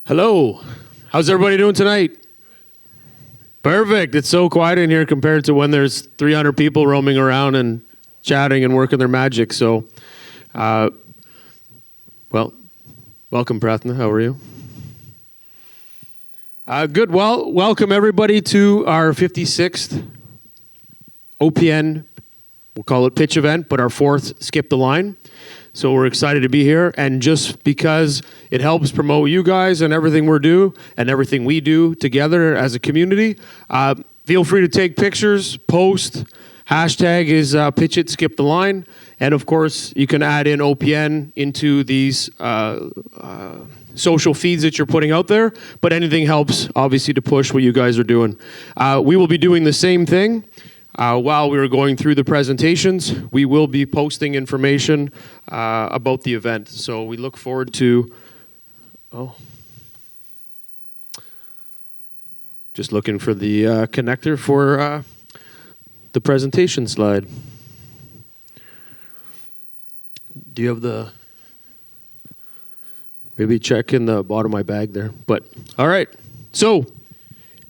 Hello. How's everybody doing tonight? Perfect. It's so quiet in here compared to when there's 300 people roaming around and chatting and working their magic. So, well, welcome, Prathna. How are you? Good. Well, welcome everybody to our 56th OPN, we'll call it pitch event, but our fourth Skip the Line. So we're excited to be here, and just because it helps promote you guys and everything we do together as a community, feel free to take pictures, post. Hashtag is PitchIt Skip the Line, and of course you can add in OPN into these social feeds that you're putting out there. But anything helps, obviously, to push what you guys are doing. We will be doing the same thing. While we were going through the presentations, we will be posting information about the event. So we look forward to, just looking for the connector for the presentation slide. Do you have the, maybe check in the bottom of my bag there, but all right. So,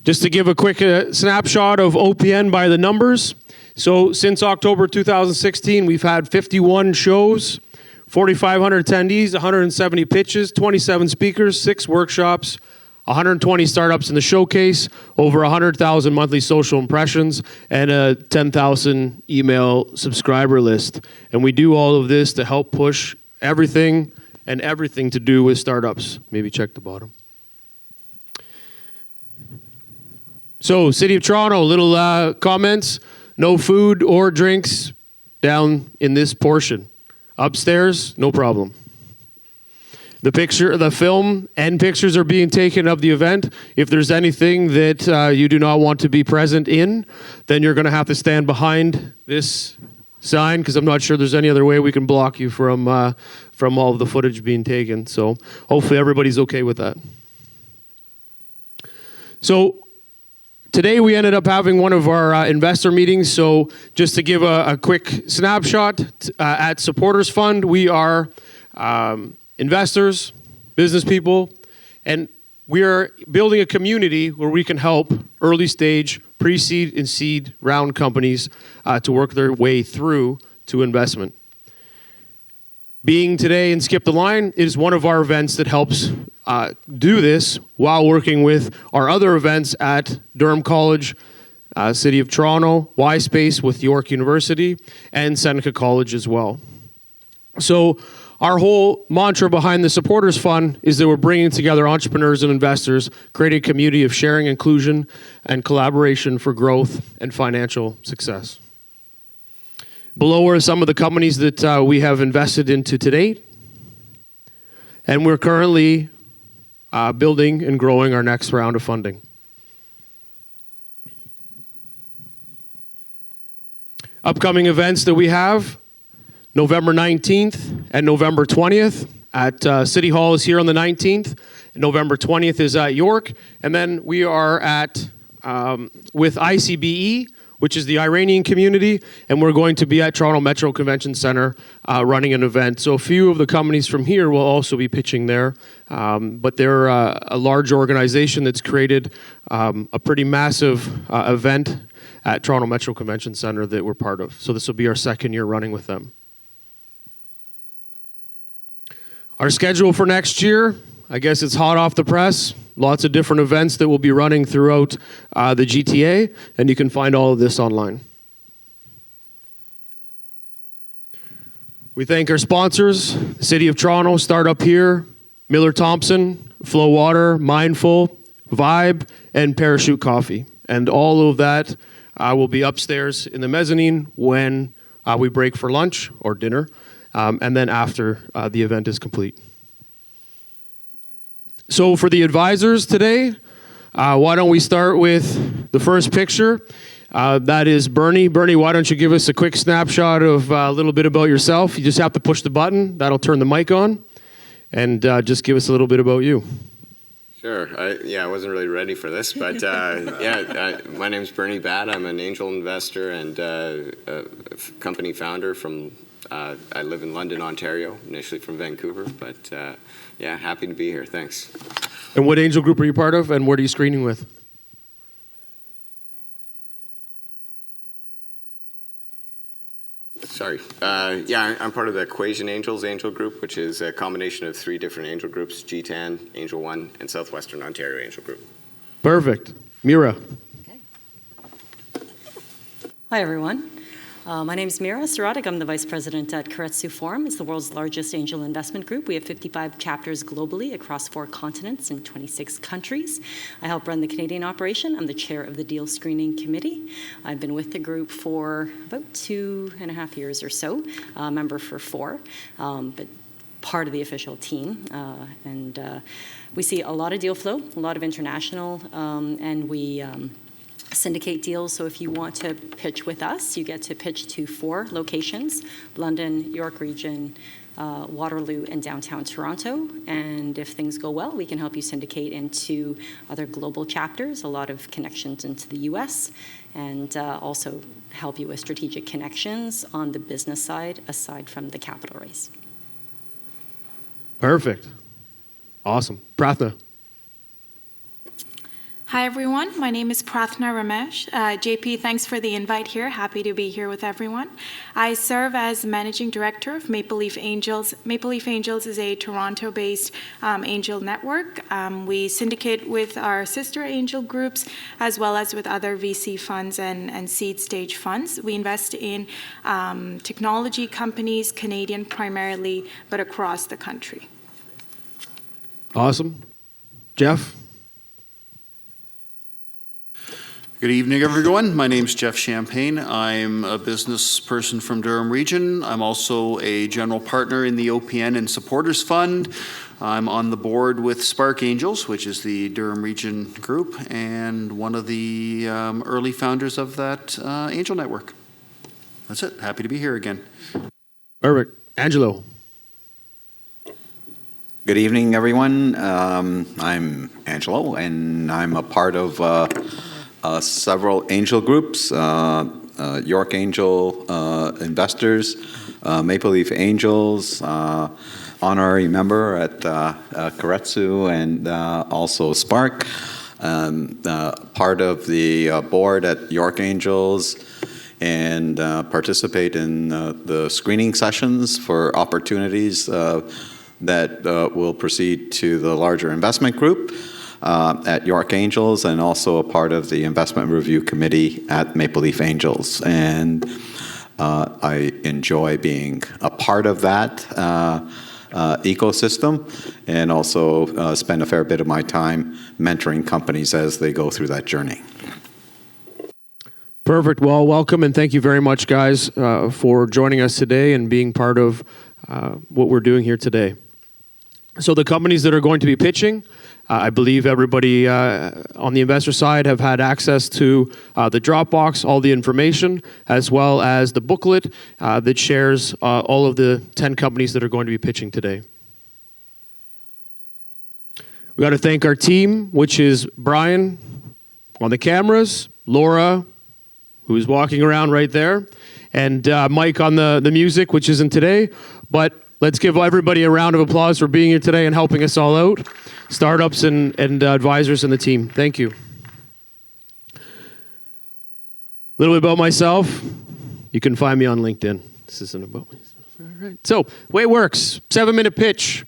just to give a quick snapshot of OPN by the numbers. So since October 2016, we've had 51 shows, 4,500 attendees, 170 pitches, 27 speakers, 6 workshops, 120 startups in the showcase, over 100,000 monthly social impressions, and a 10,000 email subscriber list. And we do all of this to help push everything to do with startups. Maybe check the bottom. So, City of Toronto, little comments. No food or drinks down in this portion. Upstairs, no problem. The film and pictures are being taken of the event. If there's anything that you do not want to be present in, then you're going to have to stand behind this sign, because I'm not sure there's any other way we can block you from all of the footage being taken. So, hopefully everybody's okay with that. So, today we ended up having one of our investor meetings. So just to give a quick snapshot, at Supporters Fund, we are investors, business people, and we are building a community where we can help early stage, pre-seed and seed round companies to work their way through to investment. Being today in Skip the Line is one of our events that helps do this while working with our other events at Durham College, City of Toronto, Y-Space with York University, and Seneca College as well. So our whole mantra behind the Supporters Fund is that we're bringing together entrepreneurs and investors, creating a community of sharing, inclusion, and collaboration for growth and financial success. Below are some of the companies that we have invested into to date. And we're currently building and growing our next round of funding. Upcoming events that we have, November 19th and November 20th at City Hall is here on the 19th. And November 20th is at York. And then we are at, with ICBE, which is the Iranian community, and we're going to be at Toronto Metro Convention Center running an event. So a few of the companies from here will also be pitching there, but they're a large organization that's created a pretty massive event at Toronto Metro Convention Center that we're part of. So this will be our second year running with them. Our schedule for next year, I guess it's hot off the press. Lots of different events that will be running throughout the GTA, and you can find all of this online. We thank our sponsors, the City of Toronto, StartupHERE, Miller Thompson, Flow Water, Mindful, Vibe, and Parachute Coffee. And all of that will be upstairs in the mezzanine when we break for lunch or dinner, and then after the event is complete. So for the advisors today, why don't we start with the first picture? That is Bernie. Bernie, why don't you give us a quick snapshot of a little bit about yourself? You just have to push the button. That'll turn the mic on. And just give us a little bit about you. Sure. I wasn't really ready for this, but my name's Bernie Batt. I'm an angel investor and a company founder from I live in London, Ontario, initially from Vancouver, but yeah, happy to be here. Thanks. And what angel group are you part of, and what are you screening with? Sorry. Yeah, I'm part of the Equation Angels Angel Group, which is a combination of 3 different angel groups, GTAN, Angel One, and Southwestern Ontario Angel Group. Perfect. Mira. Okay. Hi, everyone. My name is Mira Saratic. I'm the Vice President at Keiretsu Forum. It's the world's largest angel investment group. We have 55 chapters globally across 4 continents and 26 countries. I help run the Canadian operation. I'm the chair of the deal screening committee. I've been with the group for about 2.5 years or so, a member for 4, but part of the official team. We see a lot of deal flow, a lot of international, and we syndicate deals. So if you want to pitch with us, you get to pitch to 4 locations: London, York Region, Waterloo, and downtown Toronto. And if things go well, we can help you syndicate into other global chapters, a lot of connections into the US, and also help you with strategic connections on the business side, aside from the capital raise. Perfect. Awesome. Prathna. Hi, everyone. My name is Prathna Ramesh. JP, thanks for the invite here. Happy to be here with everyone. I serve as Managing Director of Maple Leaf Angels. Maple Leaf Angels is a Toronto-based angel network. We syndicate with our sister angel groups as well as with other VC funds and seed stage funds. We invest in technology companies, Canadian primarily, but across the country. Awesome. Jeff. Good evening, everyone. My name's Jeff Champagne. I'm a business person from Durham Region. I'm also a general partner in the OPN and Supporters Fund. I'm on the board with Spark Angels, which is the Durham Region group, and one of the early founders of that angel network. That's it. Happy to be here again. Perfect. Angelo. Good evening, everyone. I'm Angelo, and I'm a part of several angel groups, York Angel Investors, Maple Leaf Angels, honorary member at Keiretsu, and also Spark, part of the board at York Angels, and participate in the screening sessions for opportunities that will proceed to the larger investment group at York Angels, and also a part of the investment review committee at Maple Leaf Angels. And I enjoy being a part of that ecosystem, and also spend a fair bit of my time mentoring companies as they go through that journey. Perfect. Well, welcome, and thank you very much, guys, for joining us today and being part of what we're doing here today. So the companies that are going to be pitching, I believe everybody on the investor side have had access to the Dropbox, all the information, as well as the booklet that shares all of the 10 companies that are going to be pitching today. We got to thank our team, which is Brian on the cameras, Laura, who's walking around right there, and Mike on the music, which isn't today, but let's give everybody a round of applause for being here today and helping us all out. Startups and advisors in the team. Thank you. A little bit about myself. You can find me on LinkedIn. This isn't about me. All right. So, way it works. 7-minute pitch.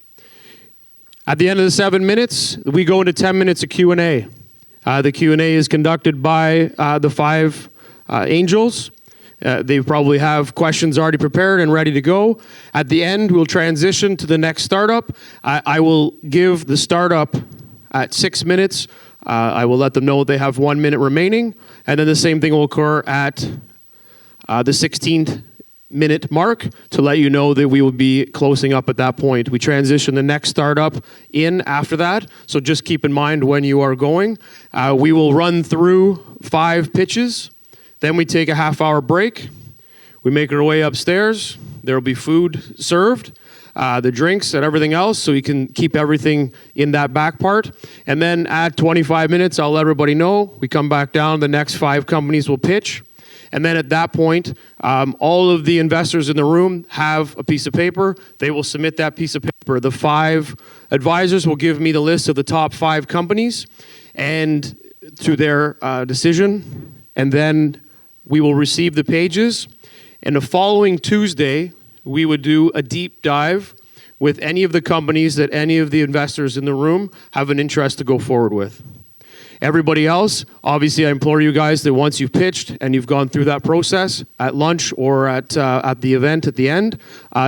At the end of the 7 minutes, we go into 10 minutes of Q&A. The Q&A is conducted by the 5 angels. They probably have questions already prepared and ready to go. At the end, we'll transition to the next startup. I will give the startup at 6 minutes. I will let them know they have 1 minute remaining. And then the same thing will occur at the 16th-minute mark to let you know that we will be closing up at that point. We transition the next startup in after that. So just keep in mind when you are going. We will run through 5 pitches. Then we take a half-hour break. We make our way upstairs. There will be food served, the drinks and everything else, so we can keep everything in that back part. And then at 25 minutes, I'll let everybody know. We come back down. The next 5 companies will pitch. And then at that point, all of the investors in the room have a piece of paper. They will submit that piece of paper. The 5 advisors will give me the list of the top 5 companies and to their decision. And then we will receive the pages. And the following Tuesday, we would do a deep dive with any of the companies that any of the investors in the room have an interest to go forward with. Everybody else, obviously, I implore you guys that once you've pitched and you've gone through that process at lunch or at the event at the end,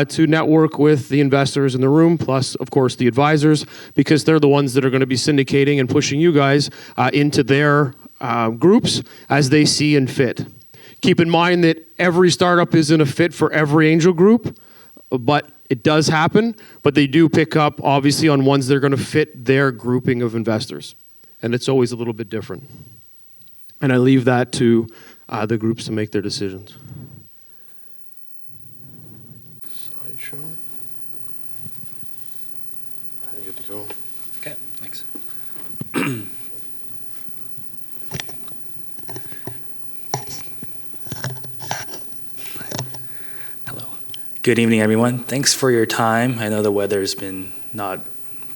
to network with the investors in the room, plus, of course, the advisors, because they're the ones that are going to be syndicating and pushing you guys into their groups as they see and fit. Keep in mind that every startup isn't a fit for every angel group, but it does happen, but they do pick up, obviously, on ones that are going to fit their grouping of investors. And it's always a little bit different. And I leave that to the groups to make their decisions. Slideshow. I get to go. Okay, thanks. Hello. Good evening, everyone. Thanks for your time. I know the weather's been not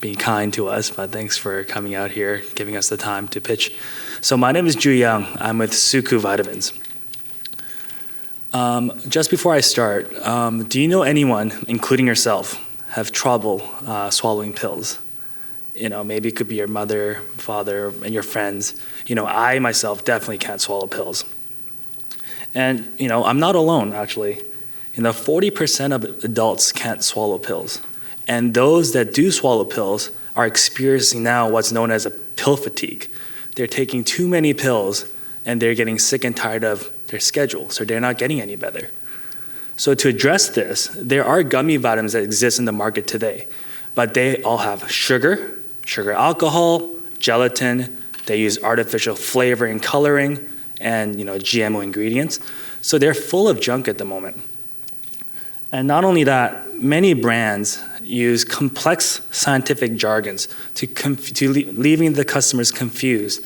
being kind to us, but thanks for coming out here, giving us the time to pitch. So my name is Ju Young. I'm with Suku Vitamins. Just before I start, do you know anyone, including yourself, have trouble swallowing pills? You know, maybe it could be your mother, father, and your friends. You know, I myself definitely can't swallow pills. And, you know, I'm not alone, actually. You know, 40% of adults can't swallow pills. And those that do swallow pills are experiencing now what's known as a pill fatigue. They're taking too many pills and they're getting sick and tired of their schedule, so they're not getting any better. So to address this, there are gummy vitamins that exist in the market today, but they all have sugar alcohol, gelatin, they use artificial flavor and coloring, and GMO ingredients. So they're full of junk at the moment. And not only that, many brands use complex scientific jargons to leaving the customers confused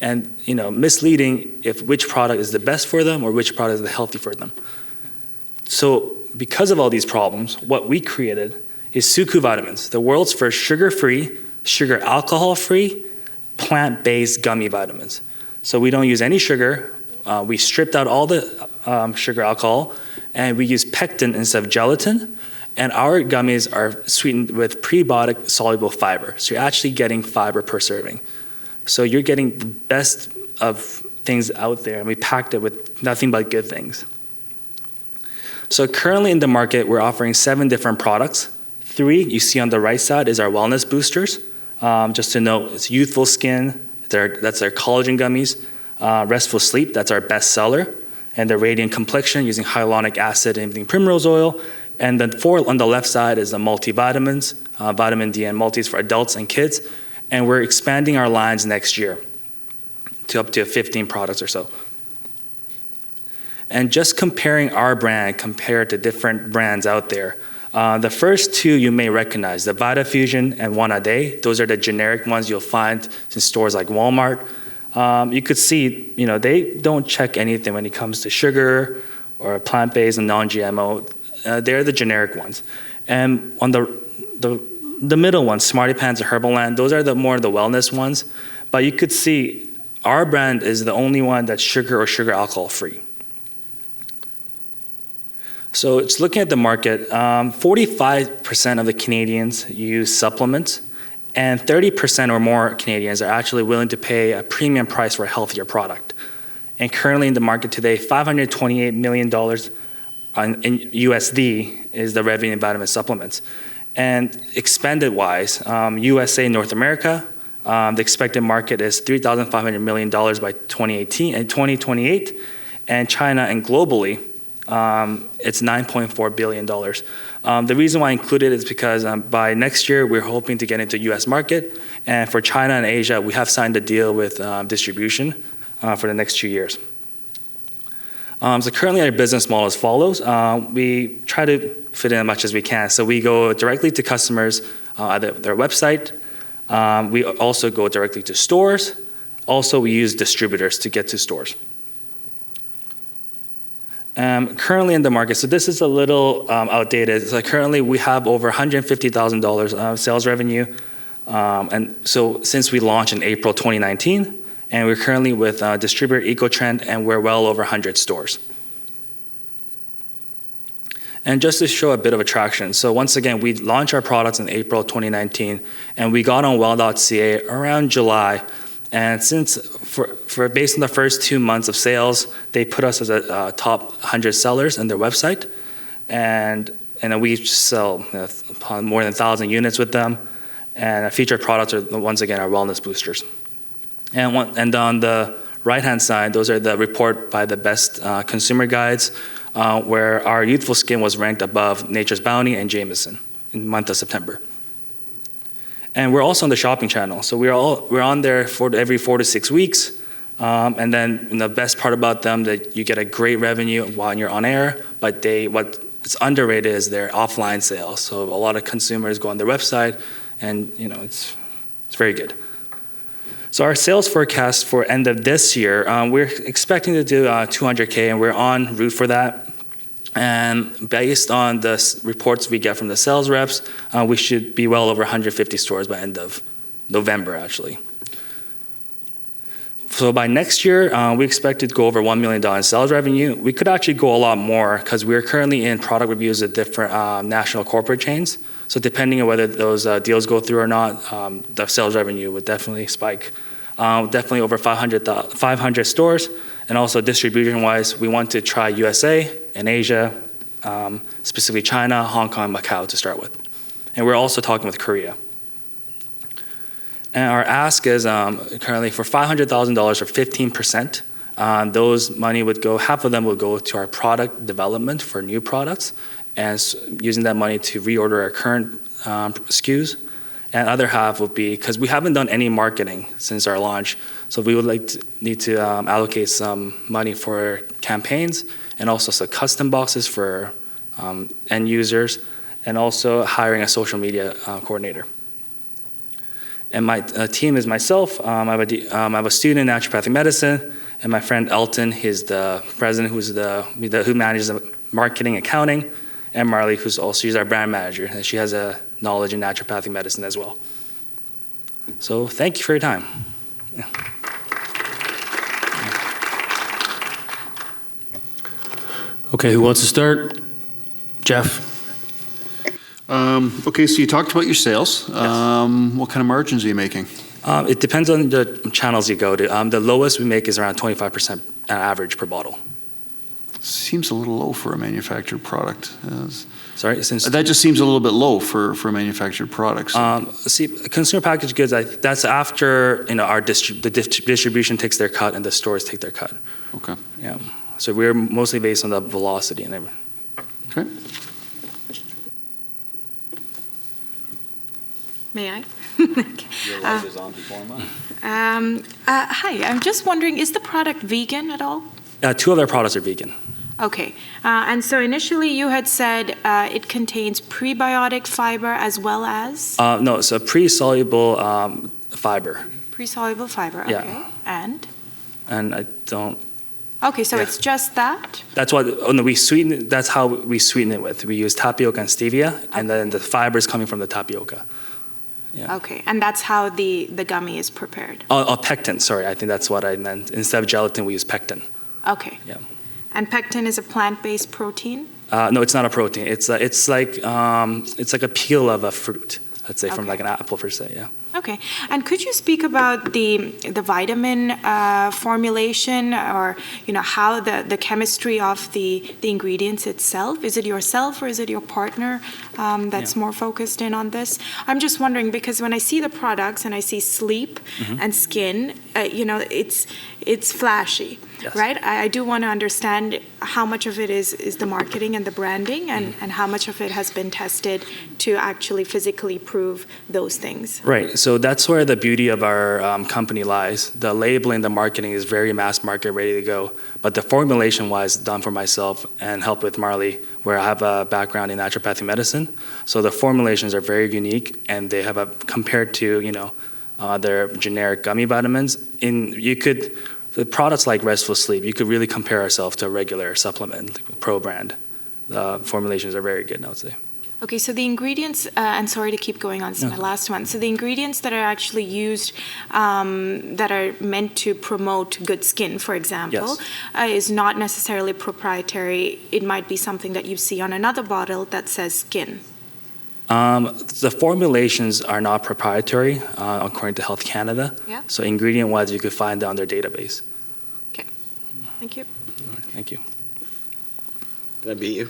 and misleading if which product is the best for them or which product is healthy for them. So because of all these problems, what we created is Suku Vitamins, the world's first sugar-free, sugar alcohol-free, plant-based gummy vitamins. So we don't use any sugar. We stripped out all the sugar alcohol, and we use pectin instead of gelatin. And our gummies are sweetened with prebiotic soluble fiber. So you're actually getting fiber per serving. So you're getting the best of things out there, and we packed it with nothing but good things. So currently in the market, we're offering 7 different products. 3 you see on the right side is our wellness boosters. Just to note, it's youthful skin, that's our collagen gummies. Restful sleep, that's our best seller. And the radiant complexion using hyaluronic acid and evening primrose oil. And then 4 on the left side is the multivitamins, vitamin D and multis for adults and kids. And we're expanding our lines next year to up to 15 products or so. And just comparing our brand compared to different brands out there, the first 2 you may recognize, the VitaFusion and One A Day. Those are the generic ones you'll find in stores like Walmart. You could see, they don't check anything when it comes to sugar or plant-based and non-GMO. They're the generic ones. And on the middle ones, Smarty Pants and Herbaland, those are the more the wellness ones. But you could see our brand is the only one that's sugar or sugar alcohol free. So it's looking at the market, 45% of the Canadians use supplements, and 30% or more Canadians are actually willing to pay a premium price for a healthier product. And currently in the market today, $528 million in USD is the revenue in vitamin supplements. And expanded-wise, USA, North America, the expected market is $3,500 million by 2018 and 2028, and China and globally, it's $9.4 billion. The reason why I included it is because by next year, we're hoping to get into US market. And for China and Asia, we have signed a deal with distribution for the next 2 years. So currently our business model as follows. We try to fit in as much as we can. So we go directly to customers at their website. We also go directly to stores. Also, we use distributors to get to stores. Currently in the market, so this is a little outdated. So currently we have over $150,000 of sales revenue. And so since we launched in April 2019, and we're currently with distributor EcoTrend, and we're well over 100 stores. And just to show a bit of attraction, so once again, we launched our products in April 2019, and we got on well.ca around July. And since, for based on the first 2 months of sales, they put us as a top 100 sellers on their website. And then we sell more than 1,000 units with them. And our featured products are, once again, our wellness boosters. And on the right-hand side, those are the report by the best consumer guides, where our youthful skin was ranked above Nature's Bounty and Jameson in the month of September. And we're also on the shopping channel. So we're on there for every 4 to 6 weeks. And then the best part about them, that you get a great revenue while you're on air, but what's underrated is their offline sales. So a lot of consumers go on their website, and it's very good. So our sales forecast for end of this year, we're expecting to do 200K, and we're en route for that. And based on the reports we get from the sales reps, we should be well over 150 stores by end of November, actually. So by next year, we expect to go over $1 million in sales revenue. We could actually go a lot more because we're currently in product reviews with different national corporate chains. So depending on whether those deals go through or not, the sales revenue would definitely spike. Definitely over 500 stores. And also distribution-wise, we want to try USA and Asia, specifically China, Hong Kong, Macau to start with. And we're also talking with Korea. And our ask is currently for $500,000 or 15%. Those money would go, half of them would go to our product development for new products, and using that money to reorder our current SKUs. And other half would be, because we haven't done any marketing since our launch, so we would need to allocate some money for campaigns, and also some custom boxes for end users, and also hiring a social media coordinator. And my team is myself. I have a student in naturopathic medicine, and my friend Elton, he's the president, who manages the marketing, accounting, and Marley, she's our brand manager, and she has a knowledge in naturopathic medicine as well. So thank you for your time. Yeah. Okay, who wants to start? Jeff. Okay, so you talked about your sales. What kind of margins are you making? It depends on the channels you go to. The lowest we make is around 25% average per bottle. Seems a little low for a manufactured product. Sorry? That just seems a little bit low for manufactured products. See, consumer packaged goods, that's after our distribution takes their cut and the stores take their cut. Okay. Yeah. So we're mostly based on the velocity and everything. Okay. May I? Your light is on before mine. Hi, I'm just wondering, is the product vegan at all? 2 of our products are vegan. Okay, and so initially you had said it contains prebiotic fiber as well as? No, it's a pre-soluble fiber. Pre-soluble fiber, okay. Yeah. And I don't. Okay, so it's just that? That's what, we sweeten it, that's how we sweeten it with. We use tapioca and stevia, and then the fiber is coming from the tapioca. Yeah. Okay, and that's how the gummy is prepared? Pectin, sorry, I think that's what I meant. Instead of gelatin, we use pectin. Okay. Yeah. And pectin is a plant-based protein? No, it's not a protein. It's like a peel of a fruit, let's say, from like an apple per se, yeah. Okay, and could you speak about the vitamin formulation, or how the chemistry of the ingredients itself? Is it yourself or is it your partner that's more focused in on this? I'm just wondering, because when I see the products and I see sleep and skin, it's flashy, yes. Right? I do want to understand how much of it is the marketing and the branding, and how much of it has been tested to actually physically prove those things. Right. So that's where the beauty of our company lies. The labeling, the marketing is very mass market, ready to go. But the formulation-wise, done for myself and help with Marley, where I have a background in naturopathic medicine. So the formulations are very unique, and they have compared to their generic gummy vitamins. the products like Restful Sleep, you could really compare ourselves to a regular supplement, like Pro brand. The formulations are very good, I would say. Okay, so the ingredients, and sorry to keep going on, this is my last one. So the ingredients that are actually used, that are meant to promote good skin, for example, is not necessarily proprietary. It might be something that you see on another bottle that says skin. The formulations are not proprietary, according to Health Canada. Yeah. So ingredient-wise, you could find it on their database. Okay, thank you. Thank you. Did I beat you?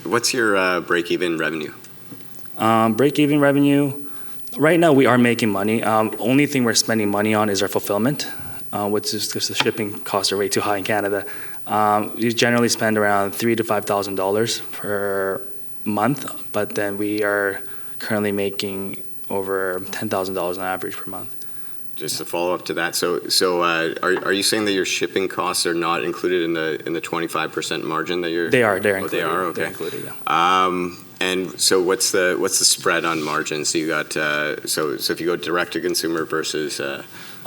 What's your break-even revenue? Break-even revenue, right now we are making money. Only thing we're spending money on is our fulfillment, which is because the shipping costs are way too high in Canada. We generally spend around $3,000 to $5,000 per month, but then we are currently making over $10,000 on average per month. Just to follow up to that, so are you saying that your shipping costs are not included in the 25% margin that you're? They are. They're Oh, included. they are. Okay. They're included, yeah. And so what's the spread on margins? So you got so if you go direct to consumer versus.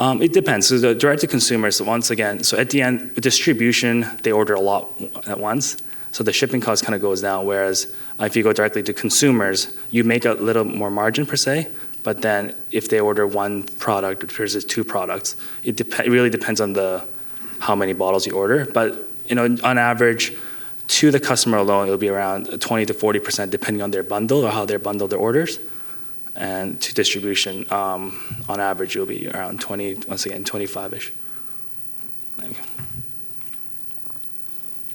It depends. So the direct to consumer. So once again, so at the end, distribution they order a lot at once. So the shipping cost kind of goes down. Whereas if you go directly to consumers, you make a little more margin per se. But then if they order one product versus two products, it really depends on how many bottles you order. But on average, to the customer alone, it'll be around 20 to 40% depending on their bundle or how they bundle their orders. And to distribution, on average, it'll be around 20, once again, 25-ish.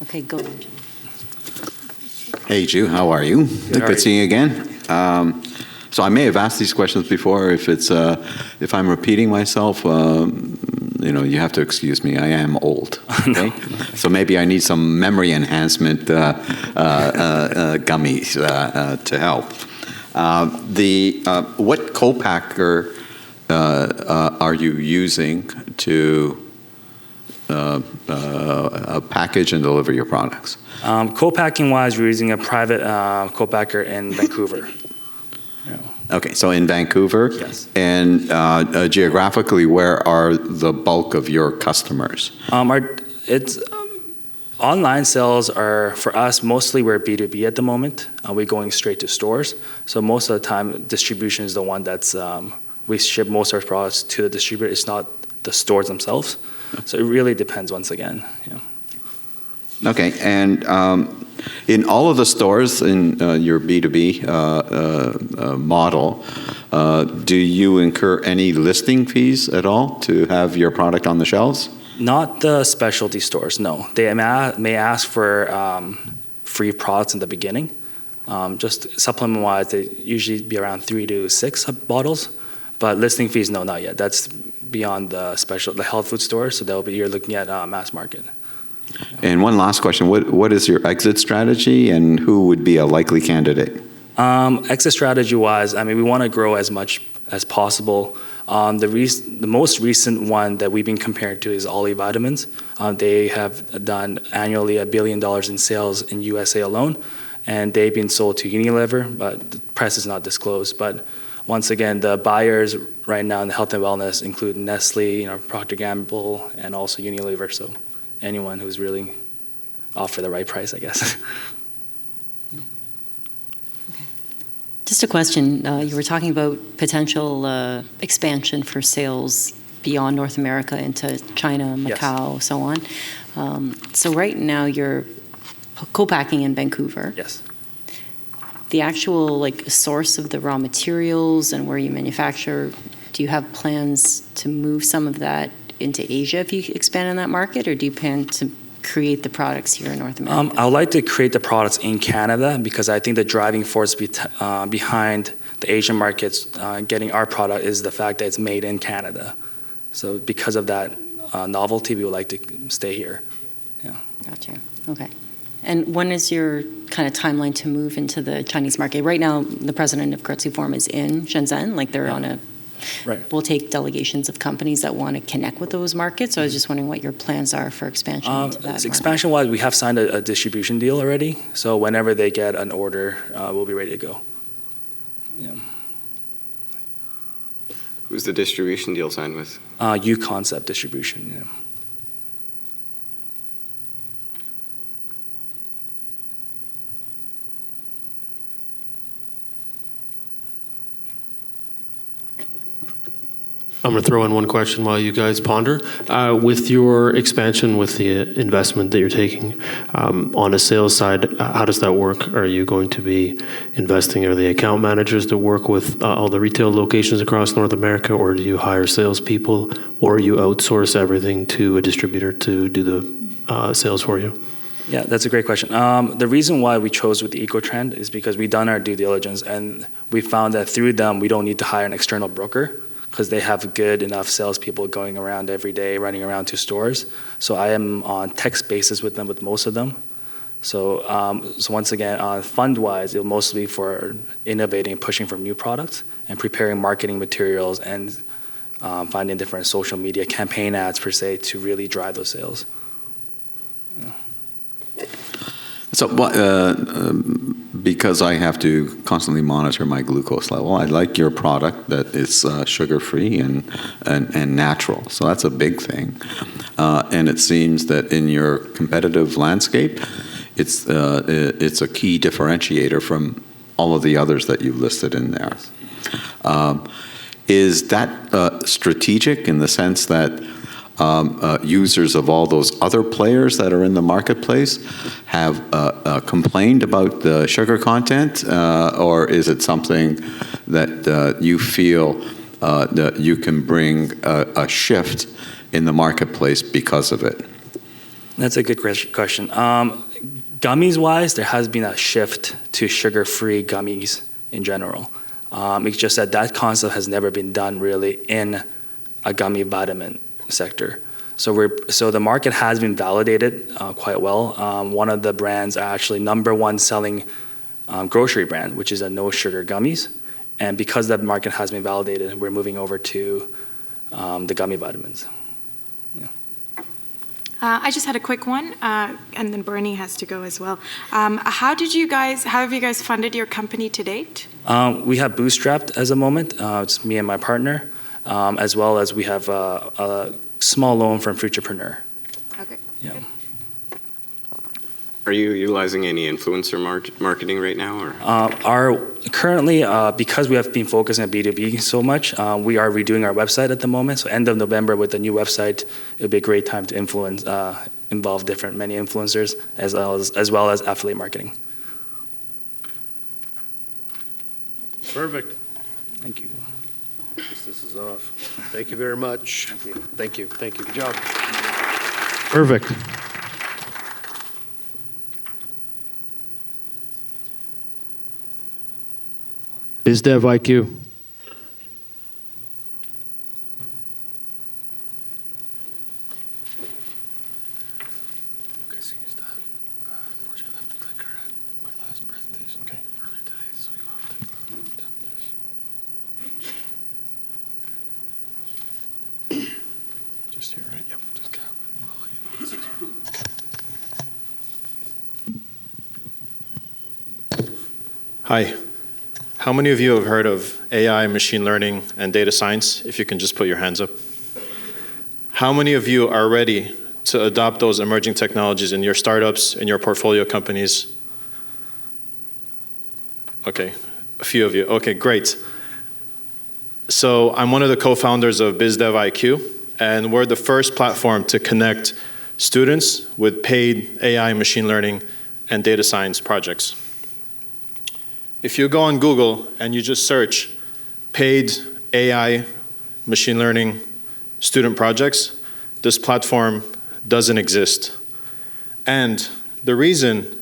Okay, go ahead. Hey, Ju, how are you? Good, how are Good you? seeing you again. So I may have asked these questions before. If I'm repeating myself, you have to excuse me. I am old. Okay? So maybe I need some memory enhancement gummies to help. What co-packer are you using to package and deliver your products? Co-packing wise, we're using a private co-packer in Vancouver. Okay, so in Vancouver? Yes. And geographically, where are the bulk of your customers? Online sales are, for us, mostly we're B2B at the moment. We're going straight to stores. So most of the time, distribution is the one that's, we ship most of our products to the distributor. It's not the stores themselves. So it really depends once again. Yeah. Okay, and in all of the stores in your B2B model, do you incur any listing fees at all to have your product on the shelves? Not the specialty stores, no. They may ask for free products in the beginning. Just supplement-wise, they usually be around 3 to 6 bottles. But listing fees, no, not yet. That's beyond the health food stores, so you're looking at mass market. And one last question, what is your exit strategy and who would be a likely candidate? Exit strategy-wise, we want to grow as much as possible. The most recent one that we've been compared to is Ollie Vitamins. They have done annually $1 billion in sales in USA alone, and they've been sold to Unilever, but the price is not disclosed. But once again, the buyers right now in the health and wellness include Nestle, Procter & Gamble, and also Unilever. So anyone who's really offer the right price, I guess. Just a question. You were talking about potential expansion for sales beyond North America into China, Macau, Yes. so on. So right now you're co-packing in Vancouver. Yes. The actual source of the raw materials and where you manufacture, do you have plans to move some of that into Asia if you expand in that market, or do you plan to create the products here in North America? I would like to create the products in Canada because I think the driving force behind the Asian markets getting our product is the fact that it's made in Canada. So because of that novelty, we would like to stay here. Yeah. Gotcha. Okay. And when is your kind of timeline to move into the Chinese market? Right now, the president of Keiretsu Forum is in Shenzhen, they're on a. Right. We'll take delegations of companies that want to connect with those markets. So I was just wondering what your plans are for expansion into that market. Expansion-wise, we have signed a distribution deal already. So whenever they get an order, we'll be ready to go. Yeah. Who's the distribution deal signed with? U-Concept Distribution. Yeah. I'm going to throw in one question while you guys ponder. With your expansion, with the investment that you're taking on a sales side, how does that work? Are you going to be investing? Are the account managers that work with all the retail locations across North America, or do you hire salespeople, or you outsource everything to a distributor to do the sales for you? Yeah, that's a great question. The reason why we chose with the EcoTrend is because we've done our due diligence, and we found that through them, we don't need to hire an external broker, because they have good enough salespeople going around every day, running around to stores. So I am on text basis with them, with most of them. So, so once again, fund-wise, it'll mostly be for innovating, pushing for new products, and preparing marketing materials, and finding different social media campaign ads, per se, to really drive those sales. Yeah. So, because I have to constantly monitor my glucose level, I like your product that is sugar-free and natural. So that's a big thing. And it seems that in your competitive landscape, it's a key differentiator from all of the others that you've listed in there. Is that strategic in the sense that users of all those other players that are in the marketplace have complained about the sugar content, or is it something that you feel that you can bring a shift in the marketplace because of it? That's a good question. Gummies-wise, there has been a shift to sugar-free gummies in general. It's just that concept has never been done really in a gummy vitamin sector. So the market has been validated quite well. One of the brands are actually #1 selling grocery brand, which is a no sugar gummies. And because that market has been validated, we're moving over to the gummy vitamins. Yeah. I just had a quick one, and then Bernie has to go as well. How have you guys funded your company to date? We have bootstrapped as a moment. It's me and my partner, as well as we have a small loan from Futurepreneur. Okay. Yeah. Good. Are you utilizing any influencer marketing right now? Or? Currently, because we have been focusing on B2B so much, we are redoing our website at the moment. So end of November with the new website, it'll be a great time to involve many influencers as well as affiliate marketing. Perfect. Thank you. This is off. Thank you very much. Thank you. Good job. Perfect. BizDev IQ. Hi. How many of you have heard of AI, machine learning, and data science? If you can just put your hands up. How many of you are ready to adopt those emerging technologies in your startups, in your portfolio companies? Okay, a few of you. Okay, great. So I'm one of the co-founders of BizDev IQ, and we're the first platform to connect students with paid AI, machine learning, and data science projects. If you go on Google and you just search paid AI, machine learning, student projects, this platform doesn't exist. And the reason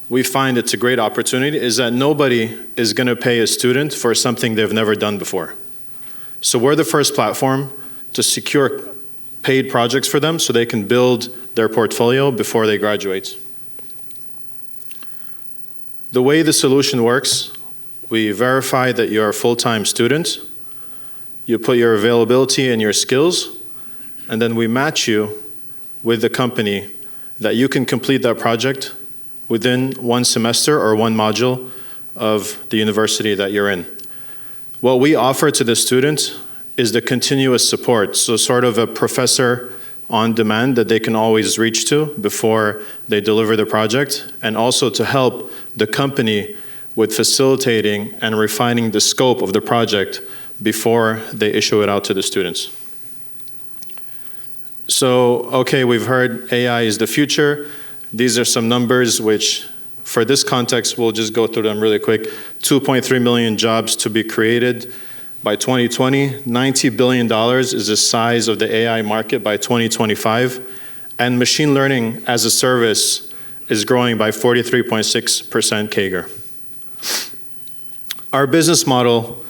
we find it's a great opportunity is that nobody is going to pay a student for something they've never done before. So we're the first platform to secure paid projects for them so they can build their portfolio before they graduate. The way the solution works, we verify that you're a full-time student, you put your availability and your skills, and then we match you with the company that you can complete that project within one semester or one module of the university that you're in. What we offer to the student is the continuous support. So sort of a professor on demand that they can always reach to before they deliver the project, and also to help the company with facilitating and refining the scope of the project before they issue it out to the students. So, okay, we've heard AI is the future. These are some numbers which, for this context, we'll just go through them really quick. 2.3 million jobs to be created by 2020. $90 billion is the size of the AI market by 2025. And machine learning as a service is growing by 43.6% CAGR. Our business model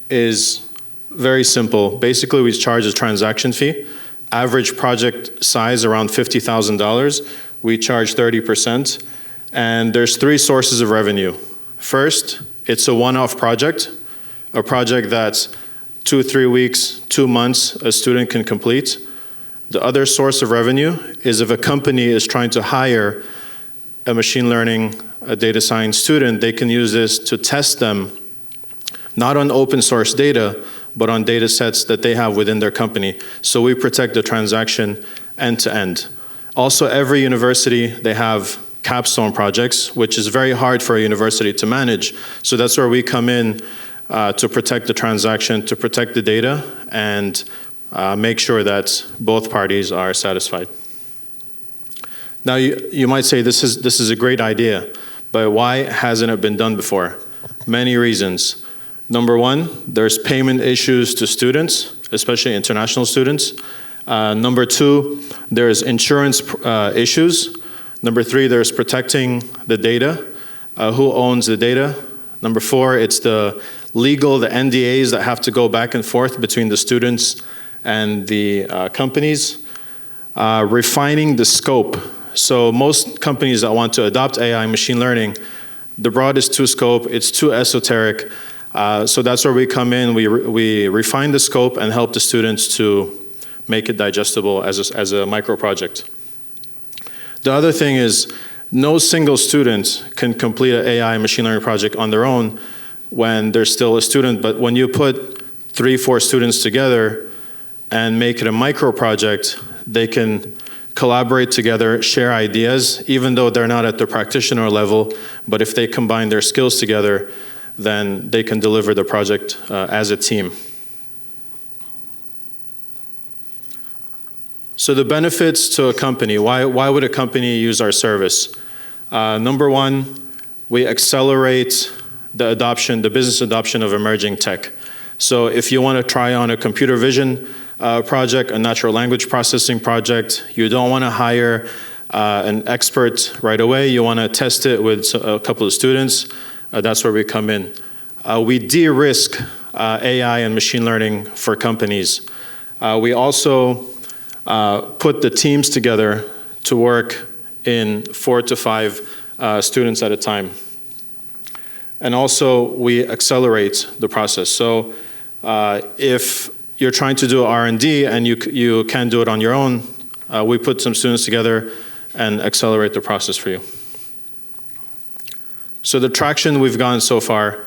is very simple. Basically, we charge a transaction fee. Average project size around $50,000. We charge 30%. And there's three sources of revenue. First, it's a one-off project, a project that's 2-3 weeks, 2 months, a student can complete. The other source of revenue is if a company is trying to hire a machine learning, a data science student, they can use this to test them, not on open source data, but on data sets that they have within their company. So we protect the transaction end to end. Also, every university, they have capstone projects, which is very hard for a university to manage. So that's where we come in to protect the transaction, to protect the data, and make sure that both parties are satisfied. Now, you might say this is a great idea, but why hasn't it been done before? Many reasons. Number one, there's payment issues to students, especially international students. Number two, there's insurance issues. Number three, there's protecting the data. Who owns the data? Number four, it's the NDAs that have to go back and forth between the students and the companies. Refining the scope. So most companies that want to adopt AI machine learning, the broad is too scope, it's too esoteric. So that's where we come in. We refine the scope and help the students to make it digestible as a micro project. The other thing is no single student can complete an AI machine learning project on their own when they're still a student, but when you put 3-4 students together and make it a micro project, they can collaborate together, share ideas, even though they're not at the practitioner level, but if they combine their skills together, then they can deliver the project as a team. So the benefits to a company, why would a company use our service? Number one, we accelerate the business adoption of emerging tech. So if you want to try on a computer vision project, a natural language processing project, you don't want to hire an expert right away, you want to test it with a couple of students, that's where we come in. We de-risk AI and machine learning for companies. We also put the teams together to work in 4 to 5 students at a time. And also, we accelerate the process. So if you're trying to do R&D and you can't do it on your own, we put some students together and accelerate the process for you. So the traction we've gotten so far,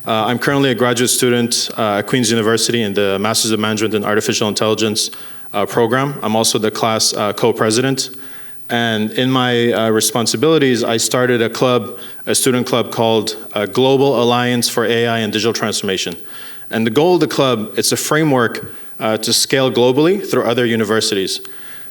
I'm currently a graduate student at Queen's University in the Masters of Management in Artificial Intelligence program. I'm also the class co-president. And in my responsibilities, I started a student club called Global Alliance for AI and Digital Transformation. And the goal of the club, it's a framework to scale globally through other universities.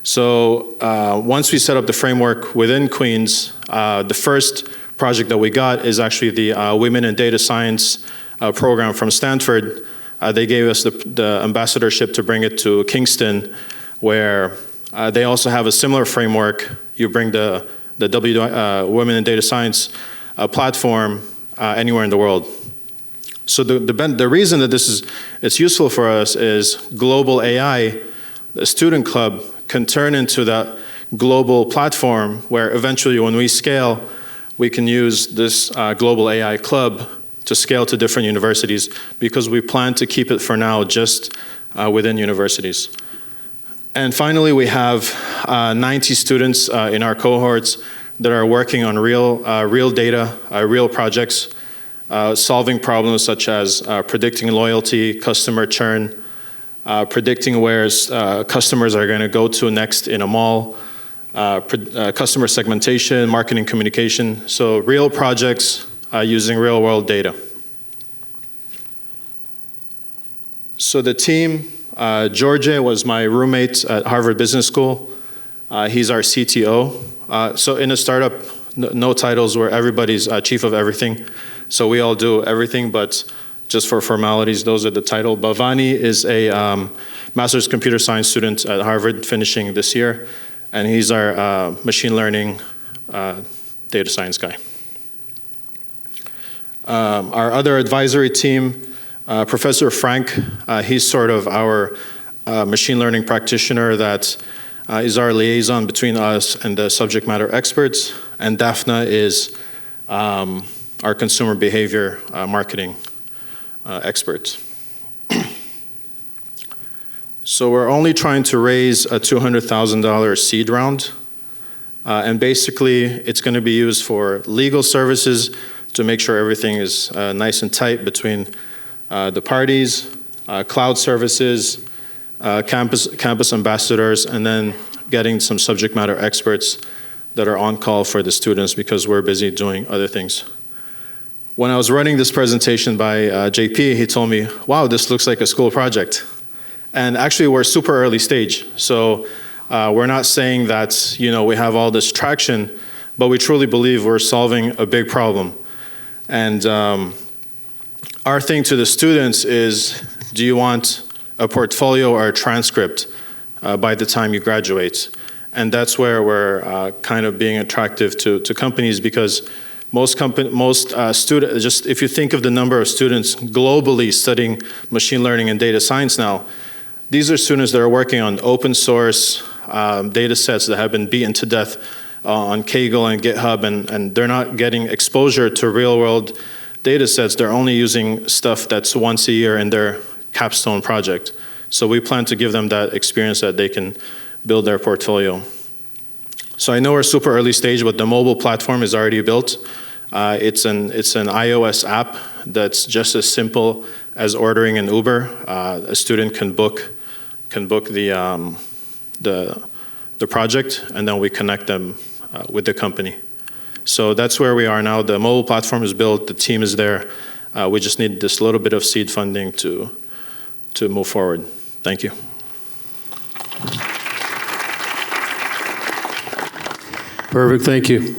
So once we set up the framework within Queen's, the first project that we got is actually the Women in Data Science program from Stanford. They gave us the ambassadorship to bring it to Kingston, where they also have a similar framework. You bring the Women in Data Science platform anywhere in the world. So the reason that it's useful for us is global AI, the student club, can turn into that global platform where eventually when we scale, we can use this global AI club to scale to different universities, because we plan to keep it for now just within universities. And finally, we have 90 students in our cohorts that are working on real data, real projects, solving problems such as predicting loyalty, customer churn, predicting where customers are going to go to next in a mall, customer segmentation, marketing communication. So real projects using real world data. So the team, George was my roommate at Harvard Business School. He's our CTO. So in a startup, no titles where everybody's chief of everything. So we all do everything, but just for formalities, those are the title. Bhavani is a master's computer science student at Harvard, finishing this year. And he's our machine learning data science guy. Our other advisory team, Professor Frank, he's sort of our machine learning practitioner that is our liaison between us and the subject matter experts. And Daphna is our consumer behavior marketing expert. So we're only trying to raise a $200,000 seed round. And basically, it's going to be used for legal services to make sure everything is nice and tight between the parties, cloud services, campus ambassadors, and then getting some subject matter experts that are on call for the students because we're busy doing other things. When I was running this presentation by JP, he told me, wow, this looks like a school project. And actually, we're super early stage. So we're not saying that, we have all this traction, but we truly believe we're solving a big problem. And our thing to the students is, do you want a portfolio or a transcript by the time you graduate? And that's where we're kind of being attractive to companies, because most students, just if you think of the number of students globally studying machine learning and data science now, these are students that are working on open source data sets that have been beaten to death on Kaggle and GitHub, and they're not getting exposure to real world data sets. They're only using stuff that's once a year in their capstone project. So we plan to give them that experience that they can build their portfolio. So I know we're super early stage, but the mobile platform is already built. It's an iOS app that's just as simple as ordering an Uber. A student can book the project, and then we connect them with the company. So that's where we are now. The mobile platform is built. The team is there. We just need this little bit of seed funding to move forward. Thank you. Perfect, thank you.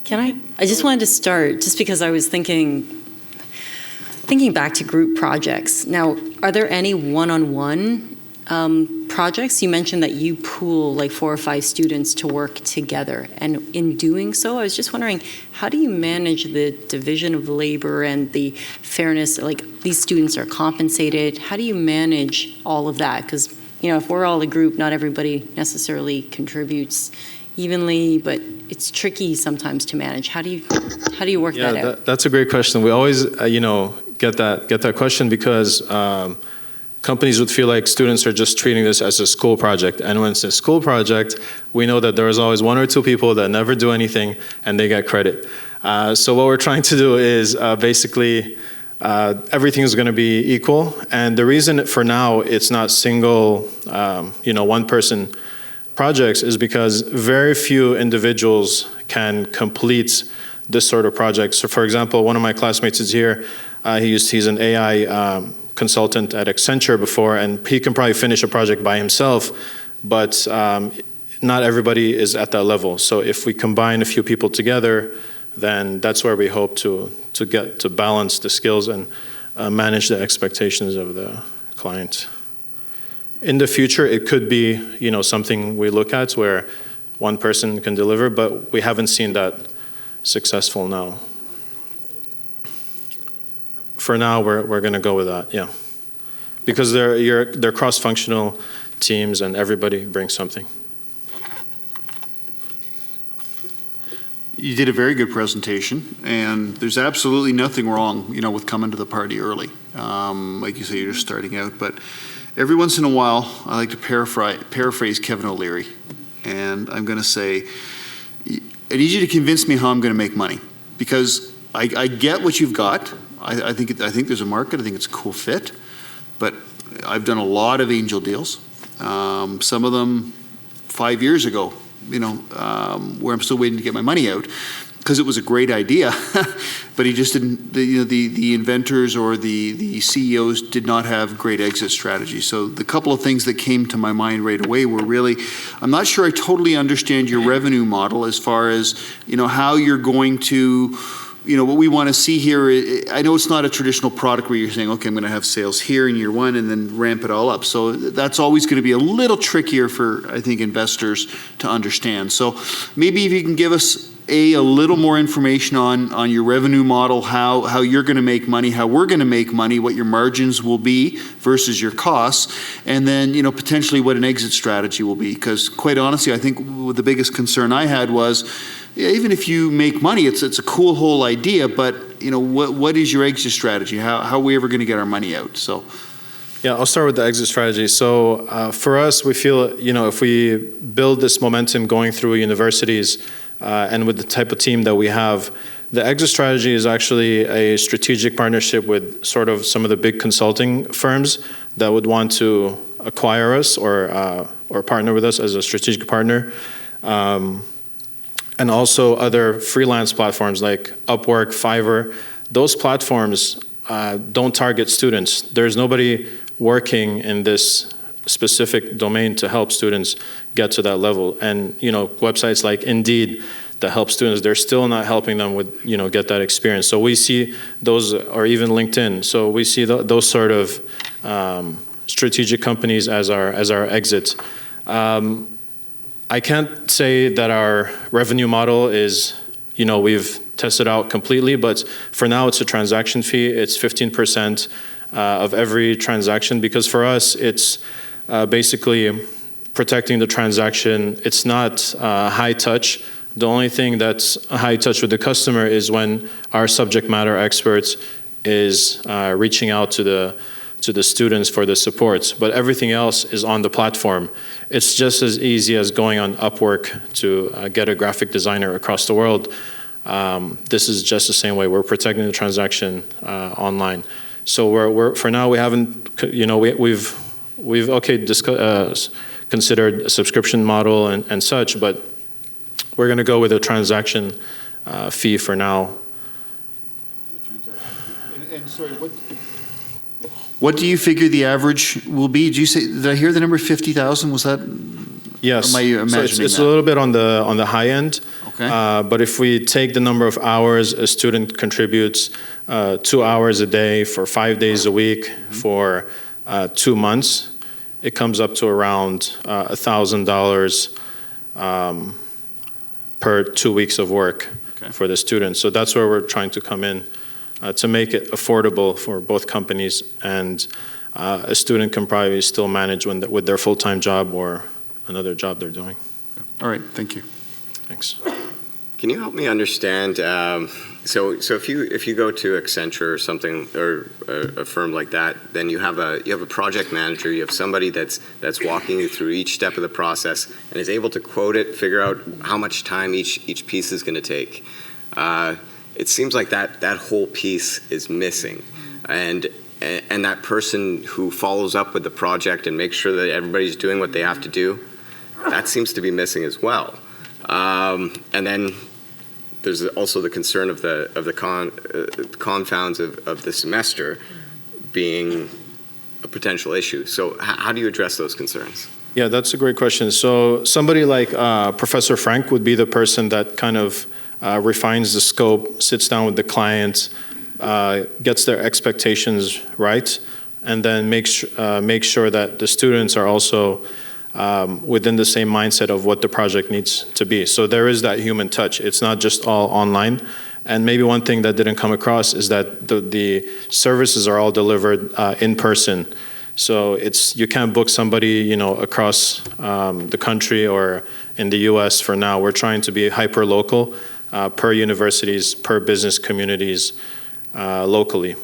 Can I just wanted to start, just because I was thinking back to group projects. Now, are there any one-on-one projects? You mentioned that you pool like 4 or 5 students to work together. And in doing so, I was just wondering, how do you manage the division of labor and the fairness? Like, these students are compensated. How do you manage all of that? Because, if we're all a group, not everybody necessarily contributes evenly, but it's tricky sometimes to manage. How do you work that out? That's a great question. We always, get that question because companies would feel like students are just treating this as a school project. And when it's a school project, we know that there is always 1 or 2 people that never do anything and they get credit. So what we're trying to do is basically everything is going to be equal. And the reason for now it's not single, one-person projects is because very few individuals can complete this sort of project. So for example, one of my classmates is here. He's an AI consultant at Accenture before, and he can probably finish a project by himself, but not everybody is at that level. So if we combine a few people together, then that's where we hope to get to balance the skills and manage the expectations of the client. In the future, it could be, something we look at where one person can deliver, but we haven't seen that successful now. For now, we're going to go with that, yeah, because they're cross-functional teams and everybody brings something. You did a very good presentation, and there's absolutely nothing wrong, with coming to the party early. Like you say, you're just starting out, but every once in a while, I like to paraphrase Kevin O'Leary, and I'm going to say, I need you to convince me how I'm going to make money, because I get what you've got. I think there's a market. I think it's a cool fit, but I've done a lot of angel deals. Some of them 5 years ago, where I'm still waiting to get my money out because it was a great idea, but he just didn't. The inventors or the CEOs did not have great exit strategies. So the couple of things that came to my mind right away were really, I'm not sure I totally understand your revenue model as far as how you're going to. What we want to see here, I know it's not a traditional product where you're saying, okay, I'm going to have sales here in year one and then ramp it all up. So that's always going to be a little trickier for, I think, investors to understand. So maybe if you can give us a little more information on your revenue model, how you're going to make money, how we're going to make money, what your margins will be versus your costs, and then potentially what an exit strategy will be. Because quite honestly, I think the biggest concern I had was, even if you make money, it's a cool whole idea, but what is your exit strategy? How are we ever going to get our money out? So. Yeah, I'll start with the exit strategy. So for us, we feel, if we build this momentum going through universities and with the type of team that we have, the exit strategy is actually a strategic partnership with sort of some of the big consulting firms that would want to acquire us or partner with us as a strategic partner. And also other freelance platforms like Upwork, Fiverr. Those platforms don't target students. There's nobody working in this specific domain to help students get to that level. And websites like Indeed that help students, they're still not helping them with get that experience. So we see those, or even LinkedIn. So we see those sort of strategic companies as our exit. I can't say that our revenue model is, we've tested out completely, but for now it's a transaction fee. It's 15% of every transaction, because for us it's basically protecting the transaction. It's not high touch. The only thing that's high touch with the customer is when our subject matter experts is reaching out to the students for the support, but everything else is on the platform. It's just as easy as going on Upwork to get a graphic designer across the world. This is just the same way. We're protecting the transaction online. So we're for now we haven't, we've considered a subscription model and such, but we're going to go with a transaction fee for now. And sorry, what do you figure the average will be? Did I hear the number 50,000? Was that? Yes. Or am I imagining so it's that? a little bit on the high end. Okay. But if we take the number of hours a student contributes, 2 hours a day for 5 days a week for 2 months, it comes up to around $1,000 per 2 weeks of work for the student. So that's where we're trying to come in. To make it affordable for both companies, and a student can probably still manage with their full-time job or another job they're doing. All right, thank you. Thanks. Can you help me understand? So if you go to Accenture or something, or a firm like that, then you have a project manager. You have somebody that's walking you through each step of the process and is able to quote it, figure out how much time each piece is going to take. It seems like that whole piece is missing, and that person who follows up with the project and makes sure that everybody's doing what they have to do, that seems to be missing as well. And then there's also the concern of the confounds of the semester being a potential issue. So how do you address those concerns? Yeah, that's a great question. So somebody like Professor Frank would be the person that kind of refines the scope, sits down with the client, gets their expectations right, and then makes sure that the students are also within the same mindset of what the project needs to be. So there is that human touch. It's not just all online. And maybe one thing that didn't come across is that the services are all delivered in person. So you can't book somebody, across the country or in the U.S. for now. We're trying to be hyper local, per universities, per business communities, locally.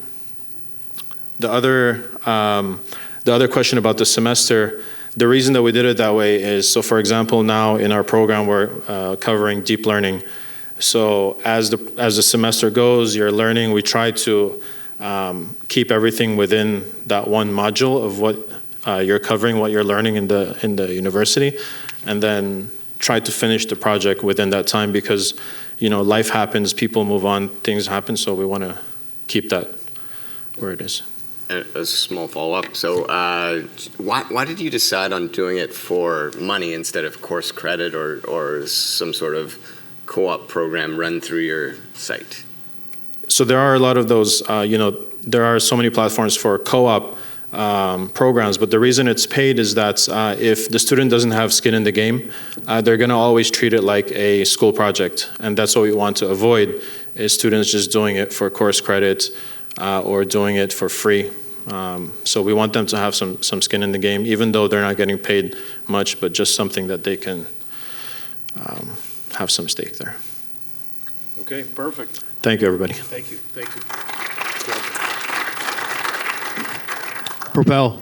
The other question about the semester. The reason that we did it that way is, so for example, now in our program we're covering deep learning. So as the semester goes, you're learning. We try to keep everything within that one module of what you're covering, what you're learning in the university, and then try to finish the project within that time because, life happens, people move on, things happen, so we want to keep that where it is. A small follow-up. So why did you decide on doing it for money instead of course credit or some sort of co-op program run through your site? So there are a lot of those, there are so many platforms for co-op programs, but the reason it's paid is that if the student doesn't have skin in the game, they're going to always treat it like a school project. And that's what we want to avoid, is students just doing it for course credit or doing it for free. So we want them to have some skin in the game, even though they're not getting paid much, but just something that they can have some stake there. Okay, perfect. Thank you, everybody. Thank you. Propel.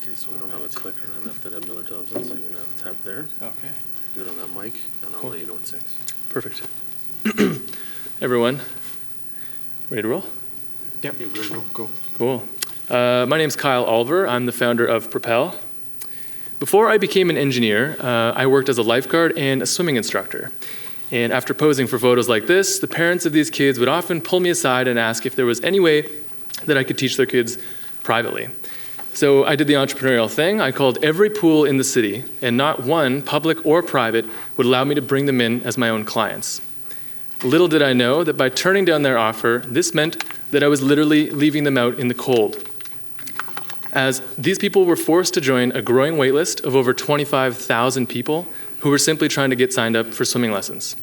Okay, so we don't have a clicker. I left it at Miller Johnson, so you're going to have a tap there. Okay. Good on that mic, and I'll let you know what's next. Perfect. Everyone, ready to roll? Yep, you're good. Go. Cool. My name's Kyle Oliver. I'm the founder of Propel. Before I became an engineer, I worked as a lifeguard and a swimming instructor. And after posing for photos like this, the parents of these kids would often pull me aside and ask if there was any way that I could teach their kids privately. So I did the entrepreneurial thing. I called every pool in the city, and not one, public or private, would allow me to bring them in as my own clients. Little did I know that by turning down their offer, this meant that I was literally leaving them out in the cold, as these people were forced to join a growing waitlist of over 25,000 people who were simply trying to get signed up for swimming lessons.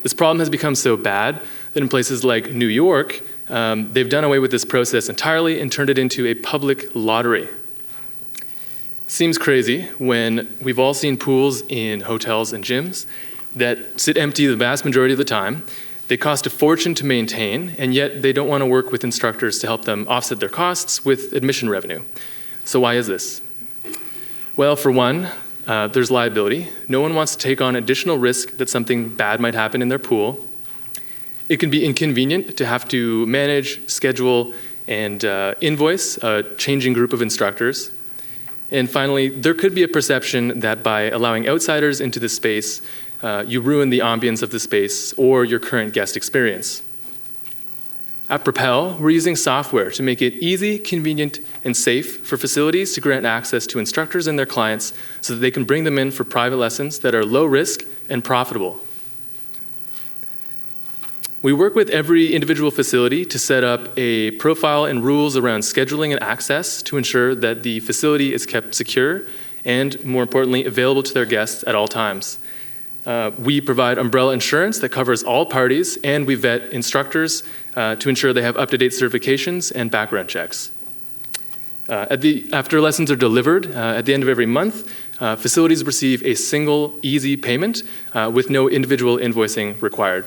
This problem has become so bad that in places like New York, they've done away with this process entirely and turned it into a public lottery. Seems crazy when we've all seen pools in hotels and gyms that sit empty the vast majority of the time. They cost a fortune to maintain, and yet they don't want to work with instructors to help them offset their costs with admission revenue. So why is this? Well, for one, there's liability. No one wants to take on additional risk that something bad might happen in their pool. It can be inconvenient to have to manage, schedule, and invoice a changing group of instructors. And finally, there could be a perception that by allowing outsiders into the space, you ruin the ambience of the space or your current guest experience. At Propel, we're using software to make it easy, convenient, and safe for facilities to grant access to instructors and their clients so that they can bring them in for private lessons that are low risk and profitable. We work with every individual facility to set up a profile and rules around scheduling and access to ensure that the facility is kept secure and, more importantly, available to their guests at all times. We provide umbrella insurance that covers all parties, and we vet instructors to ensure they have up-to-date certifications and background checks. After lessons are delivered, at the end of every month, facilities receive a single, easy payment with no individual invoicing required.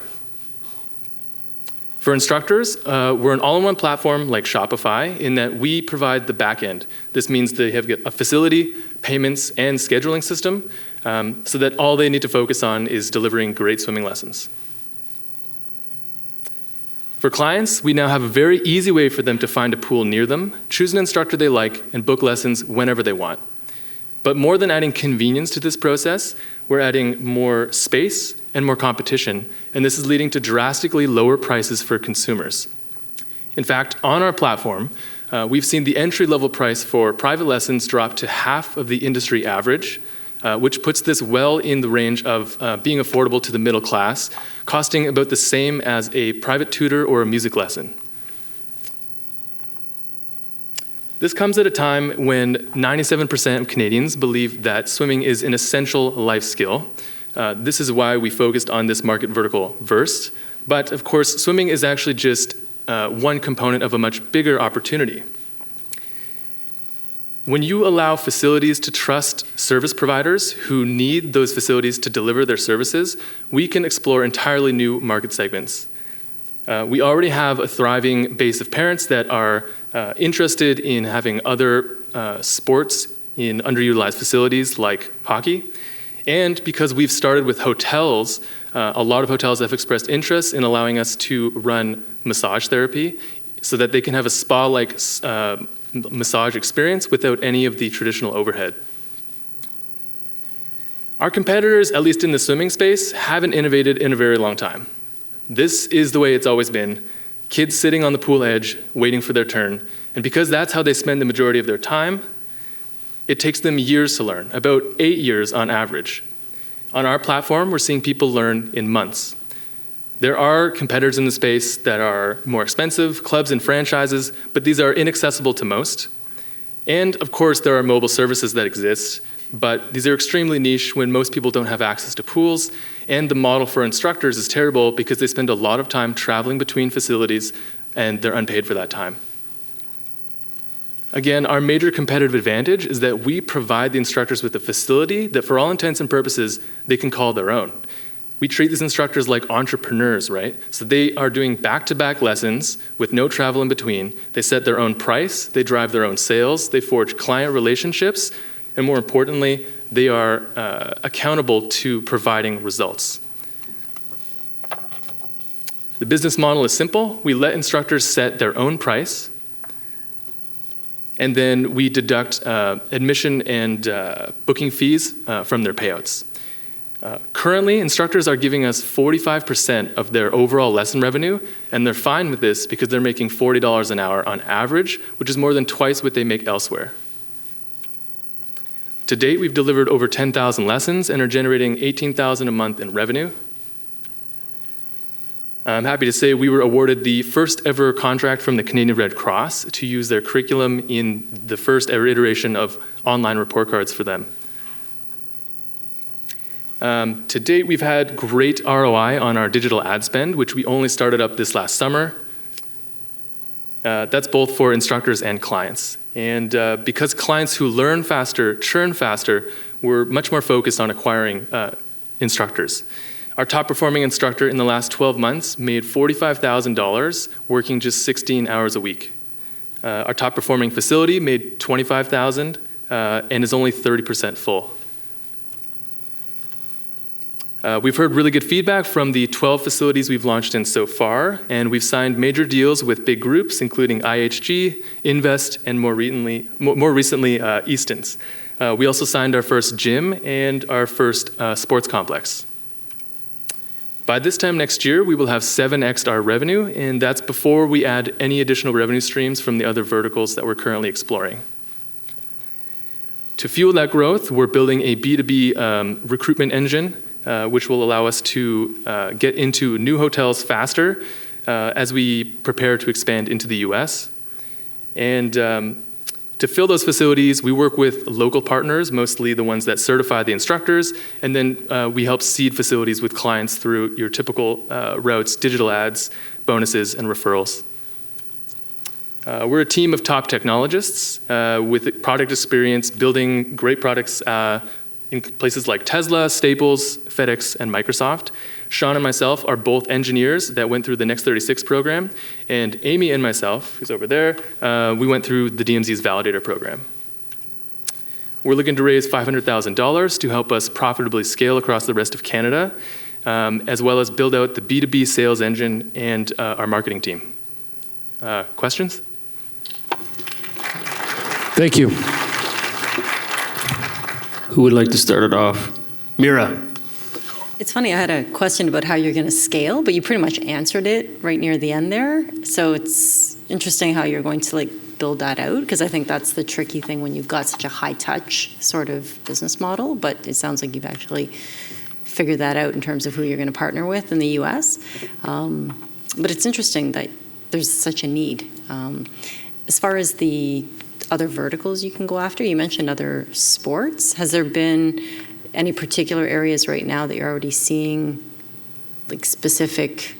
For instructors, we're an all-in-one platform like Shopify in that we provide the back end. This means they have a facility, payments, and scheduling system so that all they need to focus on is delivering great swimming lessons. For clients, we now have a very easy way for them to find a pool near them, choose an instructor they like, and book lessons whenever they want. But more than adding convenience to this process, we're adding more space and more competition, and this is leading to drastically lower prices for consumers. In fact, on our platform, we've seen the entry-level price for private lessons drop to half of the industry average, which puts this well in the range of being affordable to the middle class, costing about the same as a private tutor or a music lesson. This comes at a time when 97% of Canadians believe that swimming is an essential life skill. This is why we focused on this market vertical first. But of course, swimming is actually just one component of a much bigger opportunity. When you allow facilities to trust service providers who need those facilities to deliver their services, we can explore entirely new market segments. We already have a thriving base of parents that are interested in having other sports in underutilized facilities like hockey. And because we've started with hotels, a lot of hotels have expressed interest in allowing us to run massage therapy so that they can have a spa-like massage experience without any of the traditional overhead. Our competitors, at least in the swimming space, haven't innovated in a very long time. This is the way it's always been. Kids sitting on the pool edge, waiting for their turn. And because that's how they spend the majority of their time, it takes them years to learn, about 8 years on average. On our platform, we're seeing people learn in months. There are competitors in the space that are more expensive, clubs and franchises, but these are inaccessible to most. And of course, there are mobile services that exist, but these are extremely niche when most people don't have access to pools, and the model for instructors is terrible because they spend a lot of time traveling between facilities and they're unpaid for that time. Again, our major competitive advantage is that we provide the instructors with a facility that for all intents and purposes, they can call their own. We treat these instructors like entrepreneurs, right? So they are doing back-to-back lessons with no travel in between. They set their own price, they drive their own sales, they forge client relationships, and more importantly, they are accountable to providing results. The business model is simple. We let instructors set their own price, and then we deduct admission and booking fees from their payouts. Currently, instructors are giving us 45% of their overall lesson revenue, and they're fine with this because they're making $40 an hour on average, which is more than twice what they make elsewhere. To date, we've delivered over 10,000 lessons and are generating $18,000 a month in revenue. I'm happy to say we were awarded the first ever contract from the Canadian Red Cross to use their curriculum in the first ever iteration of online report cards for them. To date, we've had great ROI on our digital ad spend, which we only started up this last summer. That's both for instructors and clients. And because clients who learn faster, churn faster, we're much more focused on acquiring instructors. Our top performing instructor in the last 12 months made $45,000 working just 16 hours a week. Our top performing facility made $25,000 and is only 30% full. We've heard really good feedback from the 12 facilities we've launched in so far, and we've signed major deals with big groups, including IHG, Invest, and more recently Easton's. We also signed our first gym and our first sports complex. By this time next year, we will have 7x'd our revenue, and that's before we add any additional revenue streams from the other verticals that we're currently exploring. To fuel that growth, we're building a B2B recruitment engine, which will allow us to get into new hotels faster as we prepare to expand into the US. And to fill those facilities, we work with local partners, mostly the ones that certify the instructors, and then we help seed facilities with clients through your typical routes, digital ads, bonuses, and referrals. We're a team of top technologists with product experience building great products in places like Tesla, Staples, FedEx, and Microsoft. Sean and myself are both engineers that went through the Next 36 program, and Amy and myself, who's over there, we went through the DMZ's Validator program. We're looking to raise $500,000 to help us profitably scale across the rest of Canada, as well as build out the B2B sales engine and our marketing team. Questions? Thank you. Who would like to start it off? Mira. It's funny, I had a question about how you're going to scale, but you pretty much answered it right near the end there. So it's interesting how you're going to build that out, because I think that's the tricky thing when you've got such a high touch sort of business model, but it sounds like you've actually figured that out in terms of who you're going to partner with in the US. But it's interesting that there's such a need. As far as the other verticals you can go after, you mentioned other sports. Has there been any particular areas right now that you're already seeing specific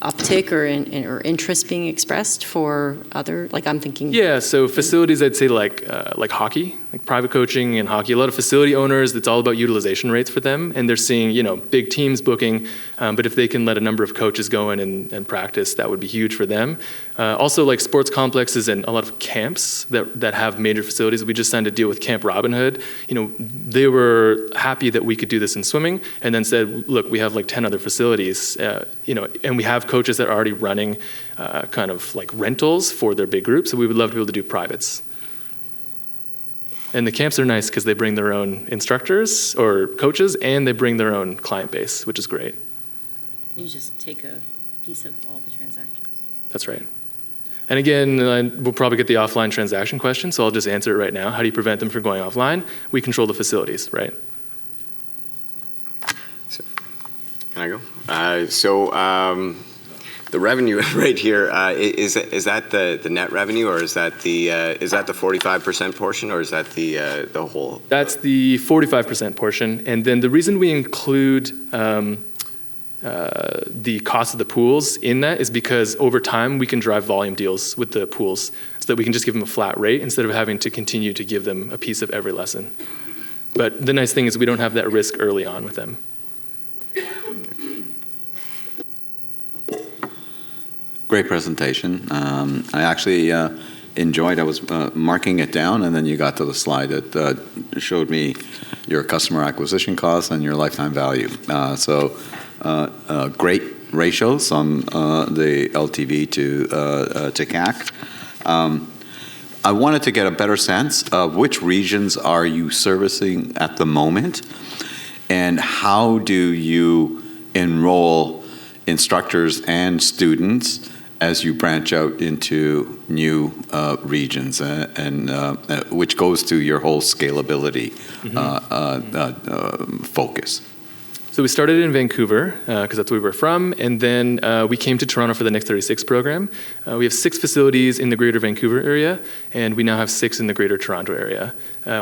uptick or interest being expressed for other, I'm thinking? Yeah, so facilities I'd say like hockey. like private coaching and hockey, a lot of facility owners, it's all about utilization rates for them, and they're seeing, big teams booking, but if they can let a number of coaches go in and practice, that would be huge for them. Also, like sports complexes and a lot of camps that have major facilities. We just signed a deal with Camp Robin Hood. They were happy that we could do this in swimming, and then said, look, we have like 10 other facilities, and we have coaches that are already running kind of like rentals for their big groups, so we would love to be able to do privates. And the camps are nice because they bring their own instructors or coaches, and they bring their own client base, which is great. You just take a piece of all the transactions. That's right. And again, we'll probably get the offline transaction question, so I'll just answer it right now. How do you prevent them from going offline? We control the facilities, right? So, can I go? The revenue right here, is that the net revenue, or is that the 45% portion, or is that the whole? That's the 45% portion, and then the reason we include the cost of the pools in that is because over time we can drive volume deals with the pools, so that we can just give them a flat rate instead of having to continue to give them a piece of every lesson. But the nice thing is we don't have that risk early on with them. Great presentation. I actually enjoyed, I was marking it down, and then you got to the slide that showed me your customer acquisition costs and your lifetime value. Great ratios on the LTV to CAC. I wanted to get a better sense of which regions are you servicing at the moment, and how do you enroll instructors and students as you branch out into new regions, and which goes to your whole scalability focus. So we started in Vancouver, because that's where we were from, and then we came to Toronto for the Next 36 program. We have 6 facilities in the Greater Vancouver area, and we now have 6 in the Greater Toronto area.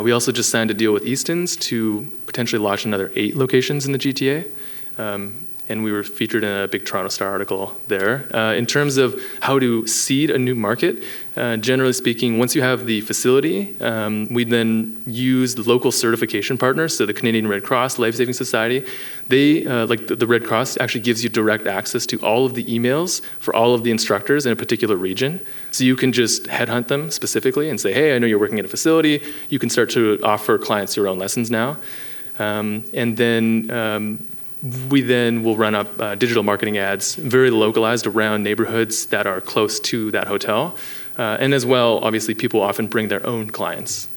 We also just signed a deal with Easton's to potentially launch another 8 locations in the GTA. And we were featured in a big Toronto Star article there. In terms of how to seed a new market, generally speaking, once you have the facility, we then use the local certification partners, so the Canadian Red Cross, Life Saving Society. They, like the Red Cross, actually gives you direct access to all of the emails for all of the instructors in a particular region. So you can just headhunt them specifically and say, hey, I know you're working at a facility. You can start to offer clients your own lessons now. And then we then will run up digital marketing ads, very localized around neighborhoods that are close to that hotel. And as well, obviously, people often bring their own clients.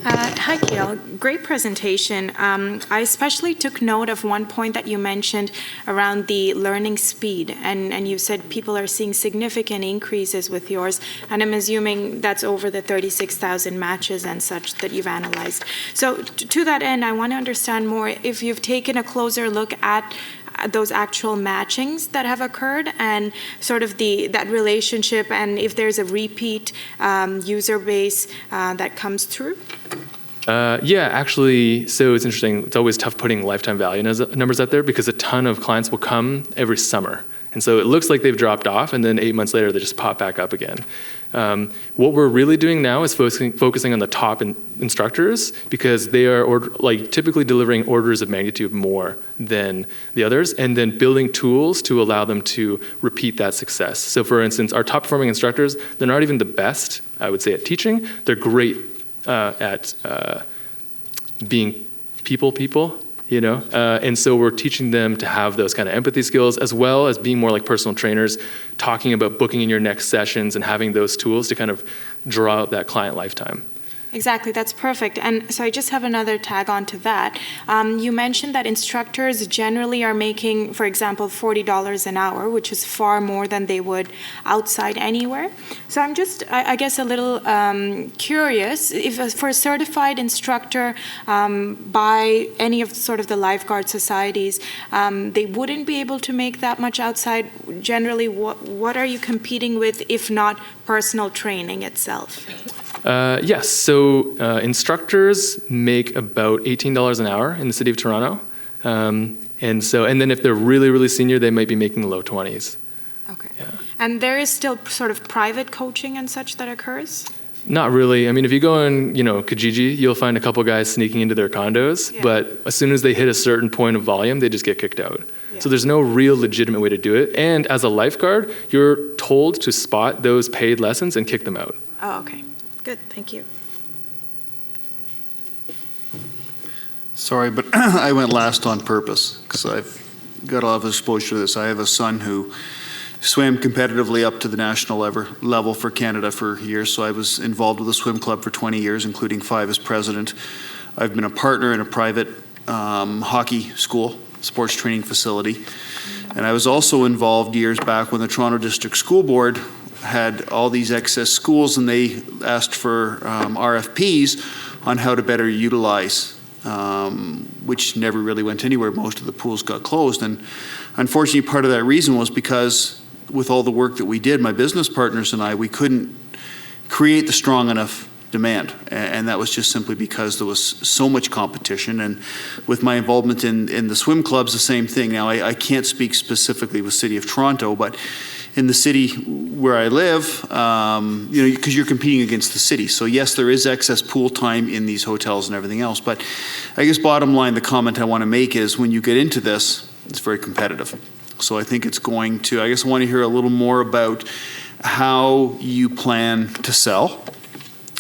Hi, Gail. Great presentation. I especially took note of one point that you mentioned around the learning speed, and you said people are seeing significant increases with yours, and I'm assuming that's over the 36,000 matches and such that you've analyzed. So to that end, I want to understand more if you've taken a closer look at those actual matchings that have occurred and sort of that relationship, and if there's a repeat user base that comes through? Yeah, actually, so it's interesting. It's always tough putting lifetime value numbers out there because a ton of clients will come every summer. And so it looks like they've dropped off, and then 8 months later, they just pop back up again. What we're really doing now is focusing on the top instructors, because they are typically delivering orders of magnitude more than the others, and then building tools to allow them to repeat that success. So for instance, our top performing instructors, they're not even the best, I would say, at teaching. They're great at being people. And so we're teaching them to have those kind of empathy skills, as well as being more like personal trainers, talking about booking in your next sessions and having those tools to kind of draw out that client lifetime. Exactly, that's perfect. And so I just have another tag on to that. You mentioned that instructors generally are making, for example, $40 an hour, which is far more than they would outside anywhere. So I'm just, I guess, a little curious, if for a certified instructor by any of sort of the lifeguard societies, they wouldn't be able to make that much outside. Generally, what are you competing with, if not personal training itself? Yes, so instructors make about $18 an hour in the city of Toronto. And then if they're really, really senior, they might be making the low 20s. Okay. Yeah. And there is still sort of private coaching and such that occurs? Not really. I mean, if you go on, Kijiji, you'll find a couple guys sneaking into their condos, Yeah. but as soon as they hit a certain point of volume, they just get kicked out. Yeah. So there's no real legitimate way to do it. And as a lifeguard, you're told to spot those paid lessons and kick them out. Oh, okay. Good, thank you. Sorry, but I went last on purpose because I've got a lot of exposure to this. I have a son who swam competitively up to the national level for Canada for years, so I was involved with the swim club for 20 years, including 5 as president. I've been a partner in a private hockey school, sports training facility, and I was also involved years back when the Toronto District School Board had all these excess schools, and they asked for RFPs on how to better utilize, which never really went anywhere. Most of the pools got closed, and unfortunately part of that reason was because with all the work that we did, my business partners and I, we couldn't create the strong enough demand, and that was just simply because there was so much competition. And with my involvement in the swim clubs, the same thing. Now, I can't speak specifically with City of Toronto, but in the city where I live, because you're competing against the city. So yes, there is excess pool time in these hotels and everything else, but I guess bottom line, the comment I want to make is when you get into this, it's very competitive. So I think it's going to, I guess I want to hear a little more about how you plan to sell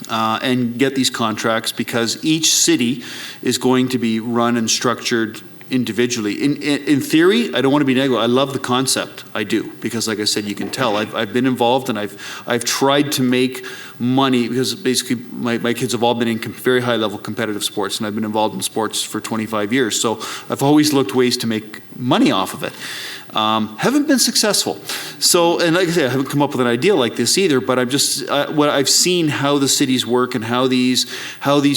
and get these contracts, because each city is going to be run and structured individually. In theory, I don't want to be negative. I love the concept. I do, because like I said, you can tell. I've been involved, and I've tried to make money, because basically my kids have all been in very high level competitive sports, and I've been involved in sports for 25 years. So I've always looked ways to make money off of it. Haven't been successful. So, and like I said, I haven't come up with an idea like this either, but I'm just, what I've seen how the cities work and how these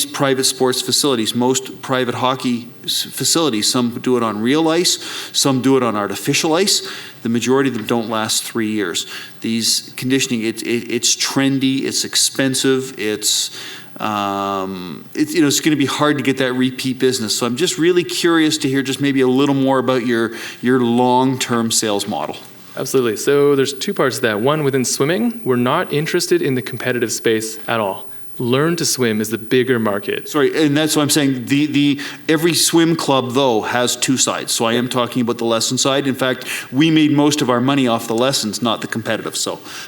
private sports facilities, most private hockey facilities, some do it on real ice, some do it on artificial ice. The majority of them don't last 3 years. These conditioning, it's trendy, it's expensive, it's going to be hard to get that repeat business. So I'm just really curious to hear just maybe a little more about your long-term sales model. Absolutely. So there's 2 parts to that. One, within swimming, we're not interested in the competitive space at all. Learn to swim is the bigger market. Sorry, and that's what I'm saying. Every swim club, though, has 2 sides. So I am talking about the lesson side. In fact, we made most of our money off the lessons, not the competitive.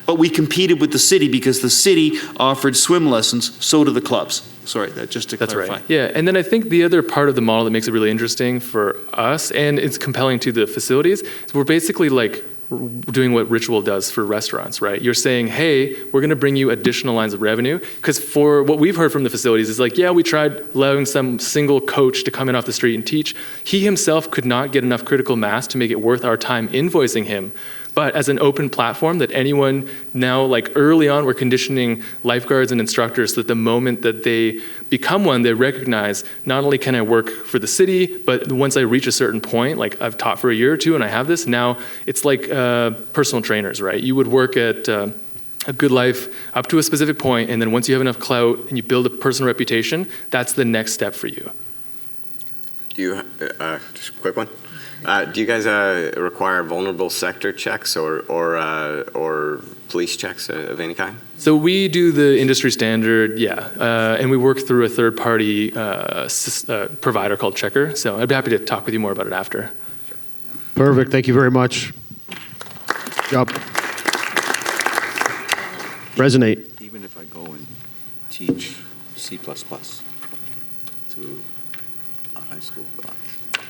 But we competed with the city because the city offered swim lessons, so do the clubs. Sorry, just to clarify. That's right. Yeah, and then I think the other part of the model that makes it really interesting for us, and it's compelling to the facilities, is we're basically like doing what Ritual does for restaurants, right? You're saying, hey, we're going to bring you additional lines of revenue. Because for what we've heard from the facilities is like, yeah, we tried allowing some single coach to come in off the street and teach. He himself could not get enough critical mass to make it worth our time invoicing him. But as an open platform that anyone now, like early on, we're conditioning lifeguards and instructors so that the moment that they become one, they recognize not only can I work for the city, but once I reach a certain point, like I've taught for a year or 2 and I have this, now it's like personal trainers, right? You would work at a Good Life up to a specific point, and then once you have enough clout and you build a personal reputation, that's the next step for you. Do you, just a quick one? Do you guys require vulnerable sector checks or police checks of any kind? So we do the industry standard, and we work through a third-party provider called Checker. So I'd be happy to talk with you more about it after. Perfect. Thank you very much. Good job. Resonate. Even if I go and teach C++ to a high school class.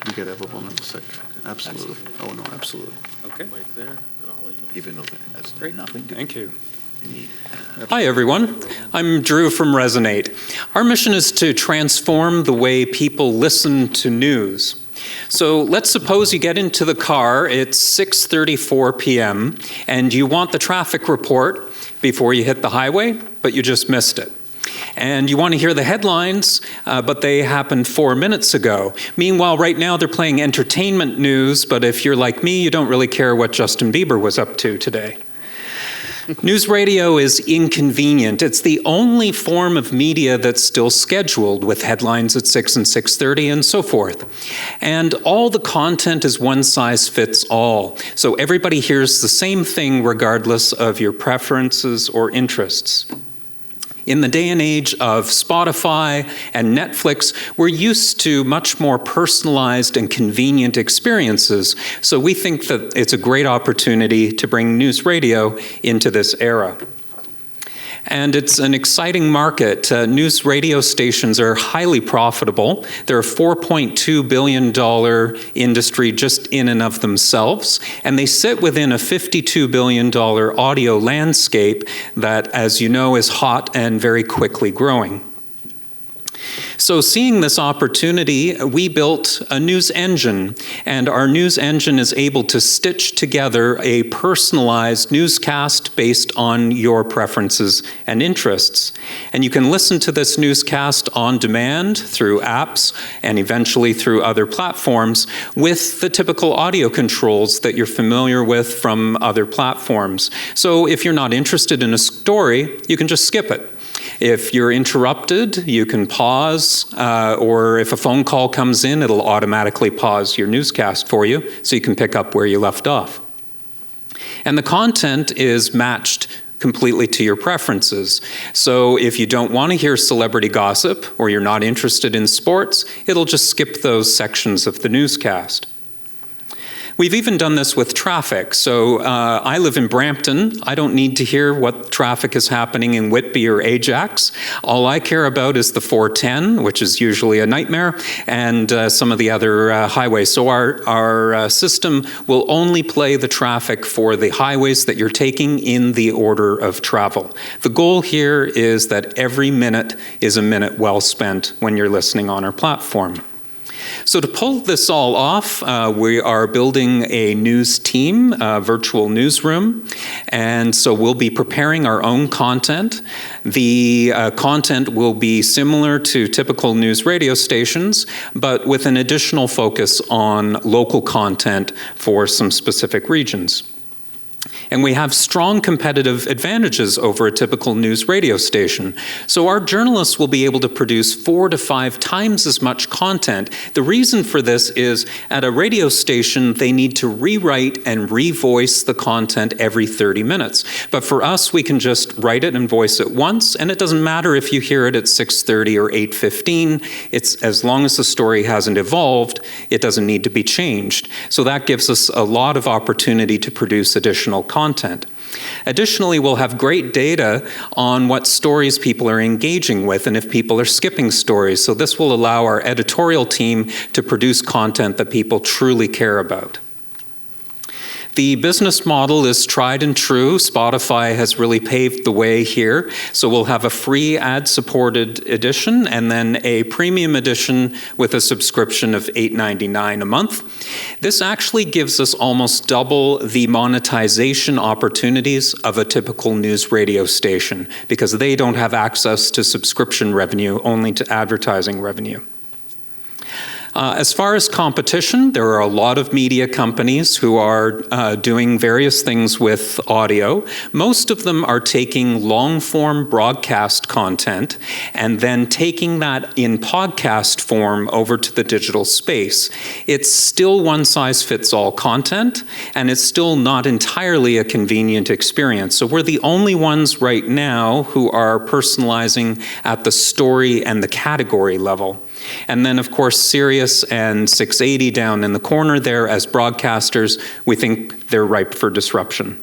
You could have a vulnerable sector. Absolutely. Oh, no, absolutely. Okay. Right there, and I'll let you know. Even though that has nothing to do. Thank you. Need. Hi, everyone. I'm Drew from Resonate. Our mission is to transform the way people listen to news. So let's suppose you get into the car, it's 6:34 p.m., and you want the traffic report before you hit the highway, but you just missed it. And you want to hear the headlines, but they happened 4 minutes ago. Meanwhile, right now they're playing entertainment news, but if you're like me, you don't really care what Justin Bieber was up to today. News radio is inconvenient. It's the only form of media that's still scheduled, with headlines at 6 and 6:30 and so forth. And all the content is one size fits all. So everybody hears the same thing regardless of your preferences or interests. In the day and age of Spotify and Netflix, we're used to much more personalized and convenient experiences, so we think that it's a great opportunity to bring news radio into this era. And it's an exciting market. News radio stations are highly profitable. They're a $4.2 billion industry just in and of themselves, and they sit within a $52 billion audio landscape that, as you know, is hot and very quickly growing. So seeing this opportunity, we built a news engine, and our news engine is able to stitch together a personalized newscast based on your preferences and interests. And you can listen to this newscast on demand through apps and eventually through other platforms with the typical audio controls that you're familiar with from other platforms. So if you're not interested in a story, you can just skip it. If you're interrupted, you can pause, or if a phone call comes in, it'll automatically pause your newscast for you, so you can pick up where you left off. And the content is matched completely to your preferences. So if you don't want to hear celebrity gossip, or you're not interested in sports, it'll just skip those sections of the newscast. We've even done this with traffic. So I live in Brampton. I don't need to hear what traffic is happening in Whitby or Ajax. All I care about is the 410, which is usually a nightmare, and some of the other highways. So our system will only play the traffic for the highways that you're taking in the order of travel. The goal here is that every minute is a minute well spent when you're listening on our platform. So to pull this all off, we are building a news team, a virtual newsroom, and so we'll be preparing our own content. The content will be similar to typical news radio stations, but with an additional focus on local content for some specific regions. And we have strong competitive advantages over a typical news radio station. So our journalists will be able to produce 4 to 5 times as much content. The reason for this is at a radio station, they need to rewrite and revoice the content every 30 minutes. But for us, we can just write it and voice it once, and it doesn't matter if you hear it at 6:30 or 8:15. It's as long as the story hasn't evolved, it doesn't need to be changed. So that gives us a lot of opportunity to produce additional content. Additionally, we'll have great data on what stories people are engaging with and if people are skipping stories. So this will allow our editorial team to produce content that people truly care about. The business model is tried and true. Spotify has really paved the way here. So we'll have a free ad-supported edition and then a premium edition with a subscription of $8.99 a month. This actually gives us almost double the monetization opportunities of a typical news radio station because they don't have access to subscription revenue, only to advertising revenue. As far as competition, there are a lot of media companies who are doing various things with audio. Most of them are taking long-form broadcast content and then taking that in podcast form over to the digital space. It's still one-size-fits-all content, and it's still not entirely a convenient experience. So we're the only ones right now who are personalizing at the story and the category level. And then, of course, Sirius and 680 down in the corner there as broadcasters, we think they're ripe for disruption.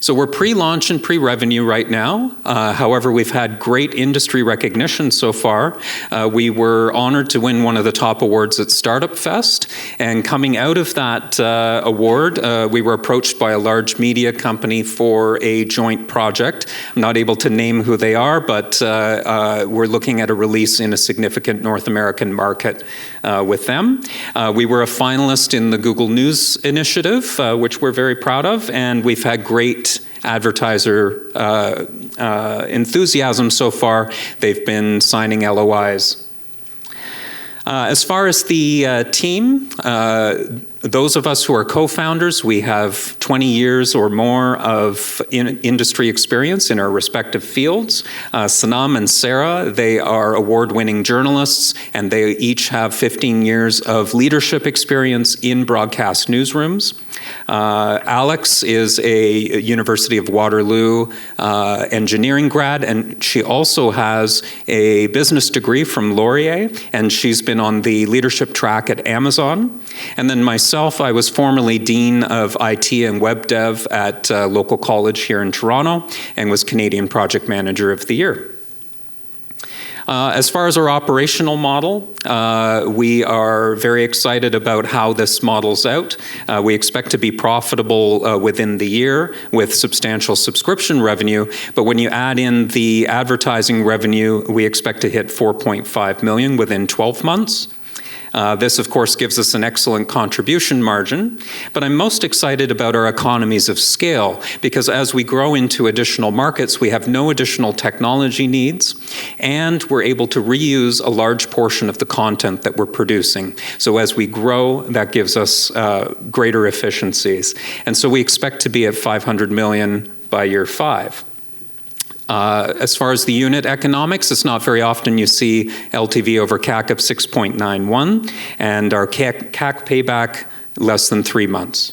So we're pre-launch and pre-revenue right now. However, we've had great industry recognition so far. We were honored to win one of the top awards at Startup Fest. And coming out of that award, we were approached by a large media company for a joint project. I'm not able to name who they are, but we're looking at a release in a significant North American market with them. We were a finalist in the Google News Initiative, which we're very proud of, and we've had great advertiser enthusiasm so far. They've been signing LOIs. As far as the team, Those of us who are co-founders, we have 20 years or more of industry experience in our respective fields. Sanam and Sarah, they are award-winning journalists, and they each have 15 years of leadership experience in broadcast newsrooms. Alex is a University of Waterloo engineering grad, and she also has a business degree from Laurier, and she's been on the leadership track at Amazon. And then myself, I was formerly Dean of IT and Web Dev at a local college here in Toronto and was Canadian Project Manager of the Year. As far as our operational model, we are very excited about how this models out. We expect to be profitable within the year with substantial subscription revenue, but when you add in the advertising revenue, we expect to hit $4.5 million within 12 months. This, of course, gives us an excellent contribution margin, but I'm most excited about our economies of scale because as we grow into additional markets, we have no additional technology needs, and we're able to reuse a large portion of the content that we're producing. So as we grow, that gives us greater efficiencies. And so we expect to be at $500 million by year 5. As far as the unit economics, it's not very often you see LTV over CAC of 6.91, and our CAC payback less than 3 months.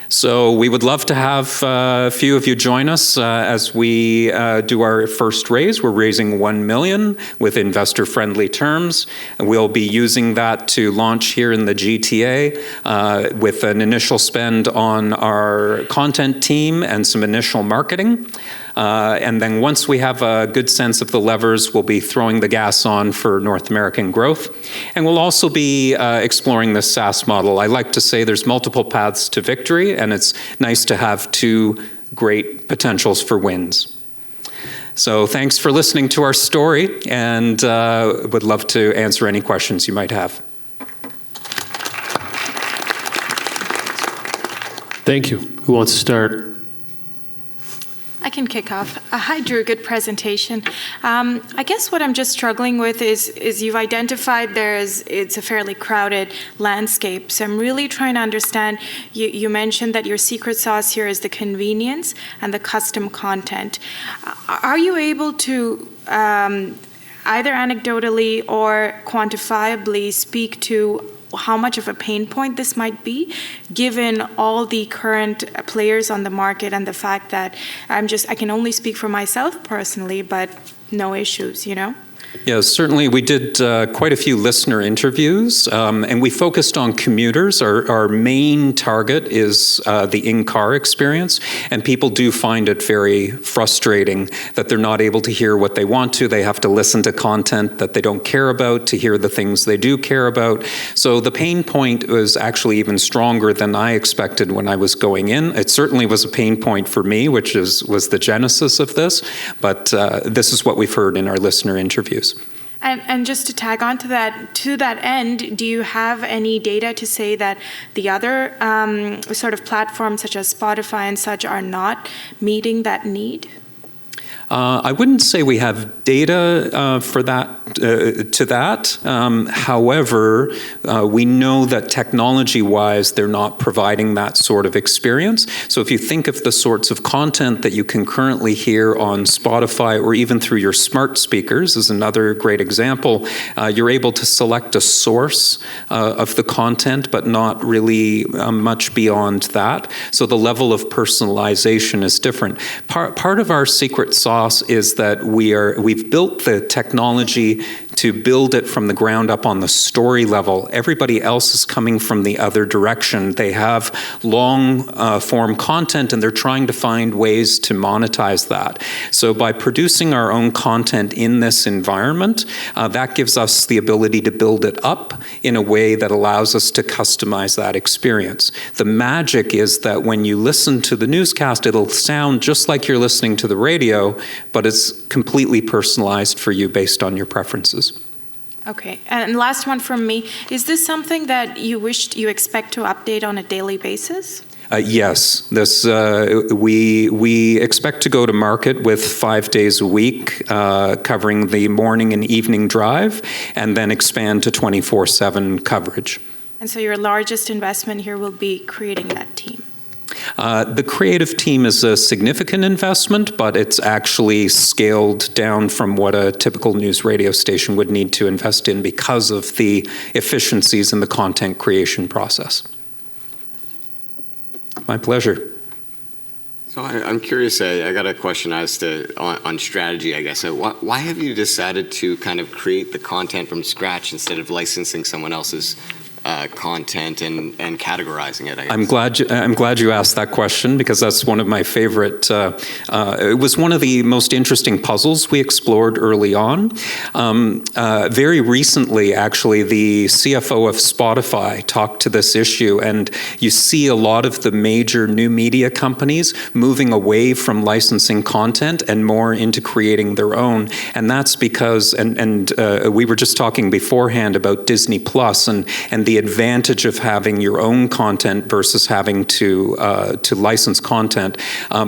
So we would love to have a few of you join us as we do our first raise. We're raising $1 million with investor-friendly terms. And we'll be using that to launch here in the GTA with an initial spend on our content team and some initial marketing. And then once we have a good sense of the levers, we'll be throwing the gas on for North American growth. And we'll also be exploring the SaaS model. I like to say there's multiple paths to victory, and it's nice to have 2 great potentials for wins. So thanks for listening to our story, and would love to answer any questions you might have. Thank you. Who wants to start? I can kick off. Hi, Drew. Good presentation. I guess what I'm just struggling with is you've identified it's a fairly crowded landscape. So I'm really trying to understand. You mentioned that your secret sauce here is the convenience and the custom content. Are you able to either anecdotally or quantifiably speak to how much of a pain point this might be, given all the current players on the market and the fact that I can only speak for myself personally, but no issues, you know? Yeah, certainly we did quite a few listener interviews, and we focused on commuters. Our main target is the in-car experience, and people do find it very frustrating that they're not able to hear what they want to. They have to listen to content that they don't care about to hear the things they do care about. So the pain point was actually even stronger than I expected when I was going in. It certainly was a pain point for me, which was the genesis of this, but this is what we've heard in our listener interviews. And just to tag on to that end, do you have any data to say that the other sort of platforms such as Spotify and such are not meeting that need? I wouldn't say we have data for that, to that. However, we know that technology-wise, they're not providing that sort of experience. So if you think of the sorts of content that you can currently hear on Spotify or even through your smart speakers is another great example, you're able to select a source of the content, but not really much beyond that. So the level of personalization is different. Part of our secret sauce is that we've built the technology to build it from the ground up on the story level. Everybody else is coming from the other direction. They have long form content and they're trying to find ways to monetize that. So by producing our own content in this environment, that gives us the ability to build it up in a way that allows us to customize that experience. The magic is that when you listen to the newscast, it'll sound just like you're listening to the radio, but it's completely personalized for you based on your preferences. Okay, and last one from me. Is this something that you expect to update on a daily basis? Yes, this we expect to go to market with 5 days a week, covering the morning and evening drive, and then expand to 24/7 coverage. And so your largest investment here will be creating that team. The creative team is a significant investment, but it's actually scaled down from what a typical news radio station would need to invest in because of the efficiencies in the content creation process. My pleasure. So I'm curious, I got a question as to, on strategy, I guess. Why have you decided to kind of create the content from scratch instead of licensing someone else's content and categorizing it, I guess? I'm glad you asked that question, because that's one of my favorite. It was one of the most interesting puzzles we explored early on. Very recently, actually, the CFO of Spotify talked to this issue, and you see a lot of the major new media companies moving away from licensing content and more into creating their own. And that's because, and we were just talking beforehand about Disney Plus and the advantage of having your own content versus having to license content.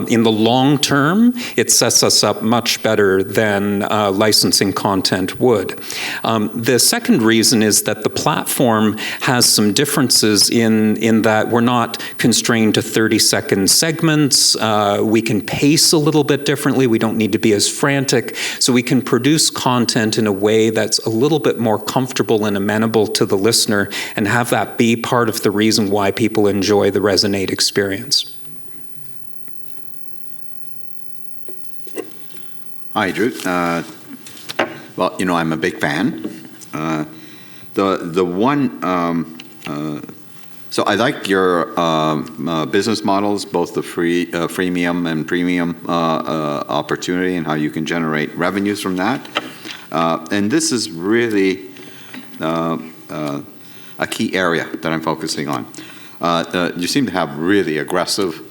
In the long term, it sets us up much better than licensing content would. The second reason is that the platform has some differences in that we're not constrained to 30-second segments. We can pace a little bit differently. We don't need to be as frantic. So we can produce content in a way that's a little bit more comfortable and amenable to the listener, and have that be part of the reason why people enjoy the Resonate experience. Hi, Drew. Well, I'm a big fan. So I like your business models, both the freemium and premium opportunity, and how you can generate revenues from that. And this is really a key area that I'm focusing on. You seem to have really aggressive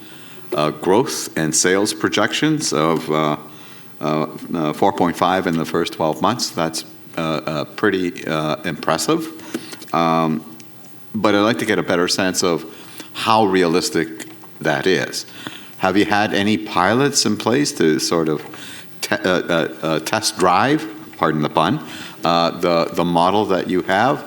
growth and sales projections of 4.5 in the first 12 months. That's pretty impressive. But I'd like to get a better sense of how realistic that is. Have you had any pilots in place to sort of test drive, pardon the pun, the model that you have?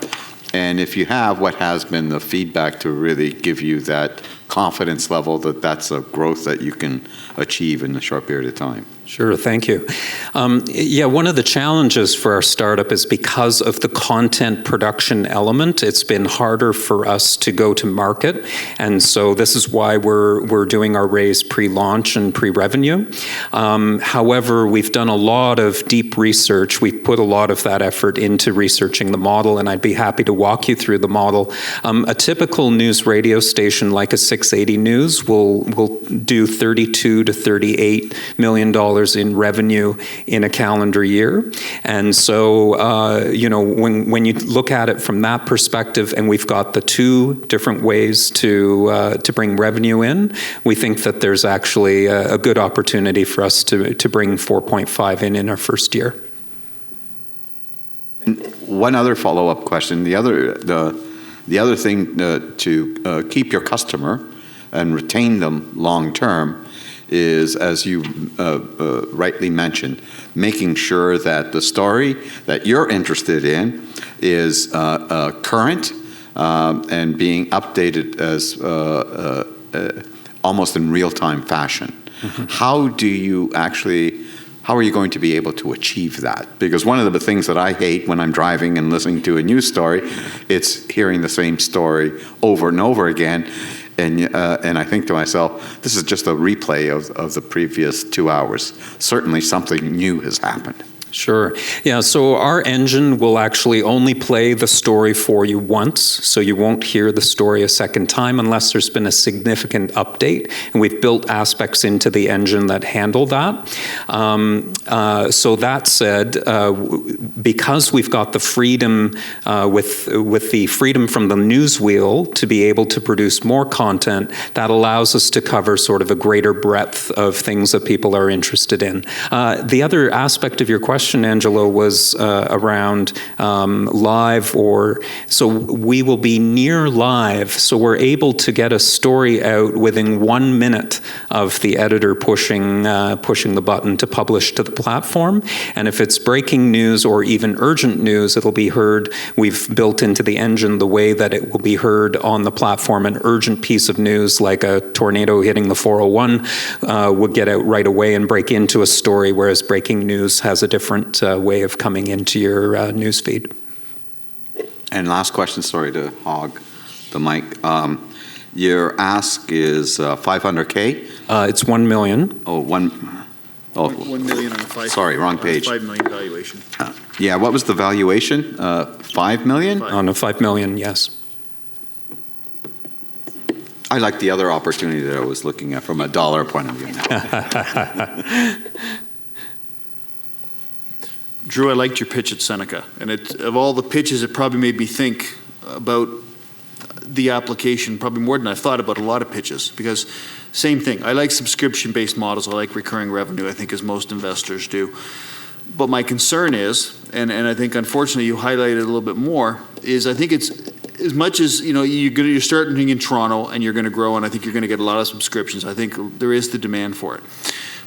And if you have, what has been the feedback to really give you that confidence level that that's a growth that you can achieve in a short period of time? Sure, thank you. Yeah, one of the challenges for our startup is because of the content production element, it's been harder for us to go to market. And so this is why we're doing our raise pre-launch and pre-revenue. However, we've done a lot of deep research. We've put a lot of that effort into researching the model, and I'd be happy to walk you through the model. A typical news radio station like a 680 News will do $32 to $38 million in revenue in a calendar year. And so, when you look at it from that perspective, and we've got the two different ways to bring revenue in, we think that there's actually a good opportunity for us to bring 4.5 in our first year. And one other follow-up question. The other thing to keep your customer and retain them long term is, as you rightly mentioned, making sure that the story that you're interested in is current and being updated as almost in real-time fashion. Mm-hmm. How are you going to be able to achieve that? Because one of the things that I hate when I'm driving and listening to a news story, it's hearing the same story over and over again. And I think to myself, this is just a replay of the previous 2 hours. Certainly something new has happened. Sure. Yeah, so our engine will actually only play the story for you once, so you won't hear the story a second time unless there's been a significant update, and we've built aspects into the engine that handle that. So that said, because we've got the freedom with the freedom from the news wheel to be able to produce more content, that allows us to cover sort of a greater breadth of things that people are interested in. The other aspect of your question question, Angelo, was around live, so we will be near live, so we're able to get a story out within 1 minute of the editor pushing the button to publish to the platform. And if it's breaking news or even urgent news, it'll be heard. We've built into the engine the way that it will be heard on the platform. An urgent piece of news like a tornado hitting the 401 would get out right away and break into a story, whereas breaking news has a different way of coming into your news feed. And last question, sorry to hog the mic. Your ask is $500K? It's 1 million. Oh, 1 million on a 5. Sorry, wrong page. 5 million valuation. Yeah, what was the valuation? 5 million? On a 5 million, yes. I like the other opportunity that I was looking at from a dollar point of view now. Drew, I liked your pitch at Seneca, and of all the pitches, it probably made me think about the application probably more than I thought about a lot of pitches, because same thing. I like subscription-based models. I like recurring revenue, I think, as most investors do. But my concern is, and I think unfortunately you highlighted it a little bit more, is I think it's as much as, you're starting in Toronto and you're going to grow, and I think you're going to get a lot of subscriptions. I think there is the demand for it.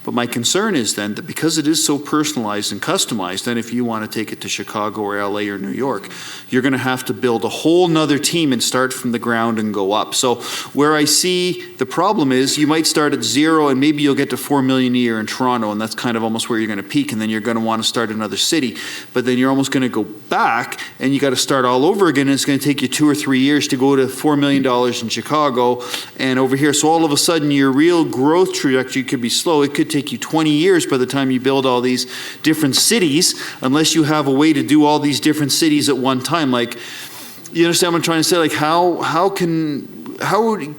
But my concern is then that because it is so personalized and customized, then if you want to take it to Chicago or LA or New York, you're going to have to build a whole nother team and start from the ground and go up. So where I see the problem is you might start at 0 and maybe you'll get to 4 million a year in Toronto, and that's kind of almost where you're going to peak, and then you're going to want to start another city. But then you're almost going to go back and you got to start all over again, and it's going to take you 2 or 3 years to go to $4 million in Chicago and over here. So all of a sudden your real growth trajectory could be slow. It could take you 20 years by the time you build all these different cities, unless you have a way to do all these different cities at one time. Like, you understand what I'm trying to say? Like, how can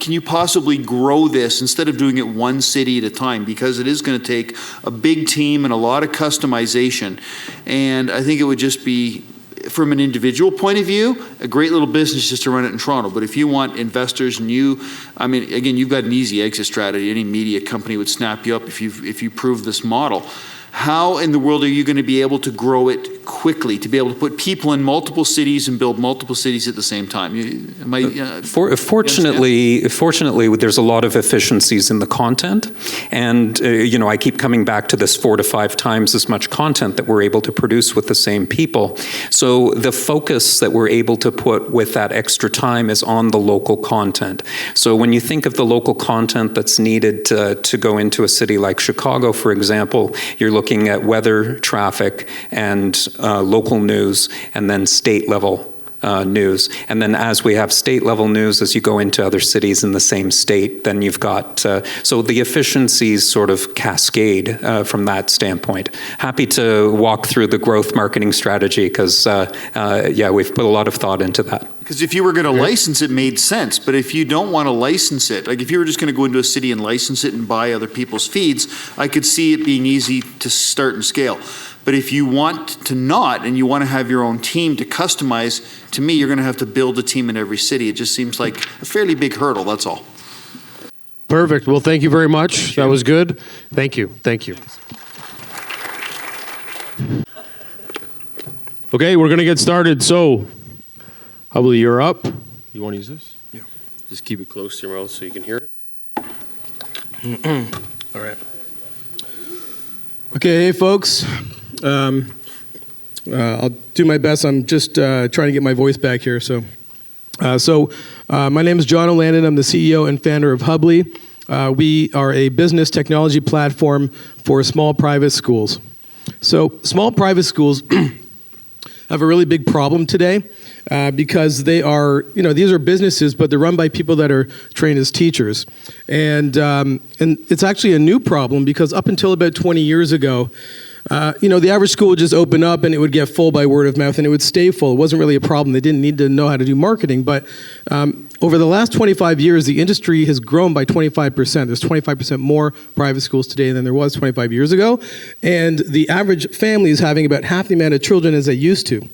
you possibly grow this instead of doing it one city at a time? Because it is going to take a big team and a lot of customization. And I think it would just be, from an individual point of view, a great little business just to run it in Toronto. But if you want investors and again, you've got an easy exit strategy. Any media company would snap you up if you prove this model. How in the world are you going to be able to grow it quickly, to be able to put people in multiple cities and build multiple cities at the same time? Fortunately, there's a lot of efficiencies in the content. And, I keep coming back to this 4 to 5 times as much content that we're able to produce with the same people. So the focus that we're able to put with that extra time is on the local content. So when you think of the local content that's needed to go into a city like Chicago, for example, you're looking at weather, traffic, and local news, and then state-level news. And then as we have state-level news, as you go into other cities in the same state, then you've got, so the efficiencies sort of cascade from that standpoint. Happy to walk through the growth marketing strategy because, we've put a lot of thought into that. Because if you were going to license it, made sense. But if you don't want to license it, like if you were just going to go into a city and license it and buy other people's feeds, I could see it being easy to start and scale. But if you want to not, and you want to have your own team to customize, to me, you're going to have to build a team in every city. It just seems like a fairly big hurdle, that's all. Perfect. Well, thank you very much. That was good. Thank you. Thank you. Okay, we're going to get started. So, Hubley, you're up. You want to use this? Yeah. Just keep it close to your mouth so you can hear it. All right. Okay, hey folks. I'll do my best. I'm just trying to get my voice back here. So my name is John O'Landon. I'm the CEO and founder of Hubley. We are a business technology platform for small private schools. So small private schools have a really big problem today because they are, these are businesses, but they're run by people that are trained as teachers. And it's actually a new problem because up until about 20 years ago, the average school would just open up and it would get full by word of mouth and it would stay full. It wasn't really a problem. They didn't need to know how to do marketing. But over the last 25 years, the industry has grown by 25%. There's 25% more private schools today than there was 25 years ago. And the average family is having about half the amount of children as they used to.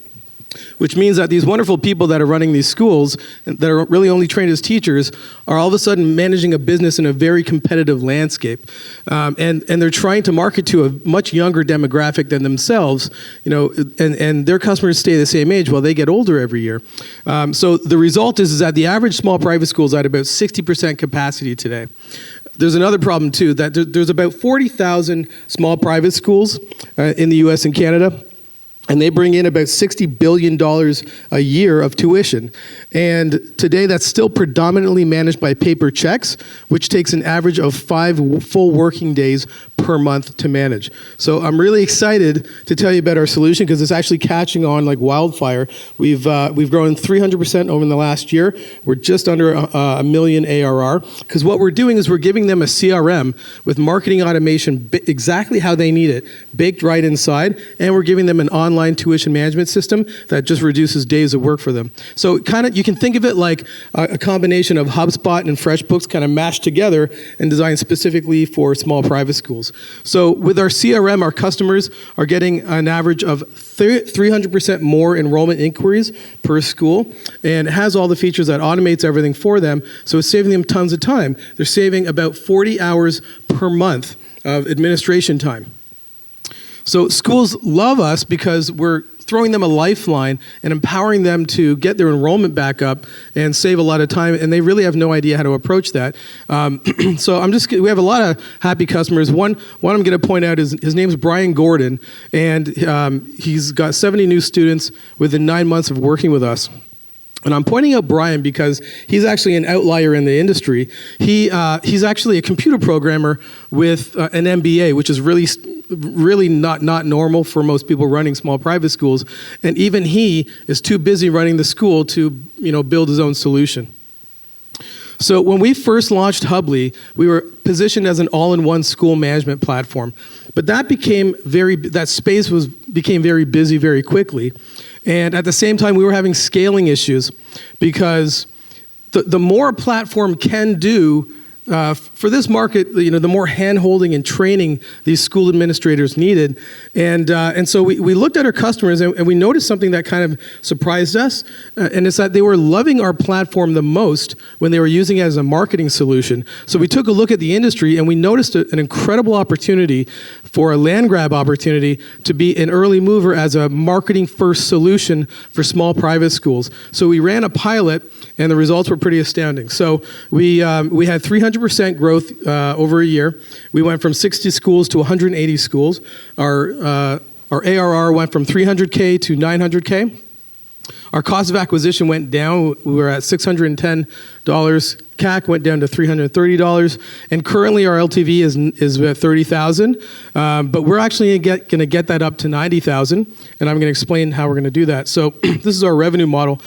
which means that these wonderful people that are running these schools that are really only trained as teachers are all of a sudden managing a business in a very competitive landscape. And they're trying to market to a much younger demographic than themselves, and their customers stay the same age while they get older every year. So the result is that the average small private school is at about 60% capacity today. There's another problem too, that there's about 40,000 small private schools in the US and Canada. And they bring in about $60 billion a year of tuition. And today that's still predominantly managed by paper checks, which takes an average of 5 full working days per month to manage. So I'm really excited to tell you about our solution because it's actually catching on like wildfire. We've grown 300% over the last year. We're just under a million ARR because what we're doing is we're giving them a CRM with marketing automation exactly how they need it, baked right inside, and we're giving them an online tuition management system that just reduces days of work for them. So you can think of it like a combination of HubSpot and FreshBooks kind of mashed together and designed specifically for small private schools. So with our CRM, our customers are getting an average of 300% more enrollment inquiries per school, and it has all the features that automates everything for them, so it's saving them tons of time. They're saving about 40 hours per month of administration time. So schools love us because we're throwing them a lifeline and empowering them to get their enrollment back up and save a lot of time, and they really have no idea how to approach that. So we have a lot of happy customers. One I'm going to point out is his name's Brian Gordon, and he's got 70 new students within 9 months of working with us. And I'm pointing out Brian because he's actually an outlier in the industry. He's actually a computer programmer with an MBA, which is really not normal for most people running small private schools. And even he is too busy running the school to build his own solution. So when we first launched Hubly, we were positioned as an all-in-one school management platform. But that became became very busy very quickly. And at the same time, we were having scaling issues because the more a platform can do for this market, the more hand-holding and training these school administrators needed. And so we looked at our customers and we noticed something that kind of surprised us, and it's that they were loving our platform the most when they were using it as a marketing solution. So we took a look at the industry and we noticed an incredible opportunity for a land grab opportunity to be an early mover as a marketing-first solution for small private schools. So we ran a pilot, and the results were pretty astounding. So we had 300% growth over a year. We went from 60 schools to 180 schools. Our ARR went from $300K to $900K. Our cost of acquisition went down. We were at $610. CAC went down to $330, and currently our LTV is at $30,000. But we're actually going to get that up to $90,000, and I'm going to explain how we're going to do that. So this is our revenue model.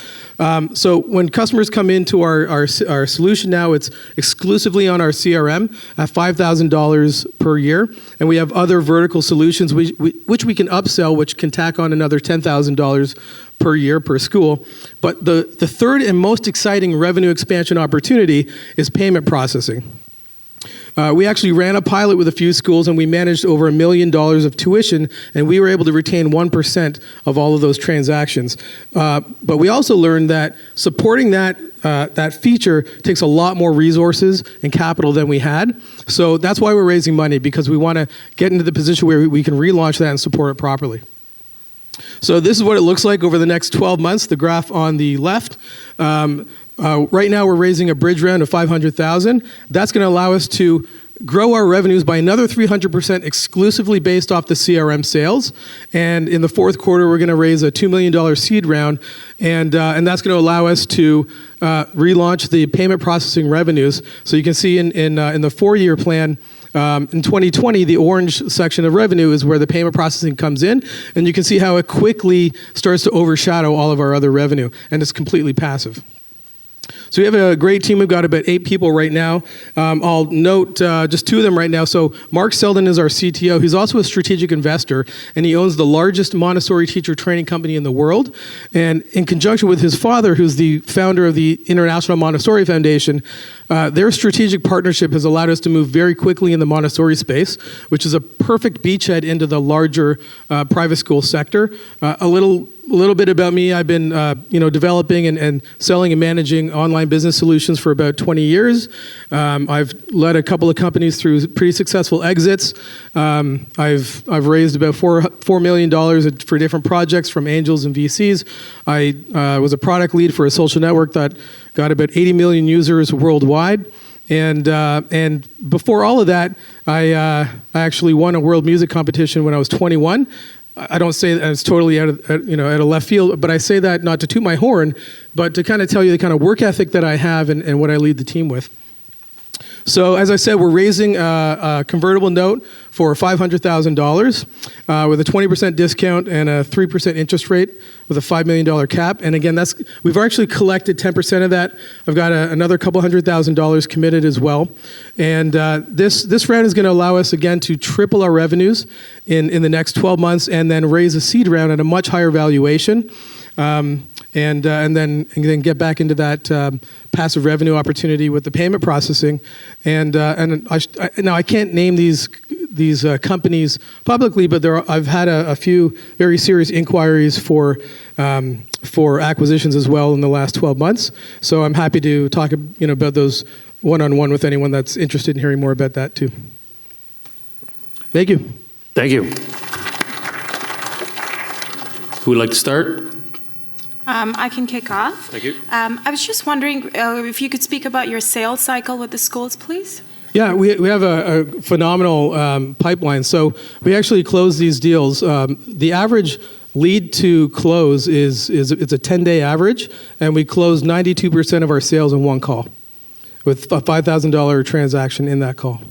So when customers come into our solution now, it's exclusively on our CRM at $5,000 per year, and we have other vertical solutions which we can upsell, which can tack on another $10,000 per year per school. But the third and most exciting revenue expansion opportunity is payment processing. We actually ran a pilot with a few schools, and we managed over $1 million of tuition, and we were able to retain 1% of all of those transactions. But we also learned that supporting that feature takes a lot more resources and capital than we had. So that's why we're raising money, because we want to get into the position where we can relaunch that and support it properly. So this is what it looks like over the next 12 months, the graph on the left. Right now we're raising a bridge round of $500,000. That's going to allow us to grow our revenues by another 300% exclusively based off the CRM sales. And in the fourth quarter, we're going to raise a $2 million seed round, and that's going to allow us to relaunch the payment processing revenues. So you can see in the 4-year plan, in 2020, the orange section of revenue is where the payment processing comes in, and you can see how it quickly starts to overshadow all of our other revenue, and it's completely passive. So we have a great team. We've got about 8 people right now. I'll note just 2 of them right now. So Mark Selden is our CTO. He's also a strategic investor, and he owns the largest Montessori teacher training company in the world. And in conjunction with his father, who's the founder of the International Montessori Foundation, their strategic partnership has allowed us to move very quickly in the Montessori space, which is a perfect beachhead into the larger private school sector. A little little bit about me. I've been, developing and selling and managing online business solutions for about 20 years. I've led a couple of companies through pretty successful exits. I've raised about $4 million for different projects from angels and VCs. I was a product lead for a social network that got about 80 million users worldwide. And before all of that, I actually won a world music competition when I was 21. I don't say that it's totally out of left field, but I say that not to toot my horn, but to kind of tell you the kind of work ethic that I have and what I lead the team with. So as I said, we're raising a convertible note for $500,000 with a 20% discount and a 3% interest rate with a $5 million cap. And again, we've actually collected 10% of that. I've got another couple $100,000 committed as well. And this round is going to allow us again to triple our revenues in the next 12 months and then raise a seed round at a much higher valuation. And then get back into that passive revenue opportunity with the payment processing. And now I can't name these companies publicly, but I've had a few very serious inquiries for acquisitions as well in the last 12 months. So I'm happy to talk about those one-on-one with anyone that's interested in hearing more about that too. Thank you. Thank you. Who would like to start? I can kick off. Thank you. I was just wondering if you could speak about your sales cycle with the schools, please. Yeah, we have a phenomenal pipeline. So we actually close these deals. The average lead to close it's a 10-day average, and we close 92% of our sales in one call with a $5,000 transaction in that call.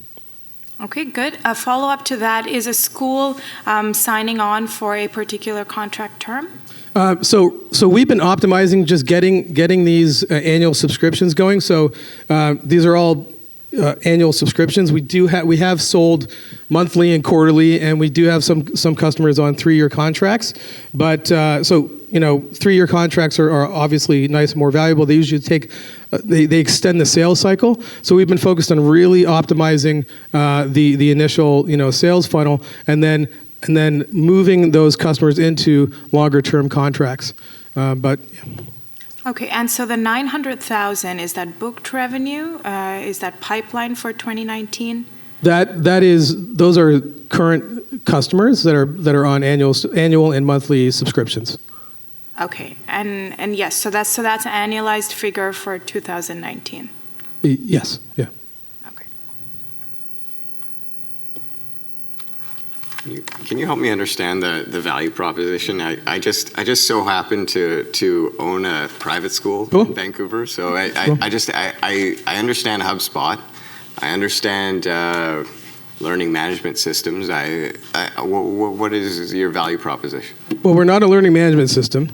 Okay, good. A follow-up to that, is a school signing on for a particular contract term? So we've been optimizing just getting these annual subscriptions going. So these are all annual subscriptions. We have sold monthly and quarterly, and we do have some customers on 3-year contracts. But 3-year contracts are obviously nice and more valuable. They usually they extend the sales cycle. So we've been focused on really optimizing the initial sales funnel, and then moving those customers into longer term contracts. Okay, and so the $900,000, is that booked revenue? Is that pipeline for 2019? Those are current customers that are on annual and monthly subscriptions. Okay, and yes, so that's an annualized figure for 2019. Yes, yeah. Can you help me understand the value proposition? I just so happen to own a private school in Vancouver, so I understand HubSpot. I understand learning management systems. What is your value proposition? Well, we're not a learning management system.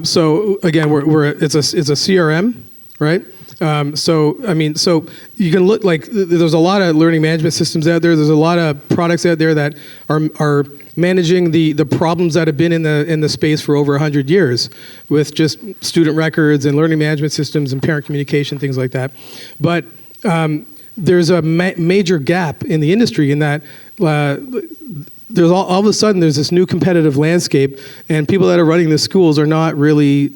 So again, it's a CRM, right? So you can look like there's a lot of learning management systems out there. There's a lot of products out there that are managing the problems that have been in the space for over 100 years with just student records and learning management systems and parent communication, things like that. But there's a major gap in the industry in that there's all of a sudden there's this new competitive landscape, and people that are running the schools are not really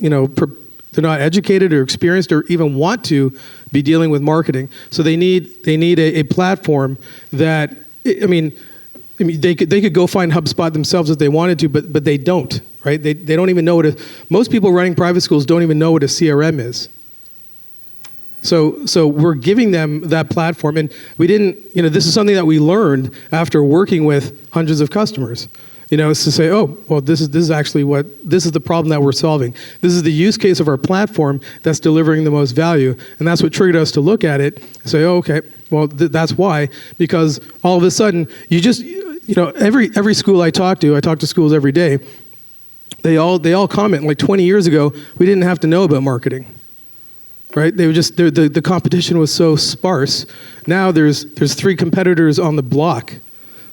they're not educated or experienced or even want to be dealing with marketing. So they need a platform that, they could go find HubSpot themselves if they wanted to, but they don't, right? They don't even know most people running private schools don't even know what a CRM is. So we're giving them that platform, and we didn't, this is something that we learned after working with hundreds of customers. Is to say, oh, well, this is actually this is the problem that we're solving. This is the use case of our platform that's delivering the most value. And that's what triggered us to look at it and say, oh, okay, well, that's why. Because all of a sudden, every school I talk to schools every day, they all comment, like 20 years ago, we didn't have to know about marketing. Right? They were just, the competition was so sparse. Now there's 3 competitors on the block.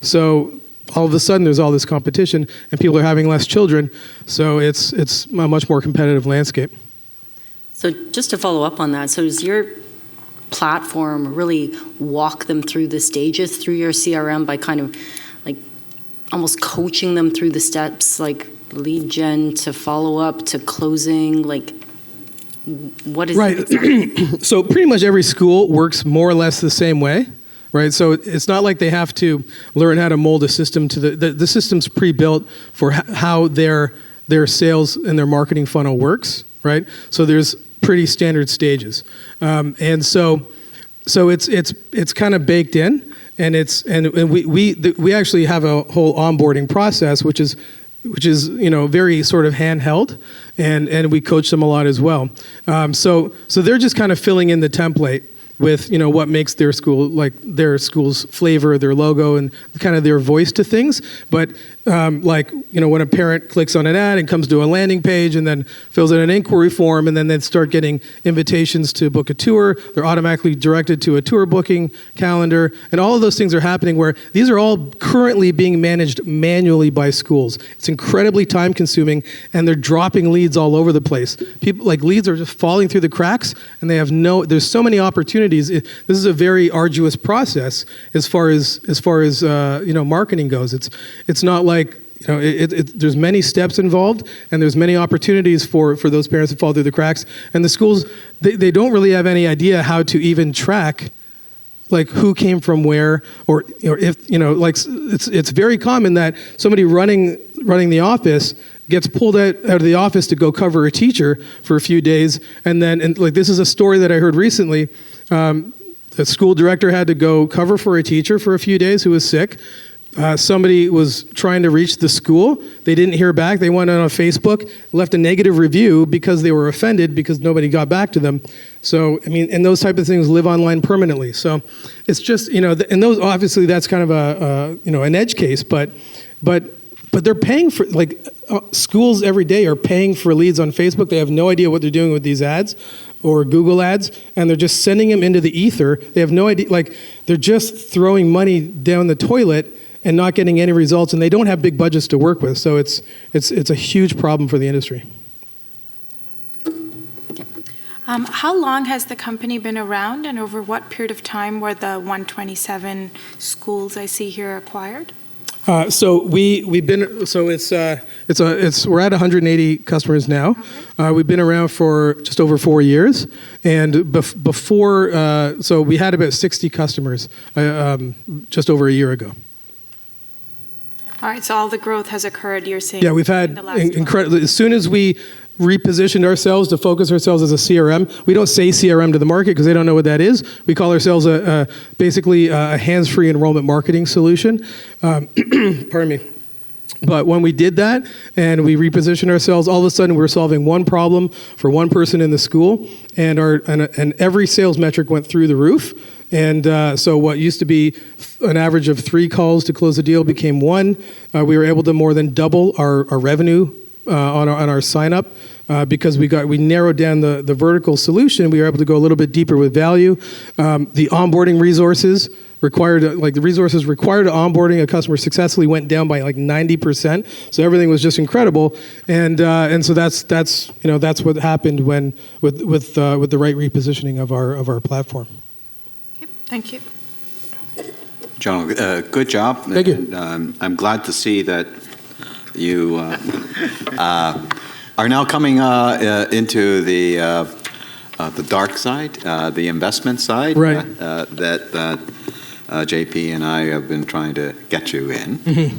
So all of a sudden there's all this competition and people are having less children, so it's a much more competitive landscape. So just to follow up on that, so does your platform really walk them through the stages through your CRM by kind of like almost coaching them through the steps, like lead gen to follow up to closing? Like, what is Right. it exactly? So pretty much every school works more or less the same way, right? So it's not like they have to learn how to mold a system to the system's pre-built for how their sales and their marketing funnel works, right? So there's pretty standard stages, and so it's kind of baked in, and we actually have a whole onboarding process, which is very sort of handheld, and we coach them a lot as well. So they're just kind of filling in the template with what makes their school, like their school's flavor, their logo, and kind of their voice to things. But when a parent clicks on an ad and comes to a landing page and then fills in an inquiry form, and then they start getting invitations to book a tour, they're automatically directed to a tour booking calendar, and all of those things are happening where these are all currently being managed manually by schools. It's incredibly time consuming, and they're dropping leads all over the place. Leads are just falling through the cracks, and there's so many opportunities. This is a very arduous process as far as marketing goes. It's not like there's many steps involved, and there's many opportunities for those parents to fall through the cracks. And the schools they don't really have any idea how to even track like who came from where, or if it's very common that somebody running the office gets pulled out of the office to go cover a teacher for a few days, and this is a story that I heard recently. The school director had to go cover for a teacher for a few days who was sick. Somebody was trying to reach the school. They didn't hear back. They went on Facebook, left a negative review because they were offended because nobody got back to them. So, and those type of things live online permanently. So it's just, and those, obviously that's kind of an edge case, but they're paying for, schools every day are paying for leads on Facebook. They have no idea what they're doing with these ads or Google ads, and they're just sending them into the ether. They have no idea, they're just throwing money down the toilet and not getting any results, and they don't have big budgets to work with. So it's a huge problem for the industry. How long has the company been around, and over what period of time were the 127 schools I see here acquired? So we're at 180 customers now. Okay. We've been around for just over 4 years, and before, so we had about 60 customers just over a year ago. All right, so all the growth has occurred, you're saying? Yeah, we've had incredible. As soon as we repositioned ourselves to focus ourselves as a CRM. We don't say CRM to the market because they don't know what that is. We call ourselves basically a hands-free enrollment marketing solution. Pardon me. But when we did that and we repositioned ourselves, all of a sudden we were solving one problem for one person in the school, and every sales metric went through the roof. And so what used to be an average of 3 calls to close a deal became 1. We were able to more than double our revenue on our sign up because we narrowed down the vertical solution. We were able to go a little bit deeper with value. The onboarding resources required, the resources required to onboarding a customer successfully went down by 90%. So everything was just incredible, and so that's what happened when with the right repositioning of our platform. Okay, thank you. John, good job. Thank you. I'm glad to see that you are now coming into the dark side, the investment side, right? That JP and I have been trying to get you in. Mm-hmm.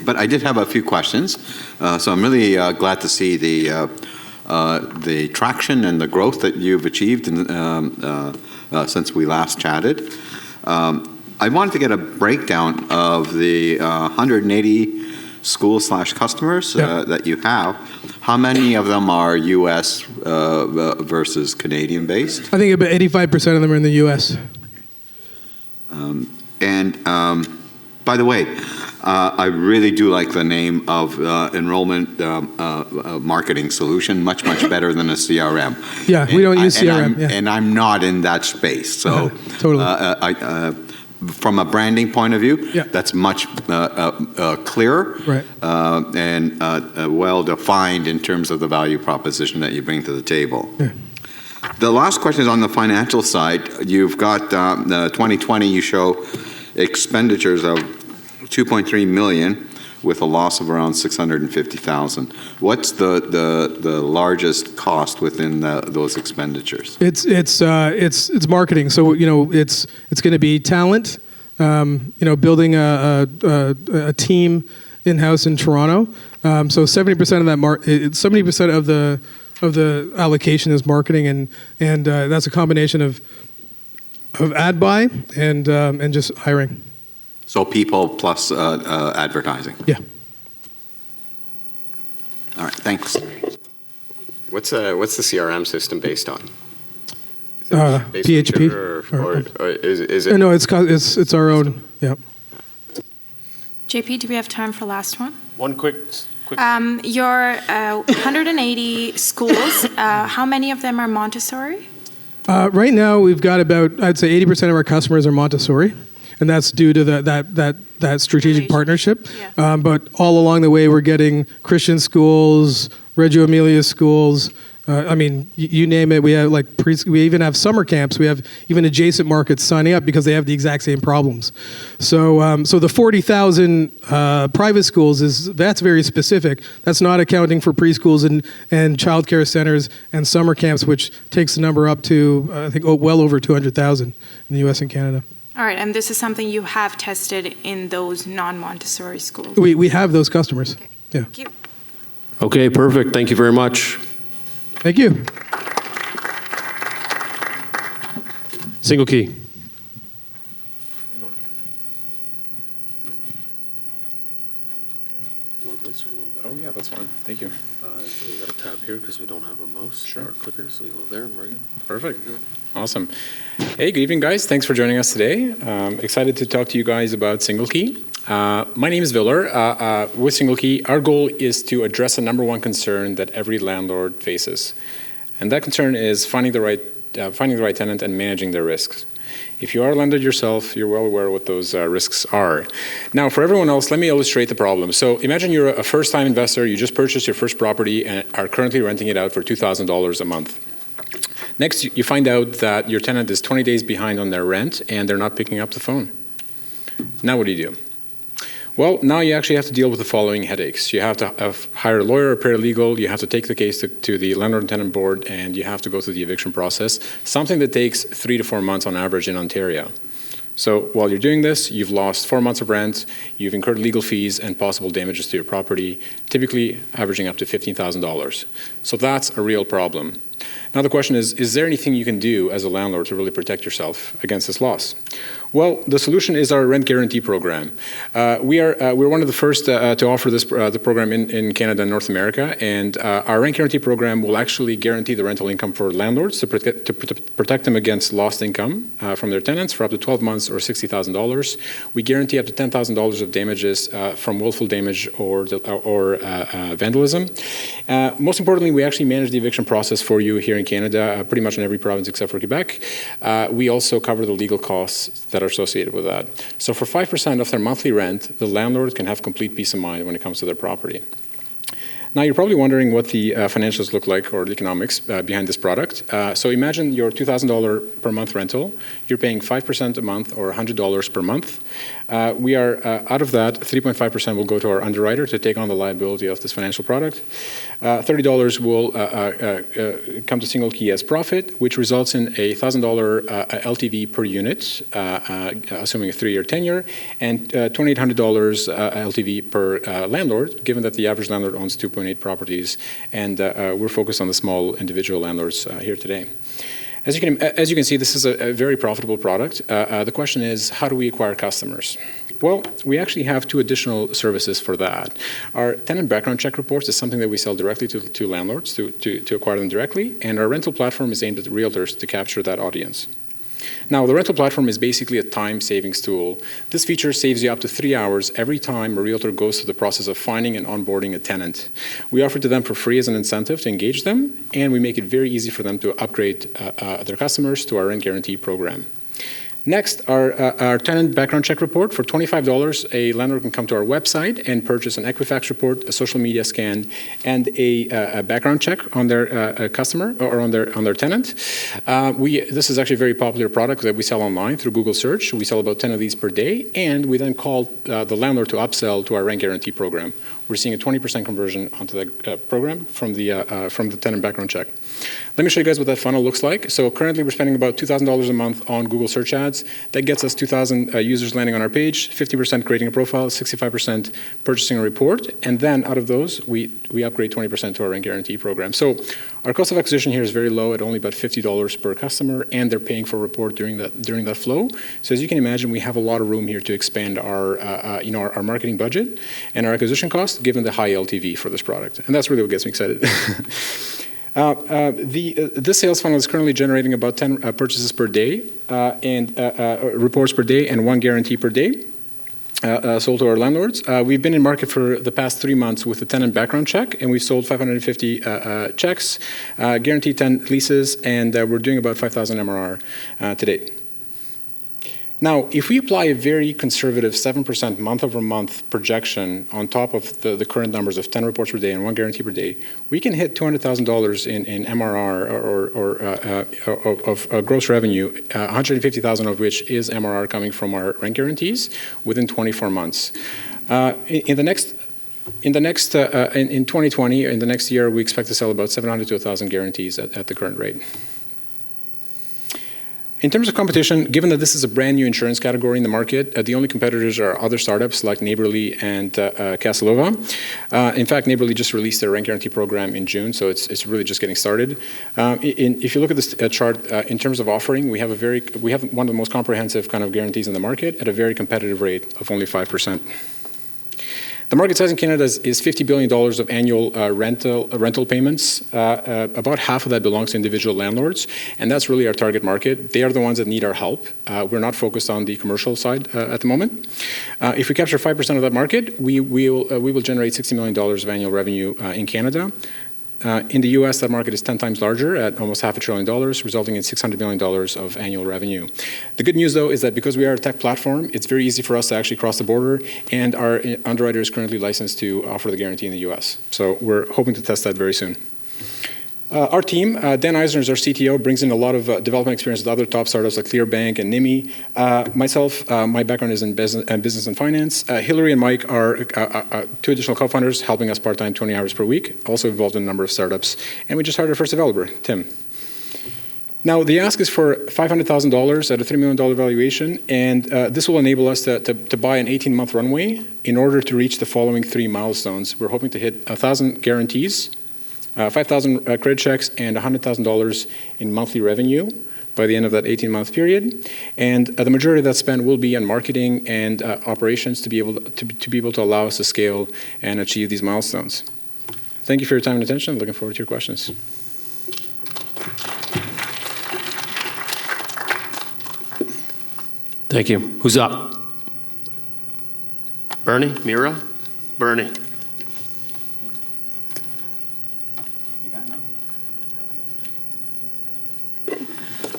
But I did have a few questions, so I'm really glad to see the traction and the growth that you've achieved since we last chatted. I wanted to get a breakdown of the 180 school/customers that you have. How many of them are U.S. Versus Canadian based? I think about 85% of them are in the U.S. By the way, I really do like the name of enrollment marketing solution, much better than a CRM. Yeah, we don't use CRM. And I'm not in that space. So totally. From a branding point of view, that's much clearer, right, and well-defined in terms of the value proposition that you bring to the table. Yeah. The last question is on the financial side. You've got 2020, you show expenditures of $2.3 million, with a loss of around $650,000. What's the largest cost within those expenditures? It's marketing. So it's going to be talent. Building a team in-house in Toronto. So 70% of that 70% of the allocation is marketing, and that's a combination of ad buy and just hiring. So people plus advertising. Yeah. All right. Thanks. What's the CRM system based on? Based PHP. Or is it? No, it's our own. Yeah. JP, do we have time for last one? One quick. Your 180 schools, how many of them are Montessori? Right now, we've got about, I'd say 80% of our customers are Montessori, and that's due to that strategic partnership. Yeah. But all along the way, we're getting Christian schools, Reggio Emilia schools. You name it. We have we even have summer camps. We have even adjacent markets signing up because they have the exact same problems. So the 40,000 private schools that's very specific. That's not accounting for preschools and childcare centers and summer camps, which takes the number up to I think well over 200,000 in the U.S. and Canada. All right, and this is something you have tested in those non-Montessori schools. We have those customers. Okay. Yeah. Thank you. Okay, perfect. Thank you very much. Thank you. Single key. Oh, yeah, that's fine. Thank you. So we got a tab here because we don't have a mouse or a clicker, so we go there and we're good. Perfect. Awesome. Hey, good evening, guys. Thanks for joining us today. Excited to talk to you guys about Single Key. My name is Viller. With Single Key, our goal is to address the number one concern that every landlord faces. And that concern is finding the right tenant and managing their risks. If you are a landlord yourself, you're well aware of what those risks are. Now, for everyone else, let me illustrate the problem. So imagine you're a first-time investor, you just purchased your first property and are currently renting it out for $2,000 a month. Next, you find out that your tenant is 20 days behind on their rent and they're not picking up the phone. Now what do you do? Well, now you actually have to deal with the following headaches. You have to hire a lawyer or paralegal, you have to take the case to the landlord and tenant board, and you have to go through the eviction process, something that takes 3 to 4 months on average in Ontario. So while you're doing this, you've lost 4 months of rent, you've incurred legal fees and possible damages to your property, typically averaging up to $15,000. So that's a real problem. Now the question is there anything you can do as a landlord to really protect yourself against this loss? Well, the solution is our rent guarantee program. We're one of the first to offer the program in Canada and North America, and our rent guarantee program will actually guarantee the rental income for landlords to protect them against lost income from their tenants for up to 12 months or $60,000. We guarantee up to $10,000 of damages from willful damage or vandalism. Most importantly, we actually manage the eviction process for you here in Canada, pretty much in every province except for Quebec. We also cover the legal costs that are associated with that. So for 5% of their monthly rent, the landlord can have complete peace of mind when it comes to their property. Now, you're probably wondering what the financials look like or the economics behind this product. So imagine your $2,000 per month rental. You're paying 5% a month or $100 per month. We are, out of that, 3.5% will go to our underwriter to take on the liability of this financial product. $30 will come to Single Key as profit, which results in a $1,000 LTV per unit, assuming a 3-year tenure, and $2,800 LTV per landlord, given that the average landlord owns 2.8 properties, and we're focused on the small individual landlords here today. As you can see, this is a very profitable product. The question is, how do we acquire customers? Well, we actually have 2 additional services for that. Our tenant background check reports is something that we sell directly to landlords to acquire them directly, and our rental platform is aimed at realtors to capture that audience. Now, the rental platform is basically a time savings tool. This feature saves you up to 3 hours every time a realtor goes through the process of finding and onboarding a tenant. We offer to them for free as an incentive to engage them, and we make it very easy for them to upgrade their customers to our rent guarantee program. Next, our tenant background check report. For $25, a landlord can come to our website and purchase an Equifax report, a social media scan, and a background check on their customer or on their tenant. This is actually a very popular product that we sell online through Google Search. We sell about 10 of these per day, and we then call the landlord to upsell to our rent guarantee program. We're seeing a 20% conversion onto the program from the tenant background check. Let me show you guys what that funnel looks like. So currently we're spending about $2,000 a month on Google search ads. That gets us 2,000 users landing on our page, 50% creating a profile, 65% purchasing a report, and then out of those, we upgrade 20% to our rent guarantee program. So our cost of acquisition here is very low at only about $50 per customer, and they're paying for a report during that flow. So as you can imagine, we have a lot of room here to expand our marketing budget and our acquisition cost, given the high LTV for this product. And that's really what gets me excited. This sales funnel is currently generating about 10 purchases per day and reports per day and 1 guarantee per day sold to our landlords. We've been in market for the past 3 months with a tenant background check, and we've sold 550 checks, guaranteed 10 leases, and we're doing about 5,000 MRR to date. Now, if we apply a very conservative 7% month-over-month projection on top of the current numbers of 10 reports per day and 1 guarantee per day, we can hit $200,000 in MRR of gross revenue, 150,000 of which is MRR coming from our rent guarantees within 24 months. In 2020, in the next year, we expect to sell about 700 to 1,000 guarantees at the current rate. In terms of competition, given that this is a brand new insurance category in the market, the only competitors are other startups like Neighborly and Casalova. In fact, Neighborly just released their rent guarantee program in June, so it's really just getting started. If you look at this chart, in terms of offering, we have one of the most comprehensive kind of guarantees in the market at a very competitive rate of only 5%. The market size in Canada is $50 billion of annual rental payments. About half of that belongs to individual landlords, and that's really our target market. They are the ones that need our help. We're not focused on the commercial side at the moment. If we capture 5% of that market, we will generate $60 million of annual revenue in Canada. In the US, that market is 10 times larger at almost $500 billion, resulting in $600 million of annual revenue. The good news, though, is that because we are a tech platform, it's very easy for us to actually cross the border, and our underwriter is currently licensed to offer the guarantee in the US. So we're hoping to test that very soon. Our team, Dan Eisner is our CTO, brings in a lot of development experience with other top startups like Clearbank and Nimi. Myself, my background is in business and finance. Hillary and Mike are 2 additional co-founders helping us part-time 20 hours per week, also involved in a number of startups. And we just hired our first developer, Tim. Now, the ask is for $500,000 at a $3 million valuation, and this will enable us to buy an 18-month runway in order to reach the following 3 milestones. We're hoping to hit 1,000 guarantees, 5,000 credit checks, and $100,000 in monthly revenue by the end of that 18-month period. And the majority of that spend will be on marketing and operations to be able to allow us to scale and achieve these milestones. Thank you for your time and attention. Looking forward to your questions. Thank you. Who's up? Bernie? Mira? Bernie.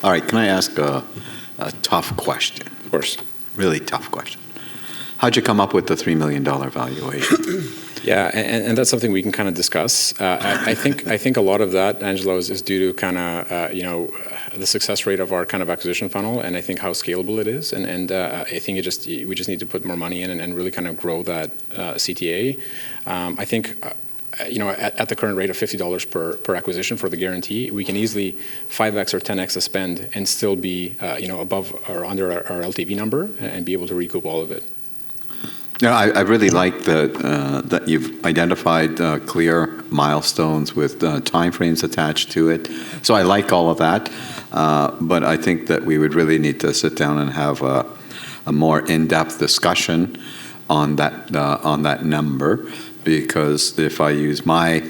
All right, can I ask a tough question? Of course. Really tough question. How'd you come up with the $3 million valuation? Yeah, and that's something we can kind of discuss. I think a lot of that, Angelo, is due to kind of the success rate of our kind of acquisition funnel, and I think how scalable it is, and I think we just need to put more money in and really kind of grow that CTA. I think. At the current rate of $50 per acquisition for the guarantee, we can easily 5x or 10x the spend and still be, above or under our LTV number and be able to recoup all of it. Yeah, I really like that you've identified clear milestones with timeframes attached to it. So I like all of that, but I think that we would really need to sit down and have a more in-depth discussion on that number. Because if I use my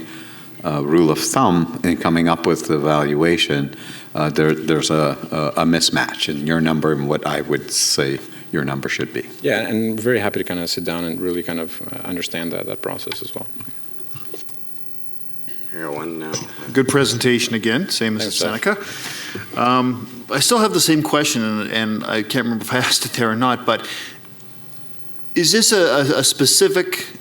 rule of thumb in coming up with the valuation, there's a mismatch in your number and what I would say your number should be. Yeah, and we're very happy to kind of sit down and really kind of understand that process as well. Here, one now. Good presentation again, same as Seneca. I still have the same question, and I can't remember if I asked it there or not, but is this a specific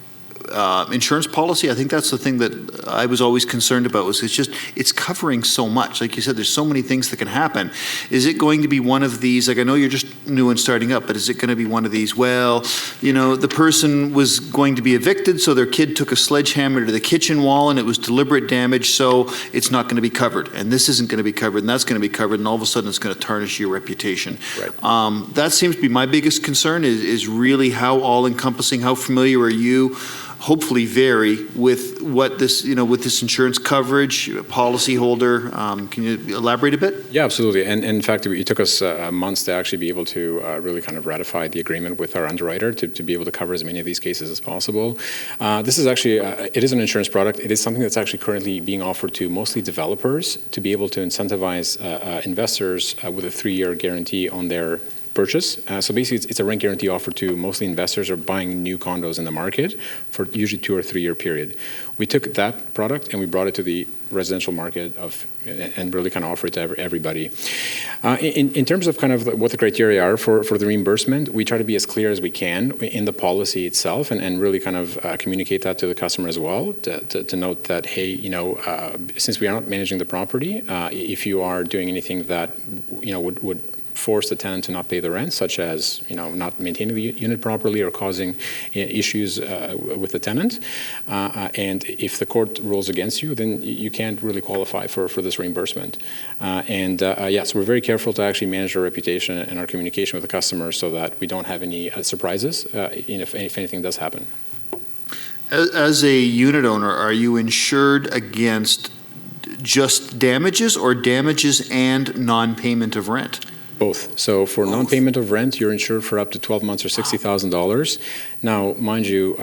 insurance policy? I think that's the thing that I was always concerned about, was it's covering so much. Like you said, there's so many things that can happen. Is it going to be one of these, like I know you're just new and starting up, but is it going to be one of these, well, the person was going to be evicted, so their kid took a sledgehammer to the kitchen wall and it was deliberate damage, so it's not going to be covered. And this isn't going to be covered, and that's going to be covered, and all of a sudden it's going to tarnish your reputation. Right. That seems to be my biggest concern, is really how all-encompassing, how familiar are you, hopefully vary with what this, with this insurance coverage, policyholder. Can you elaborate a bit? Yeah, absolutely. And in fact, it took us months to actually be able to really kind of ratify the agreement with our underwriter to be able to cover as many of these cases as possible. This is actually, it is an insurance product. It is something that's actually currently being offered to mostly developers to be able to incentivize investors with a 3-year guarantee on their purchase. So basically, it's a rent guarantee offered to mostly investors or buying new condos in the market for usually 2 or 3 year period. We took that product and we brought it to the residential market and really kind of offer it to everybody. In terms of kind of what the criteria are for the reimbursement, we try to be as clear as we can in the policy itself and really kind of communicate that to the customer as well, to note that, hey, since we are not managing the property, if you are doing anything that, would force the tenant to not pay the rent, such as not maintaining the unit properly or causing issues with the tenant. And if the court rules against you, then you can't really qualify for this reimbursement. Yes, we're very careful to actually manage our reputation and our communication with the customer so that we don't have any surprises if anything does happen. As a unit owner, are you insured against just damages or damages and non-payment of rent? Both. So for non-payment of rent, you're insured for up to 12 months or $60,000. Now, mind you,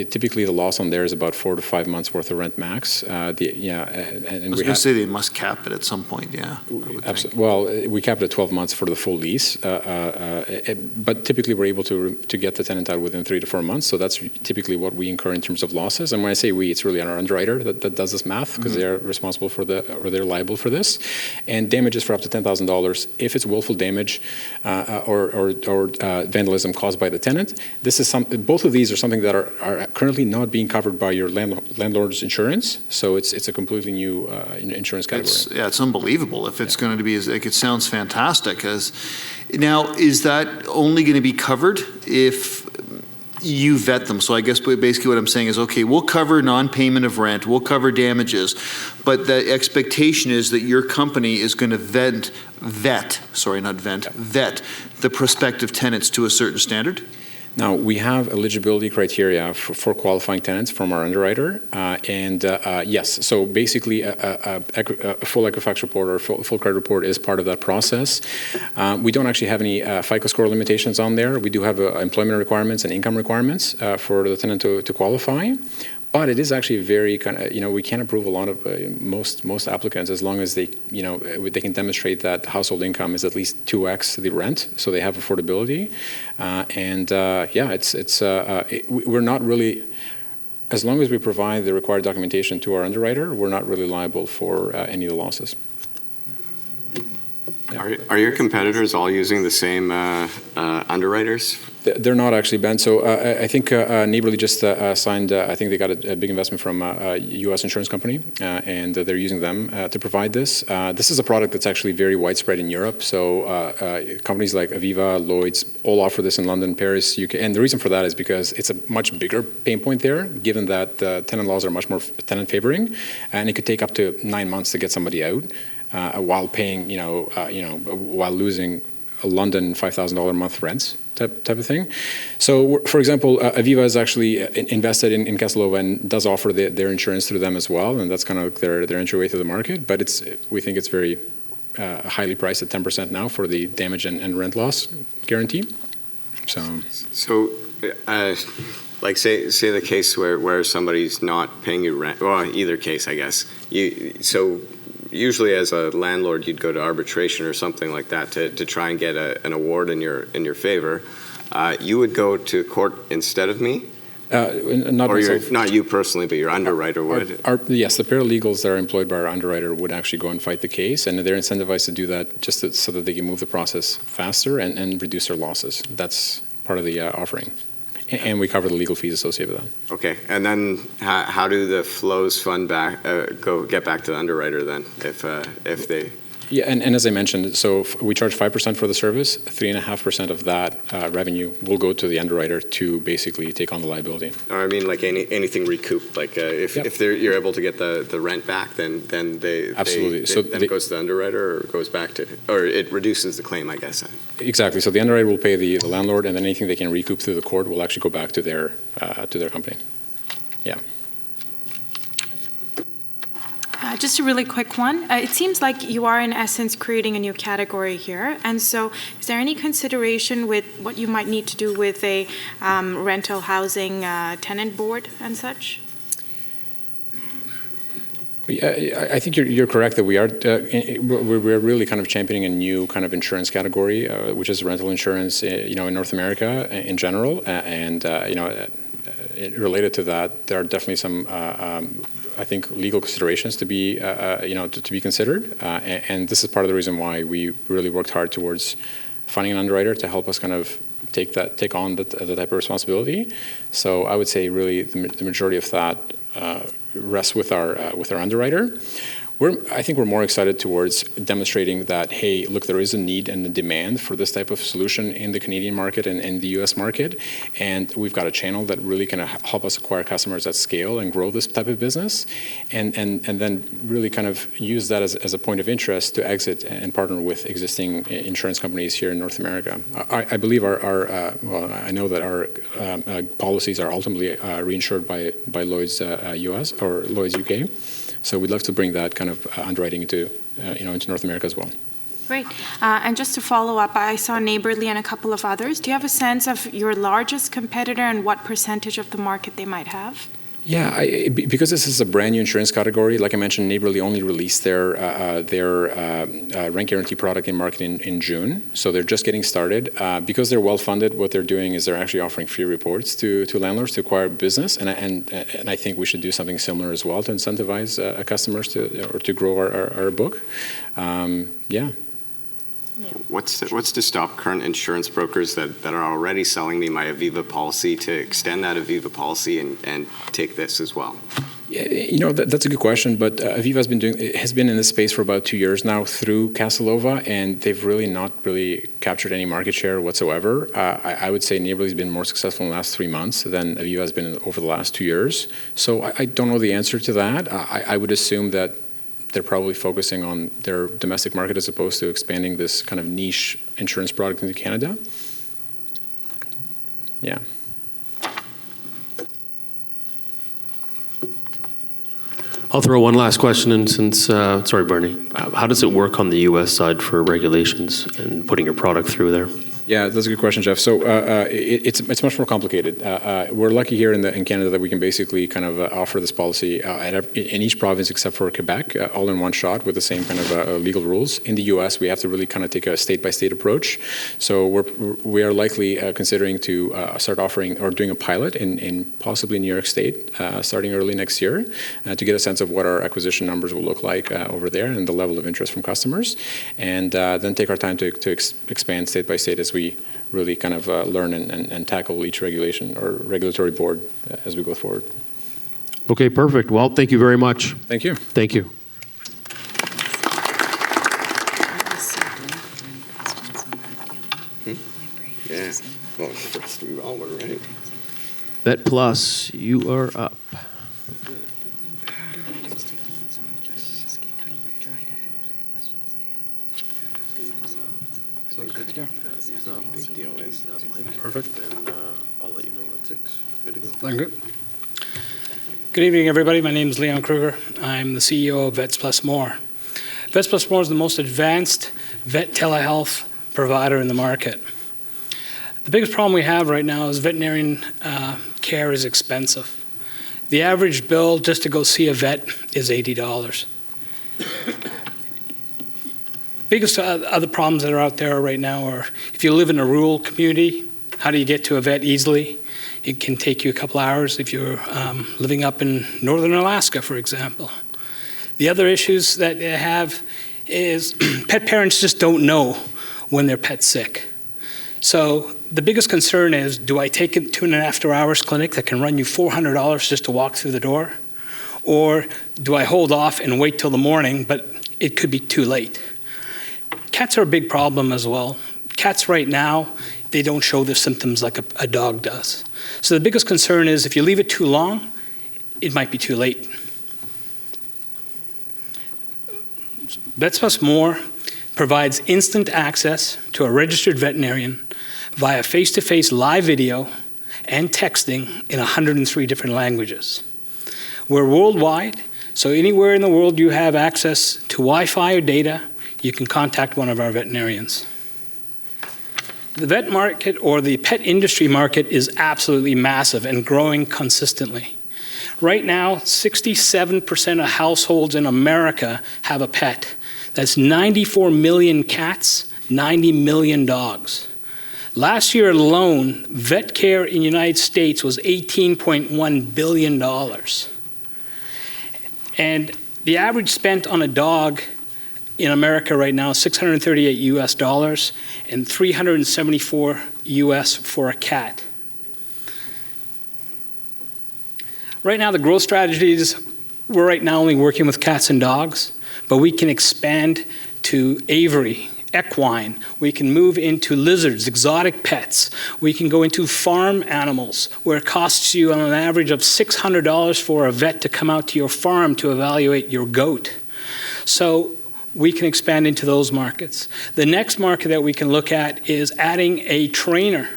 typically the loss on there is about 4 to 5 months worth of rent max. I was going to say they must cap it at some point, yeah. Absolutely. Well, we cap it at 12 months for the full lease, but typically we're able to get the tenant out within 3 to 4 months. So that's typically what we incur in terms of losses. And when I say we, it's really our underwriter that does this math, because they're responsible for or they're liable for this. And damages for up to $10,000 if it's willful damage or vandalism caused by the tenant. This is both of these are something that are currently not being covered by your landlord's insurance. So it's a completely new insurance category. It's unbelievable if it's going to be it sounds fantastic. Now, is that only going to be covered if you vet them? So I guess basically what I'm saying is, okay, we'll cover non-payment of rent, we'll cover damages, but the expectation is that your company is going to vet the prospective tenants to a certain standard? Now, we have eligibility criteria for qualifying tenants from our underwriter, yes, so basically a full Equifax report or full credit report is part of that process. We don't actually have any FICO score limitations on there. We do have employment requirements and income requirements for the tenant to qualify. But it is actually very kind of, we can approve a lot of most applicants as long as they can demonstrate that household income is at least 2x the rent, so they have affordability. We're not really, as long as we provide the required documentation to our underwriter, we're not really liable for any of the losses. Yeah. Are your competitors all using the same underwriters? They're not actually, Ben. So I think Neighborly just signed, I think they got a big investment from a U.S. insurance company, and they're using them to provide this. This is a product that's actually very widespread in Europe. So companies like Aviva, Lloyd's, all offer this in London, Paris, UK. And the reason for that is because it's a much bigger pain point there, given that the tenant laws are much more tenant favoring, and it could take up to 9 months to get somebody out while paying, while losing a London $5,000 a month rents type of thing. So, for example, Aviva is actually invested in Kesselova and does offer their insurance through them as well, and that's kind of their entryway to the market. But we think it's very highly priced at 10% now for the damage and rent loss guarantee. So like say the case where somebody's not paying you rent. Well, either case, I guess. Usually, as a landlord, you'd go to arbitration or something like that to try and get an award in your favor. You would go to court instead of me. Not Or myself. not you personally, but your underwriter would? Yes, the paralegals that are employed by our underwriter would actually go and fight the case, and they're incentivized to do that just so that they can move the process faster and reduce their losses. That's part of the offering. And we cover the legal fees associated with that. Okay, and then how do the flows fund back, get back to the underwriter then, if they? Yeah, and as I mentioned, so we charge 5% for the service. 3.5% of that revenue will go to the underwriter to basically take on the liability. Or I mean, like anything recouped, like if you're able to get the rent back, then they absolutely. Then it goes to the underwriter, or goes back to, or it reduces the claim, I guess. Exactly. So the underwriter will pay the landlord, and then anything they can recoup through the court will actually go back to their company. Yeah. Just a really quick one. It seems like you are, in essence, creating a new category here. And so is there any consideration with what you might need to do with a rental housing tenant board and such? I think you're correct that we are we're really kind of championing a new kind of insurance category, which is rental insurance, in North America in general. And related to that, there are definitely some I think legal considerations to be to be considered, and this is part of the reason why we really worked hard towards finding an underwriter to help us kind of take on the type of responsibility. So I would say really the majority of that rests with our underwriter. I think we're more excited towards demonstrating that, hey, look, there is a need and a demand for this type of solution in the Canadian market and in the U.S. market, and we've got a channel that really can help us acquire customers at scale and grow this type of business, and then really kind of use that as a point of interest to exit and partner with existing insurance companies here in North America. I believe I know that our policies are ultimately reinsured by Lloyd's U.S. or Lloyd's UK. So we'd love to bring that kind of underwriting into North America as well. Great. And just to follow up, I saw Neighborly and a couple of others. Do you have a sense of your largest competitor and what percentage of the market they might have? Yeah, because this is a brand new insurance category, like I mentioned, Neighborly only released their rent guarantee product in market in June, so they're just getting started. Because they're well funded, what they're doing is they're actually offering free reports to landlords to acquire business, and I think we should do something similar as well to incentivize customers to grow our book. Yeah. What's to stop current insurance brokers that are already selling me my Aviva policy to extend that Aviva policy and take this as well? Yeah, that's a good question, but Aviva has been in this space for about 2 years now through Casanova, and they've really not captured any market share whatsoever. I would say Neighborly's been more successful in the last 3 months than Aviva has been over the last 2 years. So I don't know the answer to that. I would assume that they're probably focusing on their domestic market as opposed to expanding this kind of niche insurance product into Canada. Yeah. I'll throw one last question in since, sorry, Bernie. How does it work on the U.S. side for regulations and putting your product through there? Yeah, that's a good question, Jeff. So it's much more complicated. We're lucky here in Canada that we can basically kind of offer this policy in each province except for Quebec, all in one shot with the same kind of legal rules. In the U.S., we have to really kind of take a state-by-state approach. So we are likely considering to start offering or doing a pilot in possibly New York State starting early next year to get a sense of what our acquisition numbers will look like over there and the level of interest from customers, and then take our time to expand state-by-state as we really kind of learn and tackle each regulation or regulatory board as we go forward. Okay, perfect. Well, thank you very much. Thank you. Thank you. Yeah. Well, first we all were right. Bet Plus, you are up. Perfect. And I'll let you know what it's good to go. Thank you. Good evening, everybody. My name is Leon Kruger. I'm the CEO of Vets Plus More. Vets Plus More is the most advanced vet telehealth provider in the market. The biggest problem we have right now is veterinarian care is expensive. The average bill just to go see a vet is $80. Biggest other problems that are out there right now are if you live in a rural community, how do you get to a vet easily? It can take you a couple hours if you're living up in northern Alaska, for example. The other issues that they have is pet parents just don't know when their pet's sick. So the biggest concern is, do I take it to an after-hours clinic that can run you $400 just to walk through the door? Or do I hold off and wait till the morning, but it could be too late? Cats are a big problem as well. Cats right now, they don't show the symptoms like a dog does. So the biggest concern is if you leave it too long, it might be too late. Vets+ More provides instant access to a registered veterinarian via face-to-face live video and texting in 103 different languages. We're worldwide, so anywhere in the world you have access to Wi-Fi or data, you can contact one of our veterinarians. The vet market, or the pet industry market, is absolutely massive and growing consistently. Right now, 67% of households in America have a pet. That's 94 million cats, 90 million dogs. Last year alone, vet care in the United States was $18.1 billion. And the average spent on a dog in America right now is $638 US and $374 US for a cat. Right now, the growth strategies, we're right now only working with cats and dogs, but we can expand to aviary, equine. We can move into lizards, exotic pets. We can go into farm animals, where it costs you on an average of $600 for a vet to come out to your farm to evaluate your goat. So we can expand into those markets. The next market that we can look at is adding a trainer.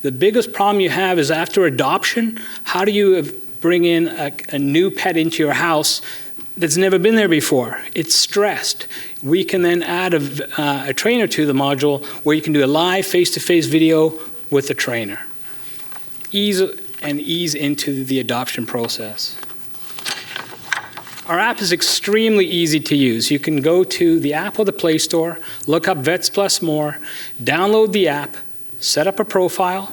The biggest problem you have is after adoption, how do you bring in a new pet into your house that's never been there before? It's stressed. We can then add a trainer to the module where you can do a live face-to-face video with the trainer. Ease into the adoption process. Our app is extremely easy to use. You can go to the app or the Play Store, look up Vets+ More, download the app, set up a profile.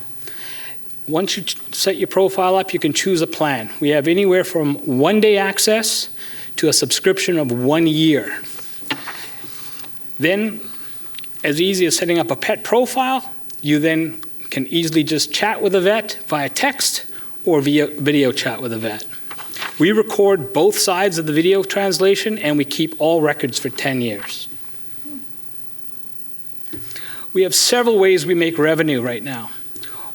Once you set your profile up, you can choose a plan. We have anywhere from 1-day access to a subscription of 1 year. Then, as easy as setting up a pet profile, you then can easily just chat with a vet via text or via video chat with a vet. We record both sides of the video translation, and we keep all records for 10 years. We have several ways we make revenue right now.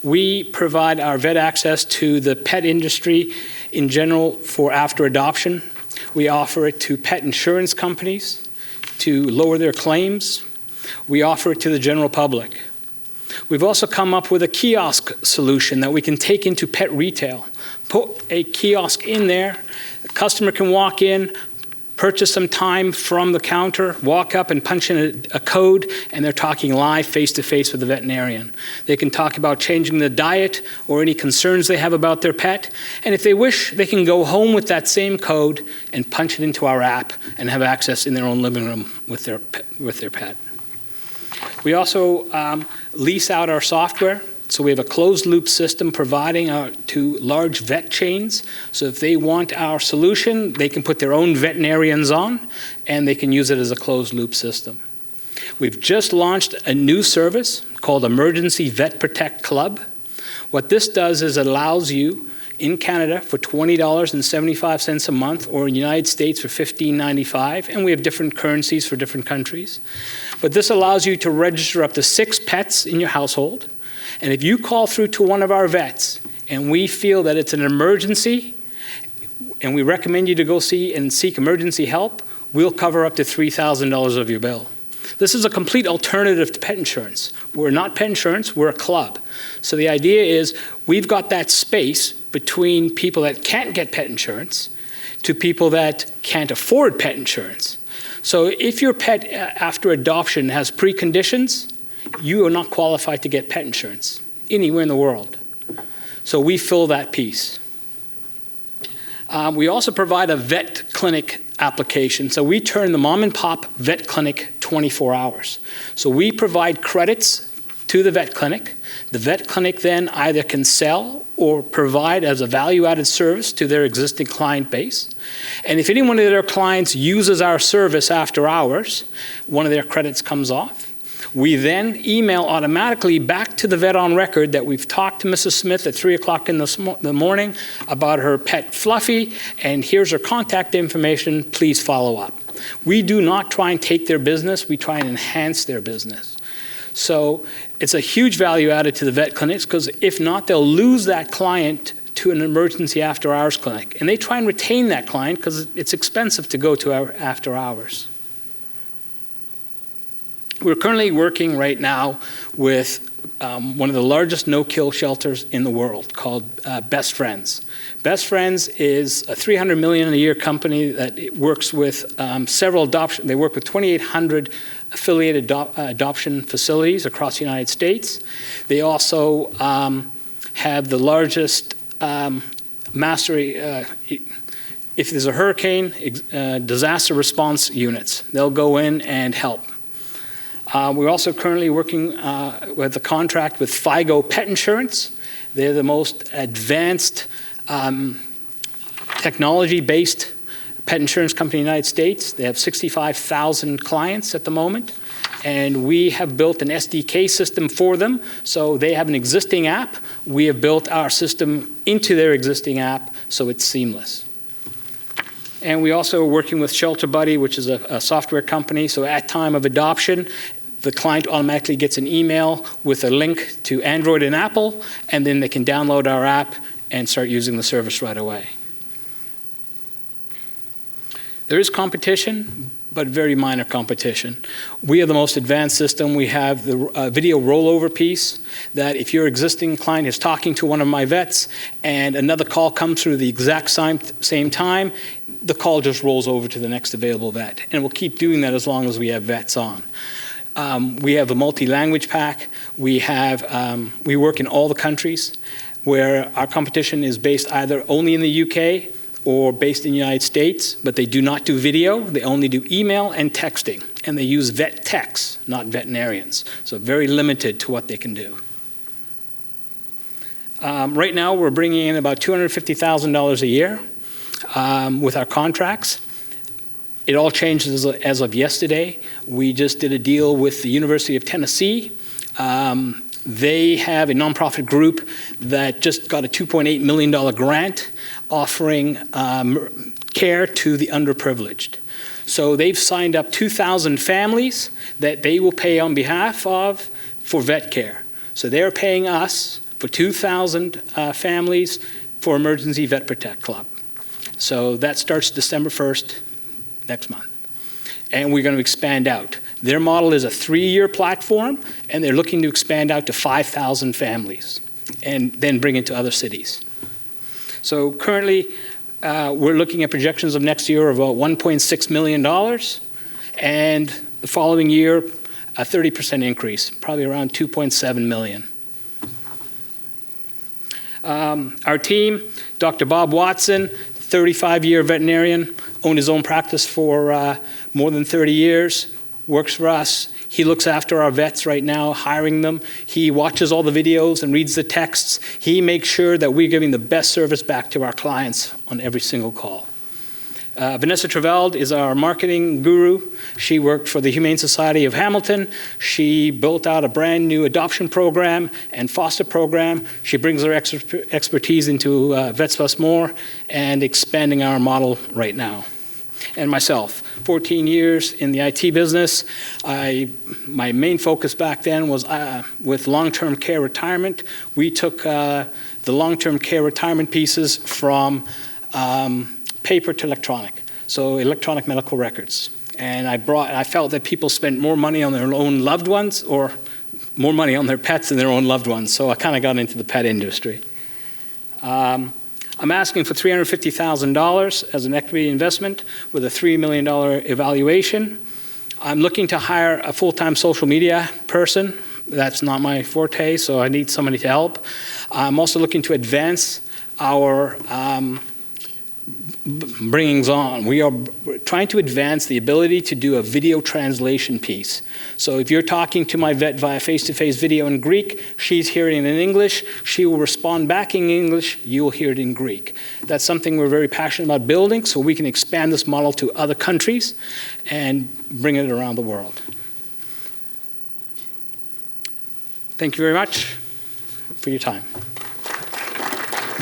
We provide our vet access to the pet industry in general for after adoption. We offer it to pet insurance companies to lower their claims. We offer it to the general public. We've also come up with a kiosk solution that we can take into pet retail. Put a kiosk in there, the customer can walk in, purchase some time from the counter, walk up and punch in a code, and they're talking live face-to-face with the veterinarian. They can talk about changing the diet or any concerns they have about their pet, and if they wish, they can go home with that same code and punch it into our app and have access in their own living room with their pet. We also lease out our software. So we have a closed-loop system providing to large vet chains. So if they want our solution, they can put their own veterinarians on, and they can use it as a closed-loop system. We've just launched a new service called Emergency Vet Protect Club. What this does is it allows you in Canada for $20.75 a month, or in the United States for $15.95, and we have different currencies for different countries. But this allows you to register up to 6 pets in your household. And if you call through to one of our vets and we feel that it's an emergency and we recommend you to go see and seek emergency help, we'll cover up to $3,000 of your bill. This is a complete alternative to pet insurance. We're not pet insurance, we're a club. So the idea is we've got that space between people that can't get pet insurance to people that can't afford pet insurance. So if your pet after adoption has preconditions, you are not qualified to get pet insurance anywhere in the world. So we fill that piece. We also provide a vet clinic application. So we turn the mom and pop vet clinic 24 hours. So we provide credits to the vet clinic. The vet clinic then either can sell or provide as a value-added service to their existing client base. And if any one of their clients uses our service after hours, one of their credits comes off. We then email automatically back to the vet on record that we've talked to Mrs. Smith at 3 o'clock in the morning about her pet Fluffy, and here's her contact information, please follow up. We do not try and take their business, we try and enhance their business. So it's a huge value added to the vet clinics, because if not, they'll lose that client to an emergency after hours clinic. And they try and retain that client because it's expensive to go to our after hours. We're currently working right now with one of the largest no-kill shelters in the world called Best Friends. Best Friends is a $300 million a year company that works with several adoption. They work with 2,800 affiliated adoption facilities across the United States. They also have the largest mastery. If there's a hurricane, disaster response units, they'll go in and help. We're also currently working with a contract with FIGO Pet Insurance. They're the most advanced technology-based pet insurance company in the United States. They have 65,000 clients at the moment. And we have built an SDK system for them. So they have an existing app. We have built our system into their existing app, so it's seamless. And we also are working with Shelter Buddy, which is a software company. So at time of adoption, the client automatically gets an email with a link to Android and Apple, and then they can download our app and start using the service right away. There is competition, but very minor competition. We have the most advanced system. We have the video rollover piece that if your existing client is talking to one of my vets and another call comes through the exact same time, the call just rolls over to the next available vet. And we'll keep doing that as long as we have vets on. We have a multi-language pack. We work in all the countries, where our competition is based either only in the UK or based in the United States, but they do not do video. They only do email and texting, and they use vet techs, not veterinarians. So very limited to what they can do. Right now, we're bringing in about $250,000 a year with our contracts. It all changed as of yesterday. We just did a deal with the University of Tennessee. They have a nonprofit group that just got a $2.8 million grant offering care to the underprivileged. So they've signed up 2,000 families that they will pay on behalf of for vet care. So they're paying us for 2,000 families for Emergency Vet Protect Club. So that starts December 1st, next month. And we're going to expand out. Their model is a 3-year platform, and they're looking to expand out to 5,000 families and then bring it to other cities. So currently, we're looking at projections of next year of about $1.6 million, and the following year, a 30% increase, probably around $2.7 million. Our team, Dr. Bob Watson, 35-year veterinarian, owned his own practice for more than 30 years, works for us. He looks after our vets right now, hiring them. He watches all the videos and reads the texts. He makes sure that we're giving the best service back to our clients on every single call. Vanessa Traveld is our marketing guru. She worked for the Humane Society of Hamilton. She built out a brand new adoption program and foster program. She brings her expertise into Vets Plus More and expanding our model right now. And myself, 14 years in the IT business. My main focus back then was with long-term care retirement. We took the long-term care retirement pieces from paper to electronic, so electronic medical records. And I felt that people spent more money on their own loved ones, or more money on their pets than their own loved ones, so I kind of got into the pet industry. I'm asking for $350,000 as an equity investment with a $3 million evaluation. I'm looking to hire a full-time social media person. That's not my forte, so I need somebody to help. I'm also looking to advance our bringings on. We are trying to advance the ability to do a video translation piece. So if you're talking to my vet via face-to-face video in Greek, she's hearing it in English, she will respond back in English, you'll hear it in Greek. That's something we're very passionate about building, so we can expand this model to other countries and bring it around the world. Thank you very much for your time.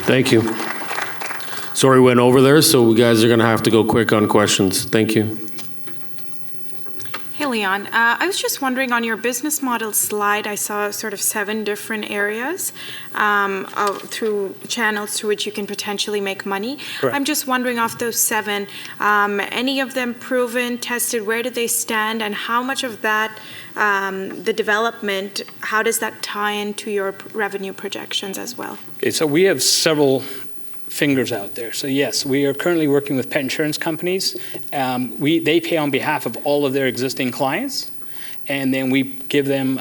Thank you. Sorry we went over there, so you guys are going to have to go quick on questions. Thank you. Hey, Leon. I was just wondering, on your business model slide, I saw sort of 7 different areas through channels through which you can potentially make money. Correct. I'm just wondering, off those 7, any of them proven, tested, where do they stand, and how much of that, the development, how does that tie into your revenue projections as well? Okay, so we have several fingers out there. So yes, we are currently working with pet insurance companies. They pay on behalf of all of their existing clients, and then we give them,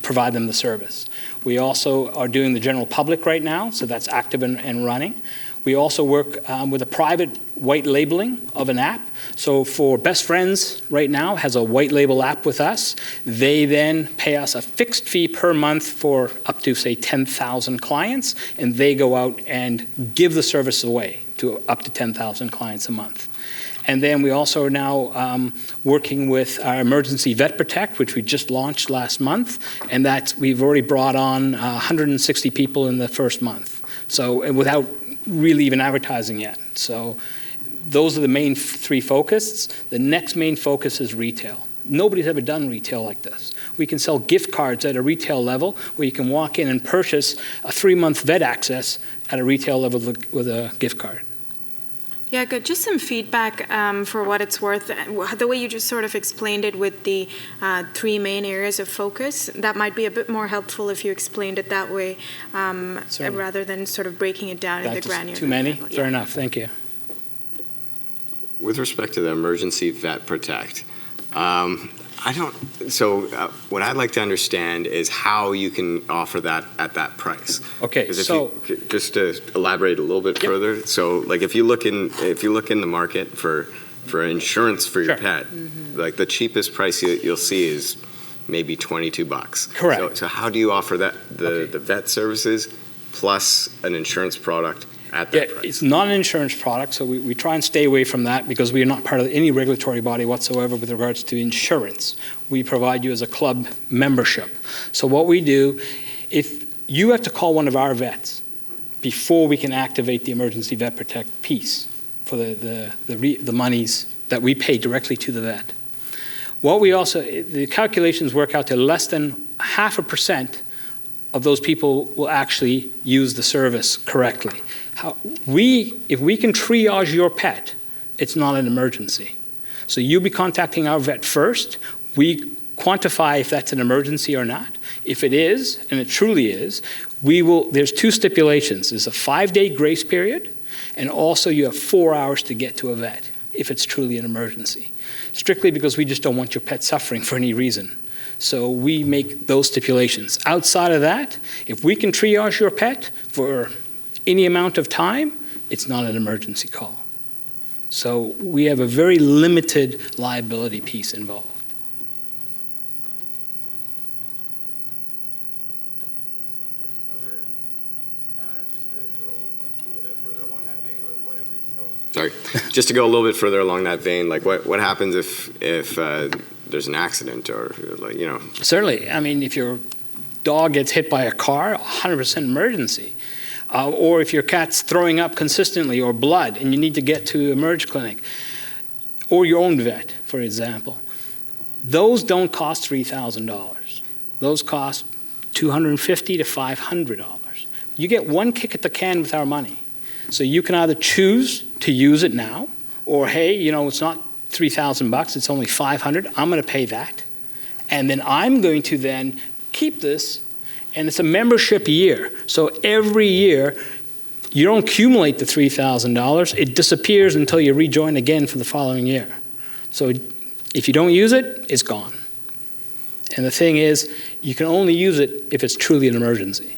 provide them the service. We also are doing the general public right now, so that's active and running. We also work with a private white labeling of an app. So for Best Friends right now has a white label app with us. They then pay us a fixed fee per month for up to, say, 10,000 clients, and they go out and give the service away to up to 10,000 clients a month. And then we also are now working with our Emergency Vet Protect, which we just launched last month, and we've already brought on 160 people in the first month. So, and without really even advertising yet. So those are the main 3 focuses. The next main focus is retail. Nobody's ever done retail like this. We can sell gift cards at a retail level where you can walk in and purchase a 3-month vet access at a retail level with a gift card. Yeah, good. Just some feedback for what it's worth. The way you just sort of explained it with the 3 main areas of focus, that might be a bit more helpful if you explained it that way, rather than sort of breaking it down into granular. Too many? level. Fair enough. Thank you. With respect to the Emergency Vet Protect, what I'd like to understand is how you can offer that at that price. Okay, so just to elaborate a little bit further. So, like, if you look in the market for insurance for your pet, like the cheapest price you'll see is maybe $22. Correct. So how do you offer that the vet services plus an insurance product at that price? It's not an insurance product, so we try and stay away from that because we are not part of any regulatory body whatsoever with regards to insurance. We provide you as a club membership. So what we do, if you have to call one of our vets before we can activate the Emergency Vet Protect piece for the monies that we pay directly to the vet. What we also, the calculations work out to less than 0.5% of those people will actually use the service correctly. If we can triage your pet, it's not an emergency. So you'll be contacting our vet first. We quantify if that's an emergency or not. If it is, and it truly is, there's 2 stipulations. There's a 5-day grace period, and also you have 4 hours to get to a vet if it's truly an emergency. Strictly because we just don't want your pet suffering for any reason. So we make those stipulations. Outside of that, if we can triage your pet for any amount of time, it's not an emergency call. So we have a very limited liability piece involved. Sorry, just to go a little bit further along that vein, like what happens if there's an accident or, like, you know? Certainly. I mean, if your dog gets hit by a car, 100% emergency. Or if your cat's throwing up consistently or blood and you need to get to Emerge Clinic, or your own vet, for example, those don't cost $3,000. Those cost $250 to $500. You get one kick at the can with our money. So you can either choose to use it now, or hey, you know, it's not $3,000, it's only $500. I'm going to pay that, and then I'm going to then keep this, and it's a membership year. So every year, you don't accumulate the $3,000. It disappears until you rejoin again for the following year. So if you don't use it, it's gone. And the thing is, you can only use it if it's truly an emergency.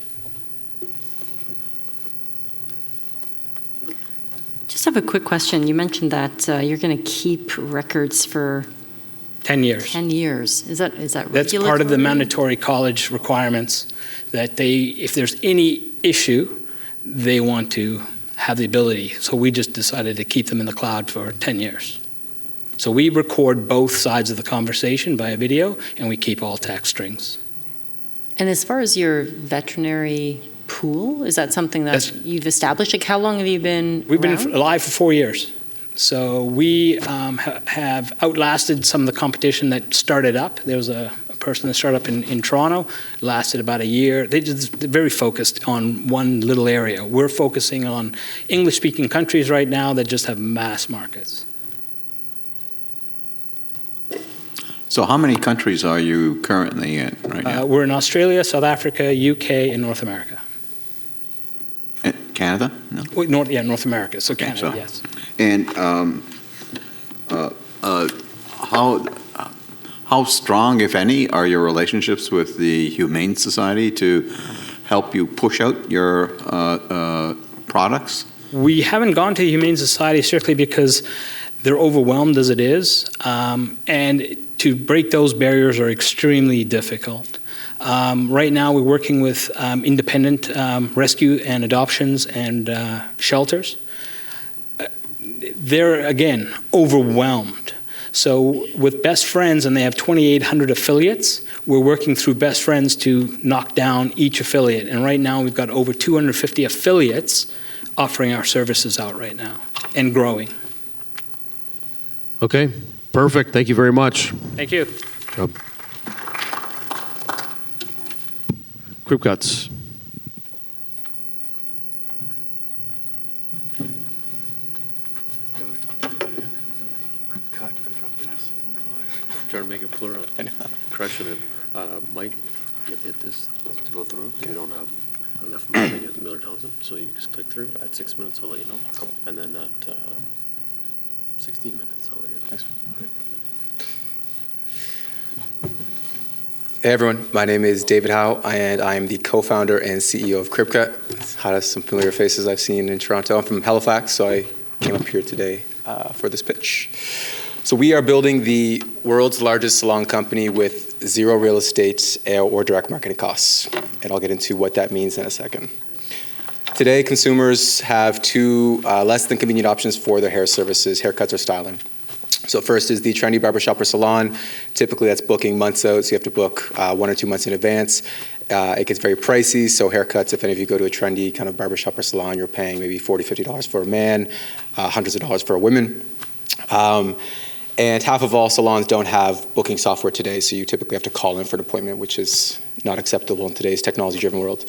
Just have a quick question. You mentioned that you're going to keep records for 10 years. 10 years. Is that That's regulatory? part of the mandatory college requirements, that if there's any issue, they want to have the ability. So we just decided to keep them in the cloud for 10 years. So we record both sides of the conversation via video, and we keep all text strings. And as far as your veterinary pool, is that something that you've established? Like, how long have you been We've around? been alive for 4 years. So we have outlasted some of the competition that started up. There was a person that started up in Toronto, lasted about a year. They're very focused on one little area. We're focusing on English-speaking countries right now that just have mass markets. So how many countries are you currently in right now? We're in Australia, South Africa, UK, and North America. Canada? No? North America, so Canada, so- yes. And how strong, if any, are your relationships with the Humane Society to help you push out your products? We haven't gone to the Humane Society strictly because they're overwhelmed as it is, and to break those barriers are extremely difficult. Right now, we're working with independent rescue and adoptions and shelters. They're, again, overwhelmed. So with Best Friends, and they have 2,800 affiliates, we're working through Best Friends to knock down each affiliate. And right now, we've got over 250 affiliates offering our services out right now and growing. Okay, perfect. Thank you very much. Thank you. Group cuts. Trying to make it plural. Crushing it. Mike, you have to hit this to go through. You don't have enough money at Miller Townsend, so you just click through. At 6 minutes, I'll let you know. And then at 16 minutes, I'll let you know. Thanks. Hey everyone, my name is David Howe, and I'm the co-founder and CEO of CryptCut. Had some familiar faces I've seen in Toronto. I'm from Halifax, so I came up here today for this pitch. So we are building the world's largest salon company with zero real estate or direct marketing costs, and I'll get into what that means in a second. Today, consumers have two less than convenient options for their hair services, haircuts or styling. So first is the trendy barbershop or salon. Typically that's booking months out, so you have to book 1 or 2 months in advance. It gets very pricey, so haircuts, if any of you go to a trendy kind of barbershop or salon, you're paying maybe $40, $50 for a man, hundreds of dollars for a woman. And half of all salons don't have booking software today, so you typically have to call in for an appointment, which is not acceptable in today's technology-driven world.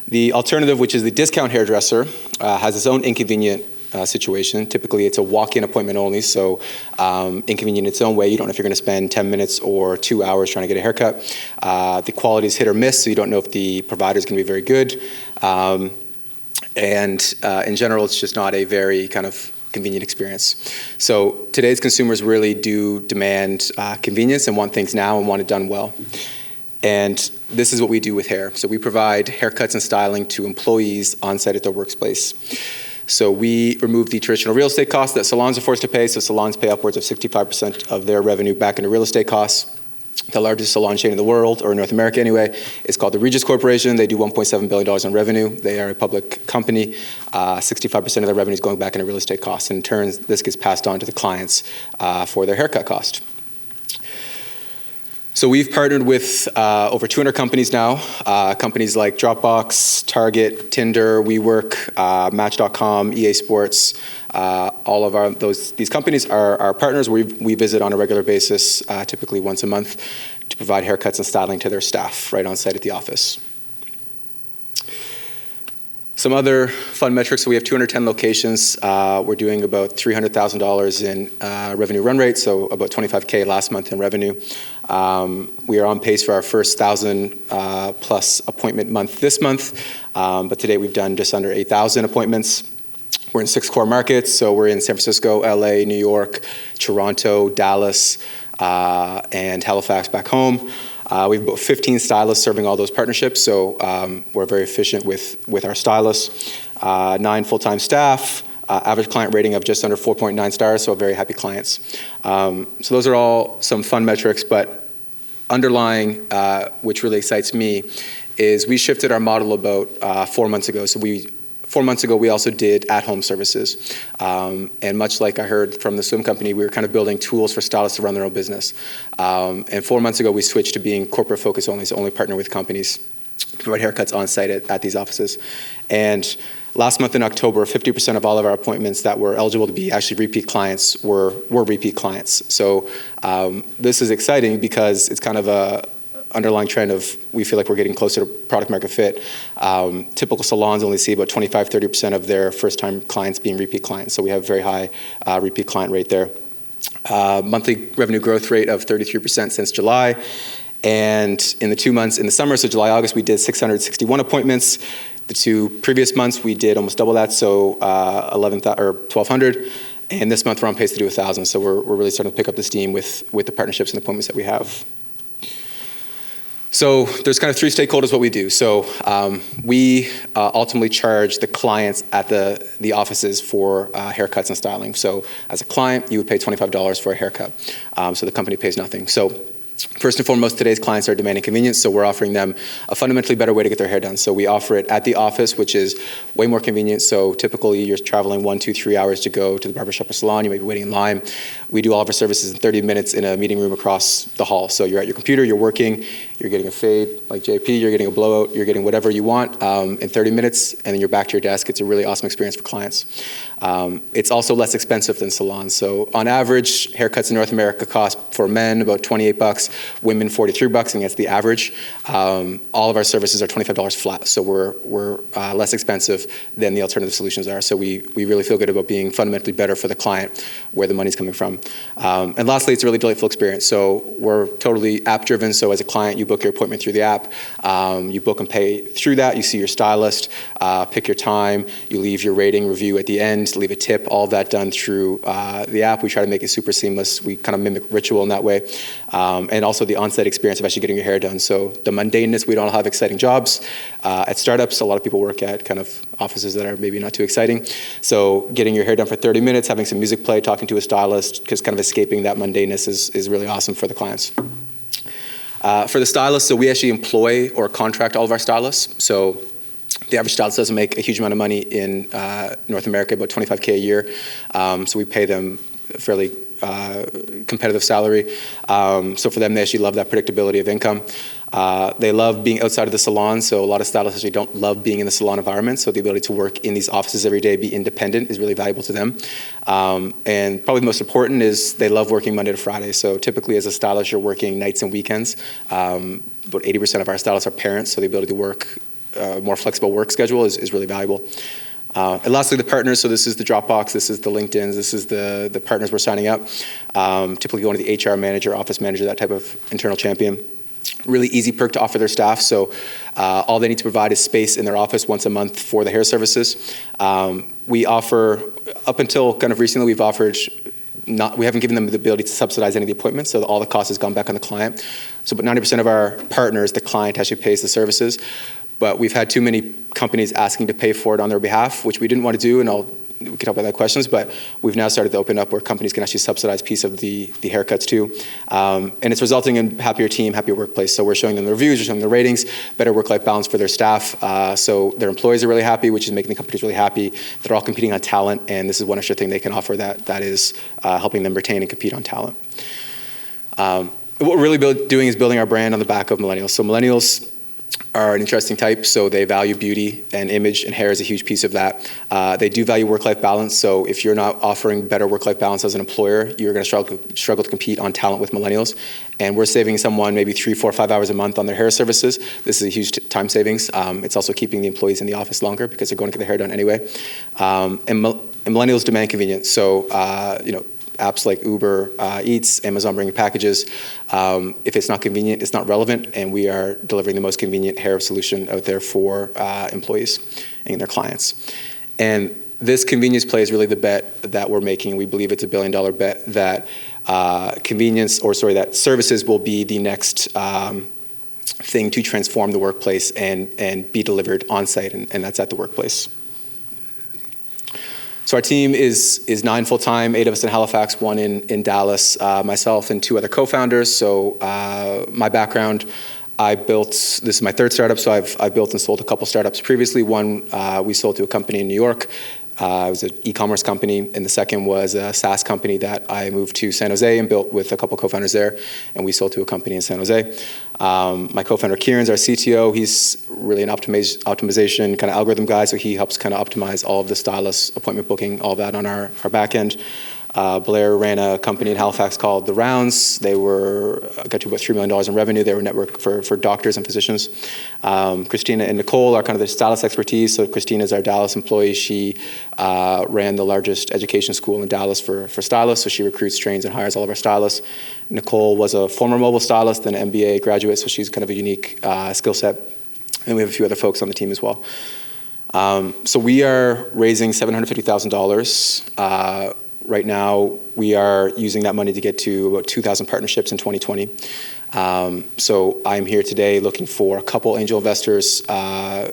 The alternative, which is the discount hairdresser, has its own inconvenient situation. Typically, it's a walk-in appointment only, so inconvenient in its own way. You don't know if you're going to spend 10 minutes or 2 hours trying to get a haircut. The quality is hit or miss, so you don't know if the provider is going to be very good. And in general, it's just not a very kind of convenient experience. So today's consumers really do demand convenience and want things now and want it done well. And this is what we do with hair. So we provide haircuts and styling to employees on site at their workplace. So we remove the traditional real estate costs that salons are forced to pay. So salons pay upwards of 65% of their revenue back into real estate costs. The largest salon chain in the world, or North America anyway, is called the Regis Corporation. They do $1.7 billion in revenue. They are a public company. 65% of their revenue is going back into real estate costs. And in turn, this gets passed on to the clients for their haircut cost. So we've partnered with over 200 companies now, companies like Dropbox, Target, Tinder, WeWork, Match.com, EA Sports. All of these companies are our partners. We visit on a regular basis, typically once a month, to provide haircuts and styling to their staff right on site at the office. Some other fun metrics, so we have 210 locations. We're doing about $300,000 in revenue run rate, so about $25K last month in revenue. We are on pace for our first 1,000 plus appointment month this month, but today we've done just under 8,000 appointments. We're in 6 core markets, so we're in San Francisco, LA, New York, Toronto, Dallas, and Halifax back home. We have about 15 stylists serving all those partnerships, so we're very efficient with our stylists. 9 full-time staff, average client rating of just under 4.9 stars, so very happy clients. So those are all some fun metrics, but underlying, which really excites me, is we shifted our model about 4 months ago. So 4 months ago, we also did at-home services. And much like I heard from the swim company, we were kind of building tools for stylists to run their own business. And 4 months ago, we switched to being corporate focus only, so only partner with companies to provide haircuts on site at these offices. And last month in October, 50% of all of our appointments that were eligible to be actually repeat clients were repeat clients. So this is exciting because it's kind of a underlying trend of we feel like we're getting closer to product market fit. Typical salons only see about 25-30% of their first-time clients being repeat clients, so we have very high repeat client rate there. Monthly revenue growth rate of 33% since July, and in the 2 months in the summer, so July, August, we did 661 appointments. The 2 previous months, we did almost double that, so 1,200. And this month, we're on pace to do 1,000. So we're really starting to pick up the steam with the partnerships and appointments that we have. So there's kind of 3 stakeholders what we do. So we ultimately charge the clients at the offices for haircuts and styling. So as a client, you would pay $25 for a haircut. So the company pays nothing. So first and foremost, today's clients are demanding convenience, so we're offering them a fundamentally better way to get their hair done. So we offer it at the office, which is way more convenient. So typically you're traveling 1, 2, 3 hours to go to the barbershop or salon. You may be waiting in line. We do all of our services in 30 minutes in a meeting room across the hall. So you're at your computer, you're working, you're getting a fade like JP, you're getting a blowout, you're getting whatever you want in 30 minutes, and then you're back to your desk. It's a really awesome experience for clients. It's also less expensive than salons. So on average, haircuts in North America cost for men about $28, women $43, and that's the average. All of our services are $25 flat, so we're less expensive than the alternative solutions are. So we really feel good about being fundamentally better for the client, where the money's coming from. And lastly, it's a really delightful experience. So we're totally app-driven, so as a client, you book your appointment through the app. You book and pay through that. You see your stylist, pick your time, you leave your rating review at the end, leave a tip, all of that done through the app. We try to make it super seamless. We kind of mimic ritual in that way. And also the on-site experience of actually getting your hair done. So the mundaneness, we don't have exciting jobs. At startups, a lot of people work at kind of offices that are maybe not too exciting. So getting your hair done for 30 minutes, having some music play, talking to a stylist, because kind of escaping that mundaneness is really awesome for the clients. For the stylists, so we actually employ or contract all of our stylists. So the average stylist doesn't make a huge amount of money in North America, about $25K a year. So we pay them a fairly competitive salary. So for them, they actually love that predictability of income. They love being outside of the salon, so a lot of stylists actually don't love being in the salon environment, so the ability to work in these offices every day, be independent, is really valuable to them. And probably the most important is they love working Monday to Friday, so typically as a stylist, you're working nights and weekends. About 80% of our stylists are parents, so the ability to work more flexible work schedule is really valuable. And lastly, the partners. So this is the Dropbox, this is the LinkedIn's, this is the partners we're signing up. Typically going to the HR manager, office manager, that type of internal champion. Really easy perk to offer their staff. So all they need to provide is space in their office once a month for the hair services. We offer, up until kind of recently, we haven't given them the ability to subsidize any of the appointments, so all the cost has gone back on the client. So about 90% of our partners, the client actually pays the services. But we've had too many companies asking to pay for it on their behalf, which we didn't want to do, and we can talk about that questions, but we've now started to open up where companies can actually subsidize a piece of the haircuts too. And it's resulting in happier team, happier workplace. So we're showing them the reviews, we're showing them the ratings, better work-life balance for their staff. So their employees are really happy, which is making the companies really happy. They're all competing on talent, and this is one extra thing they can offer that is helping them retain and compete on talent. What we're really doing is building our brand on the back of millennials. So millennials are an interesting type, so they value beauty and image, and hair is a huge piece of that. They do value work-life balance, so if you're not offering better work-life balance as an employer, you're going to struggle to compete on talent with millennials. And we're saving someone maybe 3, 4, 5 hours a month on their hair services. This is a huge time savings. It's also keeping the employees in the office longer because they're going to get their hair done anyway. And millennials demand convenience, so apps like Uber Eats, Amazon bringing packages. If it's not convenient, it's not relevant, and we are delivering the most convenient hair solution out there for employees and their clients. And this convenience play is really the bet that we're making. We believe it's a $1 billion bet that that services will be the next thing to transform the workplace and be delivered on site, and that's at the workplace. So our team is 9 full-time, 8 of us in Halifax, 1 in Dallas, myself and 2 other co-founders. So my background, this is my 3rd startup, so I've built and sold a couple startups previously. One we sold to a company in New York. It was an e-commerce company, and the second was a SaaS company that I moved to San Jose and built with a couple co-founders there, and we sold to a company in San Jose. My co-founder Kieran's our CTO. He's really an optimization kind of algorithm guy, so he helps kind of optimize all of the stylist appointment booking, all that on our back end. Blair ran a company in Halifax called The Rounds. They got to about $3 million in revenue. They were a network for doctors and physicians. Christina and Nicole are kind of the stylist expertise. So Christina's our Dallas employee. She ran the largest education school in Dallas for stylists. So she recruits, trains, and hires all of our stylists. Nicole was a former mobile stylist and an MBA graduate, so she's kind of a unique skill set. And we have a few other folks on the team as well. So we are raising $750,000. Right now, we are using that money to get to about 2,000 partnerships in 2020. So I'm here today looking for a couple angel investors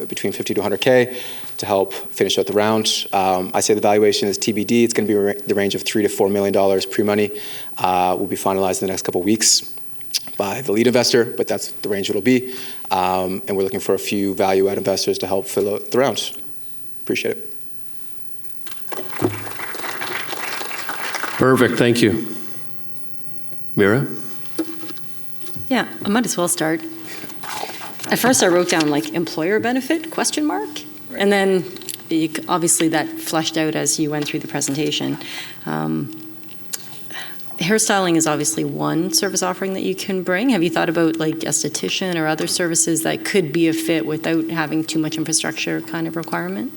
between 50 to 100K to help finish out the round. I say the valuation is TBD. It's going to be the range of $3 to $4 million pre-money. Will be finalized in the next couple of weeks by the lead investor, but that's the range it'll be. And we're looking for a few value-add investors to help fill out the round. Appreciate it. Perfect, thank you. Mira? Yeah, I might as well start. At first I wrote down like employer benefit, ? And then obviously that fleshed out as you went through the presentation. Hairstyling is obviously one service offering that you can bring. Have you thought about like esthetician or other services that could be a fit without having too much infrastructure kind of requirement?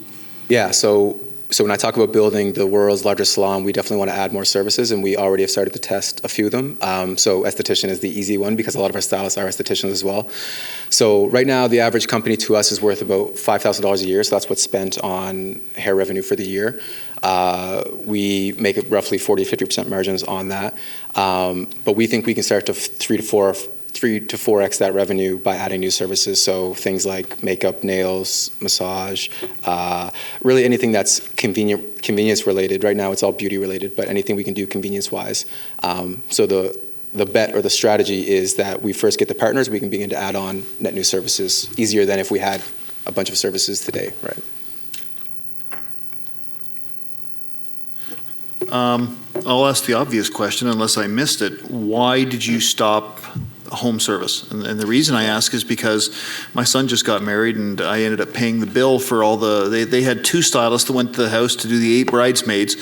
Yeah, so when I talk about building the world's largest salon, we definitely want to add more services, and we already have started to test a few of them. So esthetician is the easy one because a lot of our stylists are estheticians as well. So right now, the average company to us is worth about $5,000 a year, so that's what's spent on hair revenue for the year. We make it roughly 40-50% margins on that. But we think we can start to 3 to 4x that revenue by adding new services. So things like makeup, nails, massage, really anything that's convenience related. Right now it's all beauty related, but anything we can do convenience wise. So the bet or the strategy is that we first get the partners, we can begin to add on net new services easier than if we had a bunch of services today, right? I'll ask the obvious question unless I missed it. Why did you stop home service? And the reason I ask is because my son just got married and I ended up paying the bill for all they had 2 stylists that went to the house to do the 8 bridesmaids,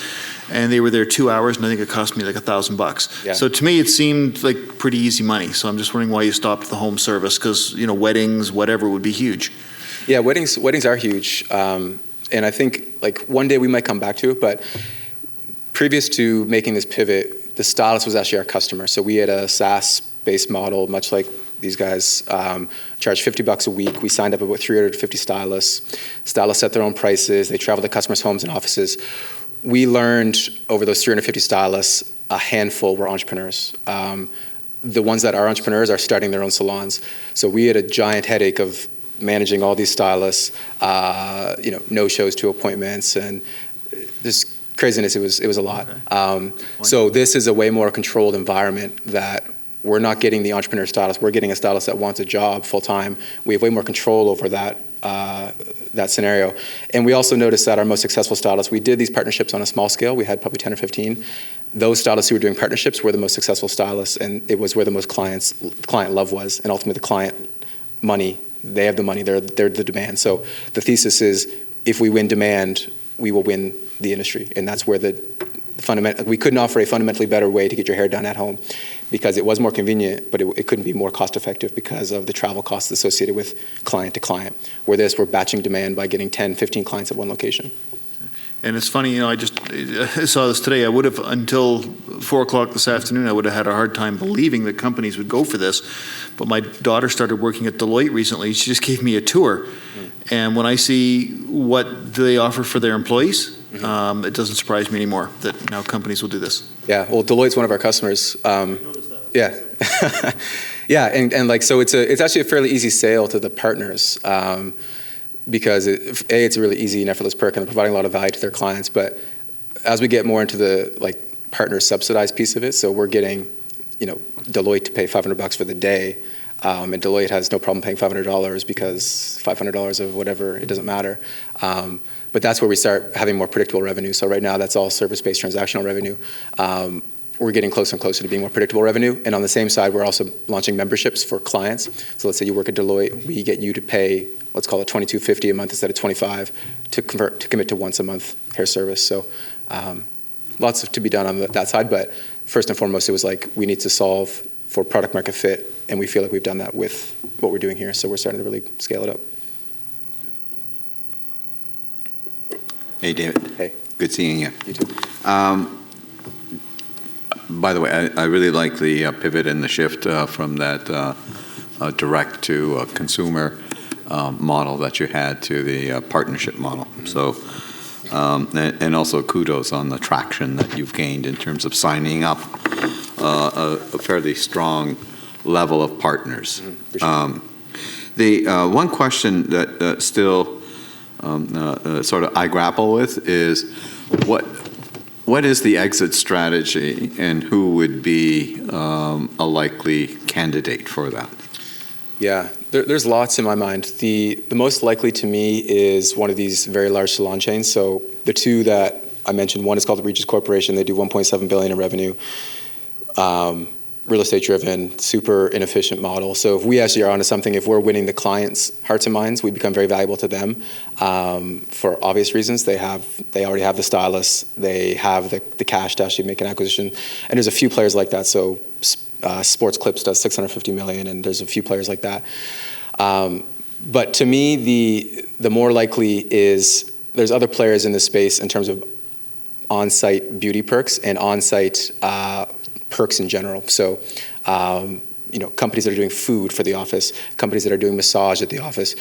and they were there 2 hours, and I think it cost me like $1,000. Yeah. So to me it seemed like pretty easy money. So I'm just wondering why you stopped the home service, because weddings, whatever, would be huge. Yeah, weddings are huge. And I think like one day we might come back to it, but previous to making this pivot, the stylist was actually our customer. So we had a SaaS-based model, much like these guys, charged $50 a week. We signed up about 350 stylists. Stylists set their own prices. They traveled to customers' homes and offices. We learned over those 350 stylists, a handful were entrepreneurs. The ones that are entrepreneurs are starting their own salons. So we had a giant headache of managing all these stylists, no shows to appointments, and this craziness. It was a lot. So this is a way more controlled environment that we're not getting the entrepreneur stylist. We're getting a stylist that wants a job full time. We have way more control over that scenario. And we also noticed that our most successful stylists, we did these partnerships on a small scale. We had probably 10 or 15. Those stylists who were doing partnerships were the most successful stylists, and it was where the most client love was. And ultimately the client money, they have the money, they're the demand. So the thesis is if we win demand, we will win the industry. And that's where we couldn't offer a fundamentally better way to get your hair done at home, because it was more convenient, but it couldn't be more cost effective because of the travel costs associated with client to client. Where we're batching demand by getting 10, 15 clients at one location. And it's funny, I saw this today. I would have, until 4 o'clock this afternoon, I would have had a hard time believing that companies would go for this. But my daughter started working at Deloitte recently. She just gave me a tour. And when I see what they offer for their employees, it doesn't surprise me anymore that now companies will do this. Yeah, well, Deloitte's one of our customers. Yeah. Yeah, and like, so it's actually a fairly easy sale to the partners. Because it's a really easy and effortless perk, and they're providing a lot of value to their clients. But as we get more into the partner subsidized piece of it, so we're getting, Deloitte to pay $500 for the day, and Deloitte has no problem paying $500 because $500 of whatever, it doesn't matter. But that's where we start having more predictable revenue. So right now, that's all service-based transactional revenue. We're getting closer and closer to being more predictable revenue. And on the same side, we're also launching memberships for clients. So let's say you work at Deloitte, we get you to pay, let's call it $22.50 a month instead of $25 to commit to once a month hair service. So lots to be done on that side. But first and foremost, it was we need to solve for product market fit. And we feel like we've done that with what we're doing here. So we're starting to really scale it up. Hey, David. Hey. Good seeing you. You too. By the way, I really like the pivot and the shift from that direct to consumer model that you had to the partnership model. So, and also kudos on the traction that you've gained in terms of signing up a fairly strong level of partners. The one question that still sort of I grapple with is what is the exit strategy and who would be a likely candidate for that? Yeah, there's lots in my mind. The most likely to me is one of these very large salon chains. So the two that I mentioned, one is called the Regis Corporation. They do $1.7 billion in revenue. Real estate driven, super inefficient model. So if we actually are onto something, if we're winning the clients' hearts and minds, we become very valuable to them for obvious reasons. They already have the stylists, they have the cash to actually make an acquisition, and there's a few players like that. So Sports Clips does $650 million, and there's a few players like that. But to me, the more likely is there's other players in this space in terms of on-site beauty perks and on-site perks in general. So, companies that are doing food for the office, companies that are doing massage at the office.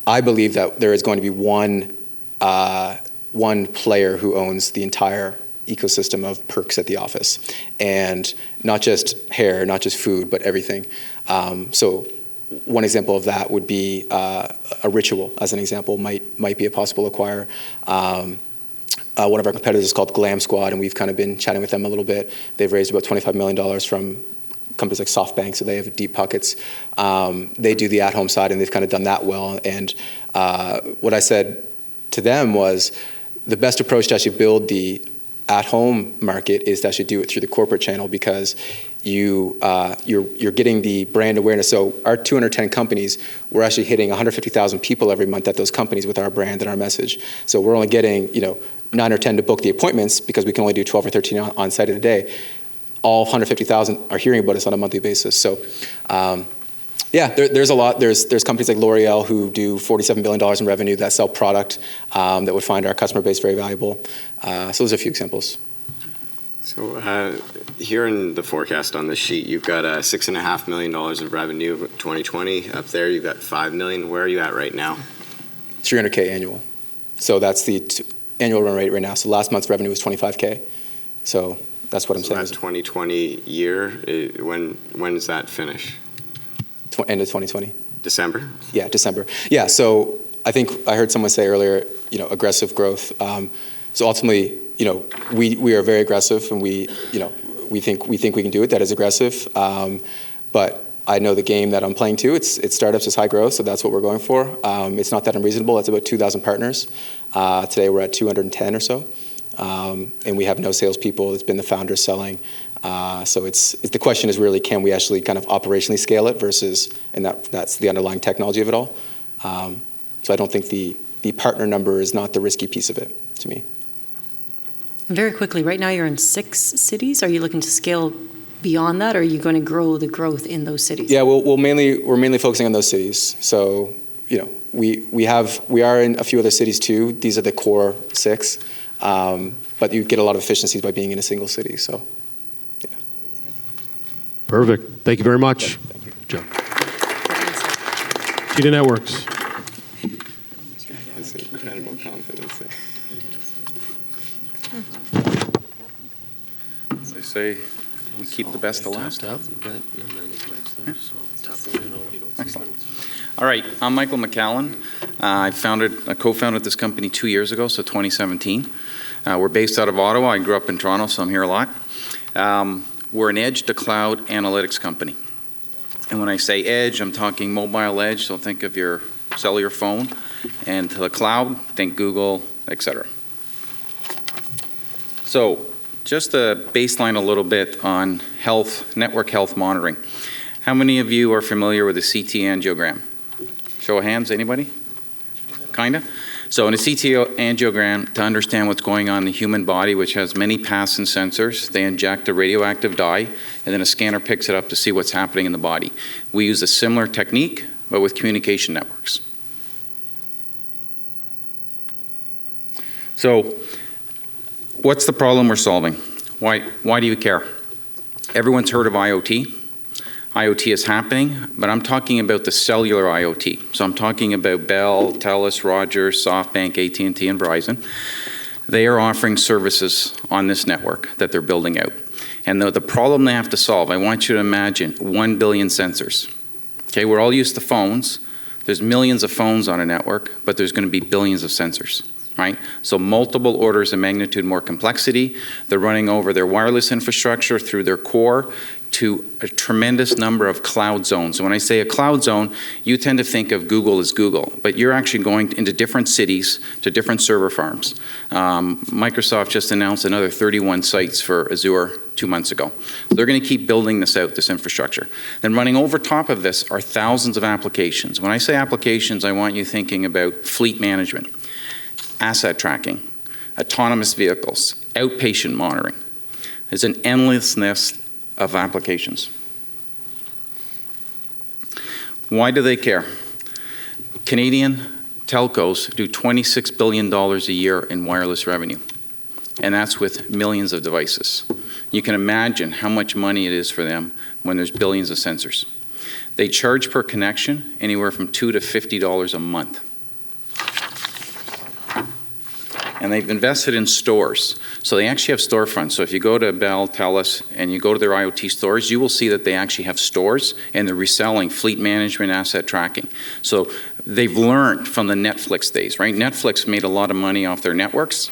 I believe that there is going to be one player who owns the entire ecosystem of perks at the office, and not just hair, not just food, but everything. So, one example of that would be a Ritual, as an example, might be a possible acquirer. One of our competitors is called Glam Squad, and we've kind of been chatting with them a little bit. They've raised about $25 million from companies like SoftBank, so they have deep pockets. They do the at-home side, and they've kind of done that well. And what I said to them was the best approach to actually build the at-home market is to actually do it through the corporate channel, because you're getting the brand awareness. So our 210 companies, we're actually hitting 150,000 people every month at those companies with our brand and our message. So we're only getting 9 or 10 to book the appointments because we can only do 12 or 13 on site at a day. All 150,000 are hearing about us on a monthly basis. So there's a lot. There's companies like L'Oreal who do $47 billion in revenue that sell product that would find our customer base very valuable. So those are a few examples. So here in the forecast on the sheet, you've got $6.5 million of revenue 2020. Up there, you've got $5 million. Where are you at right now? $300K annual. So that's the annual run rate right now. So last month's revenue was $25K. So that's what I'm saying. That 2020 year, when does that finish? End of 2020. December? Yeah, December. Yeah, so I think I heard someone say earlier, aggressive growth. So ultimately, we are very aggressive, and we think we can do it. That is aggressive. But I know the game that I'm playing too. It's startups, it's high growth, so that's what we're going for. It's not that unreasonable. It's about 2,000 partners. Today we're at 210 or so, and we have no salespeople. It's been the founders selling. So the question is really, can we actually kind of operationally scale it versus, and that's the underlying technology of it all. So I don't think the partner number is not the risky piece of it to me. Very quickly, right now you're in 6 cities. Are you looking to scale beyond that, or are you going to grow the growth in those cities? Yeah, we're mainly focusing on those cities. So, we are in a few other cities too. These are the core 6, but you get a lot of efficiencies by being in a single city. So, yeah. Perfect. Thank you very much. Yeah, thank you, Joe. Cheetah Networks. That's incredible confidence. As they say, we keep the best to last. All right, I'm Michael McCallan. I co-founded this company 2 years ago, so 2017. We're based out of Ottawa. I grew up in Toronto, so I'm here a lot. We're an edge-to-cloud analytics company. And when I say edge, I'm talking mobile edge, so think of your cellular phone. And to the cloud, think Google, etc. So just to baseline a little bit on health, network health monitoring. How many of you are familiar with a CT angiogram? Show of hands, anybody? Kinda? So in a CT angiogram, to understand what's going on in the human body, which has many paths and sensors, they inject a radioactive dye, and then a scanner picks it up to see what's happening in the body. We use a similar technique, but with communication networks. So what's the problem we're solving? Why do you care? Everyone's heard of IoT. IoT is happening, but I'm talking about the cellular IoT. So I'm talking about Bell, TELUS, Rogers, SoftBank, AT&T, and Verizon. They are offering services on this network that they're building out. And the problem they have to solve, I want you to imagine 1 billion sensors. Okay, we're all used to phones. There's millions of phones on a network, but there's going to be billions of sensors. Right? So multiple orders of magnitude more complexity. They're running over their wireless infrastructure through their core to a tremendous number of cloud zones. So when I say a cloud zone, you tend to think of Google as Google, but you're actually going into different cities to different server farms. Microsoft just announced another 31 sites for Azure 2 months ago. So they're going to keep building this out, this infrastructure. Then running over top of this are thousands of applications. When I say applications, I want you thinking about fleet management, asset tracking, autonomous vehicles, outpatient monitoring. There's an endlessness of applications. Why do they care? Canadian telcos do $26 billion a year in wireless revenue, and that's with millions of devices. You can imagine how much money it is for them when there's billions of sensors. They charge per connection anywhere from $2 to $50 a month. And they've invested in stores. So they actually have storefronts. So if you go to Bell, TELUS, and you go to their IoT stores, you will see that they actually have stores and they're reselling fleet management, asset tracking. So they've learned from the Netflix days, right? Netflix made a lot of money off their networks.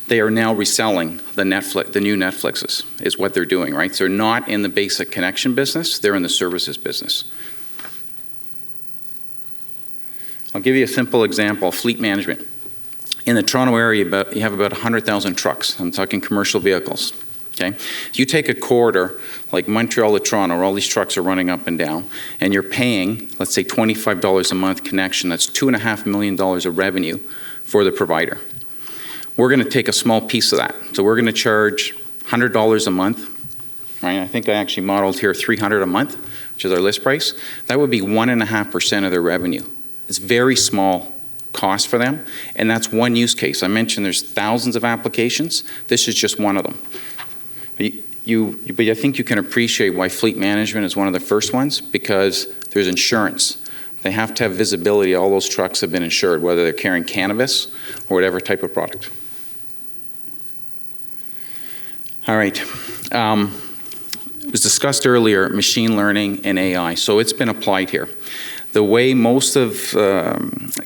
They are now reselling the new Netflixes, is what they're doing, right? So they're not in the basic connection business, they're in the services business. I'll give you a simple example, fleet management. In the Toronto area, you have about 100,000 trucks. I'm talking commercial vehicles. Okay? If you take a corridor like Montreal to Toronto, where all these trucks are running up and down, and you're paying, let's say, $25 a month connection, that's $2.5 million of revenue for the provider. We're going to take a small piece of that. So we're going to charge $100 a month. Right? I think I actually modeled here $300 a month, which is our list price. That would be 1.5% of their revenue. It's very small cost for them, and that's one use case. I mentioned there's thousands of applications. This is just one of them. But I think you can appreciate why fleet management is one of the first ones, because there's insurance. They have to have visibility. All those trucks have been insured, whether they're carrying cannabis or whatever type of product. All right. It was discussed earlier, machine learning and AI. So it's been applied here. The way most of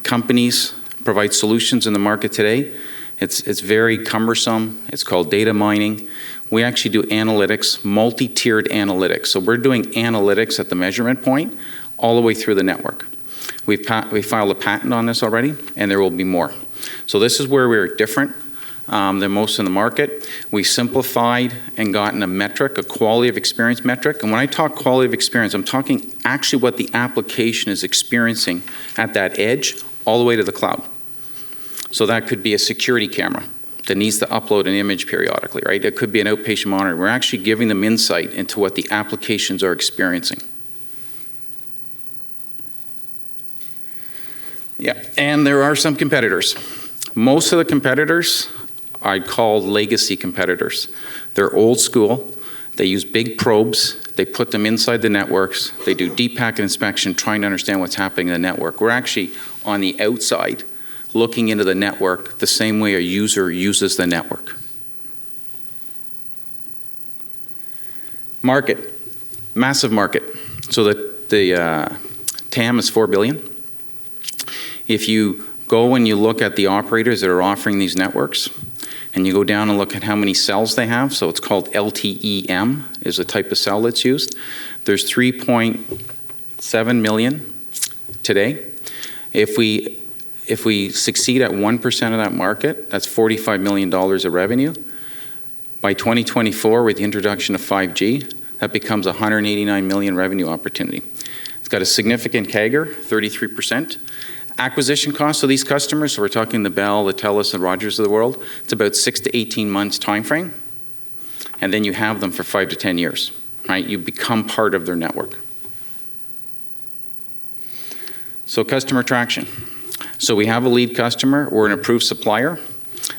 companies provide solutions in the market today, it's very cumbersome. It's called data mining. We actually do analytics, multi-tiered analytics. So we're doing analytics at the measurement point all the way through the network. We filed a patent on this already, and there will be more. So this is where we're different than most in the market. We simplified and gotten a metric, a quality of experience metric. And when I talk quality of experience, I'm talking actually what the application is experiencing at that edge all the way to the cloud. So that could be a security camera that needs to upload an image periodically, right? It could be an outpatient monitor. We're actually giving them insight into what the applications are experiencing. Yeah, and there are some competitors. Most of the competitors I'd call legacy competitors. They're old school. They use big probes. They put them inside the networks. They do deep packet inspection, trying to understand what's happening in the network. We're actually on the outside, looking into the network the same way a user uses the network. Market, massive market. So the TAM is $4 billion. If you go and you look at the operators that are offering these networks, and you go down and look at how many cells they have, so it's called LTEM is the type of cell that's used. There's 3.7 million today. If we succeed at 1% of that market, that's $45 million of revenue. By 2024, with the introduction of 5G, that becomes a $189 million revenue opportunity. It's got a significant CAGR, 33%. Acquisition costs of these customers, so we're talking the Bell, the TELUS, and Rogers of the world, it's about 6 to 18 months time frame, and then you have them for 5 to 10 years, right? You become part of their network. So customer traction. So we have a lead customer, we're an approved supplier.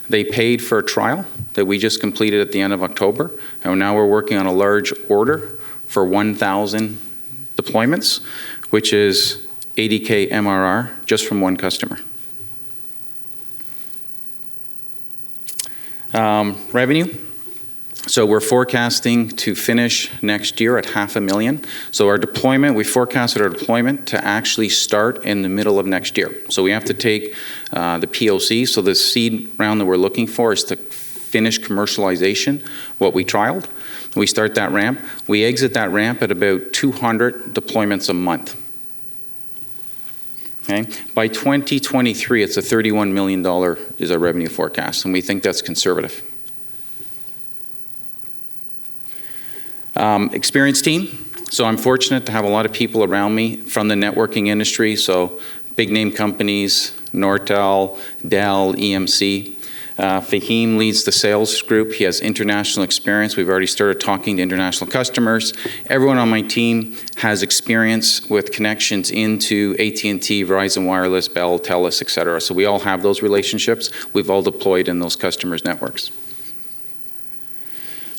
They paid for a trial that we just completed at the end of October, and now we're working on a large order for 1,000 deployments, which is 80K MRR just from one customer. Revenue. So we're forecasting to finish next year at $500,000. So our deployment, we forecasted our deployment to actually start in the middle of next year. So we have to take the POC, so the seed round that we're looking for is to finish commercialization, what we trialed. We start that ramp. We exit that ramp at about 200 deployments a month. Okay? By 2023, it's a $31 million is our revenue forecast, and we think that's conservative. Experienced team. So I'm fortunate to have a lot of people around me from the networking industry. So big name companies, Nortel, Dell, EMC. Fahim leads the sales group. He has international experience. We've already started talking to international customers. Everyone on my team has experience with connections into AT&T, Verizon Wireless, Bell, TELUS, et cetera. So we all have those relationships. We've all deployed in those customers' networks.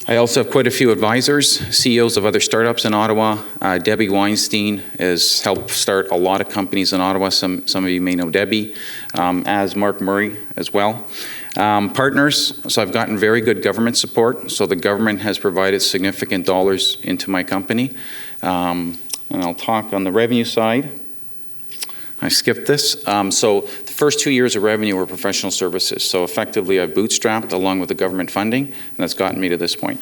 I also have quite a few advisors, CEOs of other startups in Ottawa. Debbie Weinstein has helped start a lot of companies in Ottawa. Some of you may know Debbie, as Mark Murray as well. Partners, so I've gotten very good government support. So the government has provided significant dollars into my company. And I'll talk on the revenue side. I skipped this. So the first 2 years of revenue were professional services. So effectively I've bootstrapped along with the government funding, and that's gotten me to this point.